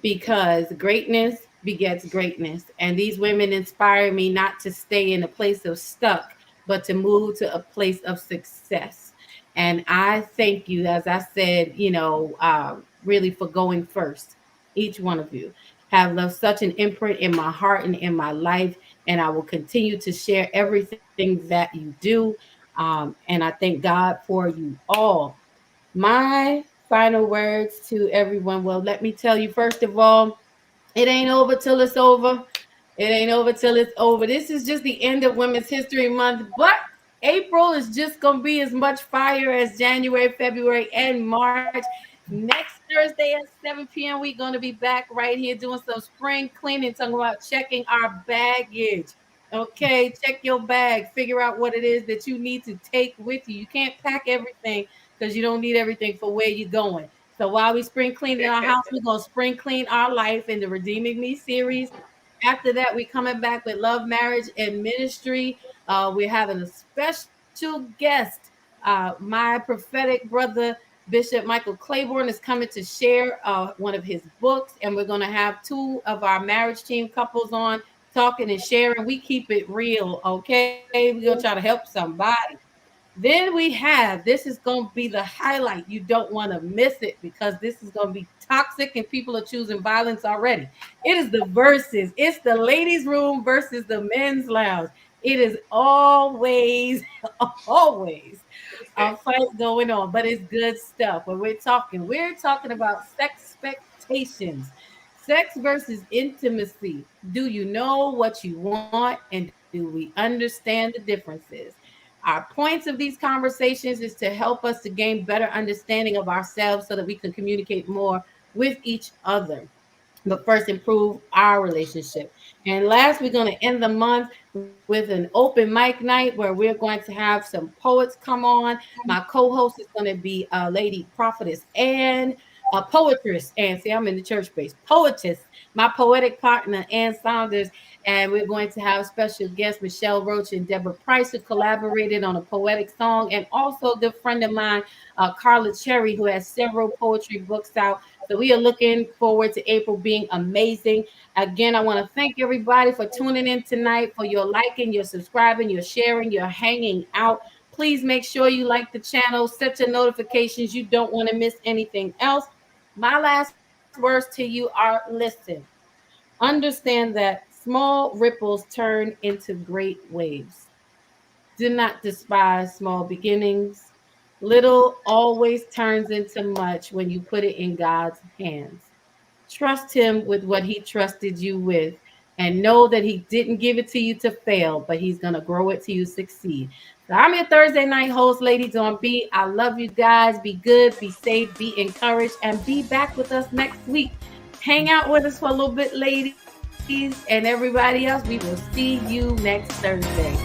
Speaker 2: because greatness begets greatness. And these women inspire me not to stay in a place of stuck, but to move to a place of success. And I thank you, as I said, really for going first. Each one of you have left such an imprint in my heart and in my life. And I will continue to share everything that you do. And I thank God for you all. My final words to everyone. Well, let me tell you, first of all, it ain't over till it's over. It ain't over till it's over. This is just the end of Women's History Month, but April is just going to be as much fire as January, February, and March. Next Thursday at 7 p.m., we're going to be back right here doing some spring cleaning, talking about checking our baggage. Okay, check your bag, figure out what it is that you need to take with you. You can't pack everything because you don't need everything for where you're going. So while we spring cleaning our house, we're gonna spring clean our life in the Redeeming Me series. After that, we're coming back with Love, Marriage, and Ministry. We're having a special guest. My prophetic brother, Bishop Michael Claiborne, is coming to share one of his books, and we're gonna have two of our marriage team couples on talking and sharing. We keep it real, okay? We're gonna try to help somebody. Then we have, this is going to be the highlight. You don't want to miss it, because this is going to be toxic and people are choosing violence already. It is the verses. It's the ladies' room versus the men's lounge. It is always, always a fight going on, but it's good stuff. When we're talking about sex expectations, sex versus intimacy. Do you know what you want, and do we understand the differences? Our points of these conversations is to help us to gain better understanding of ourselves so that we can communicate more with each other, but first improve our relationship. And last, we're going to end the month with an open mic night where we're going to have some poets come on. My co-host is going to be Lady Prophetess and a poetress. And see, I'm in the church space. Poetess, my poetic partner, Ann Saunders. And we're going to have special guests Michelle Roach and Deborah Price, who collaborated on a poetic song, and also a good friend of mine, Carla Cherry, who has several poetry books out. So we are looking forward to April being amazing. Again, I want to thank everybody for tuning in tonight, for your liking, your subscribing, your sharing, your hanging out. Please make sure you like the channel, set your notifications. You don't want to miss anything else. My last words to you are listen. Understand that small ripples turn into great waves. Do not despise small beginnings. Little always turns into much when you put it in God's hands. Trust Him with what He trusted you with, and know that He didn't give it to you to fail, but He's going to grow it to you succeed. So I'm your Thursday night host, Lady Dawn B. I love you guys. Be good, be safe, be encouraged, and be back with us next week. Hang out with us for a little bit, ladies, and everybody else. We will see you next Thursday.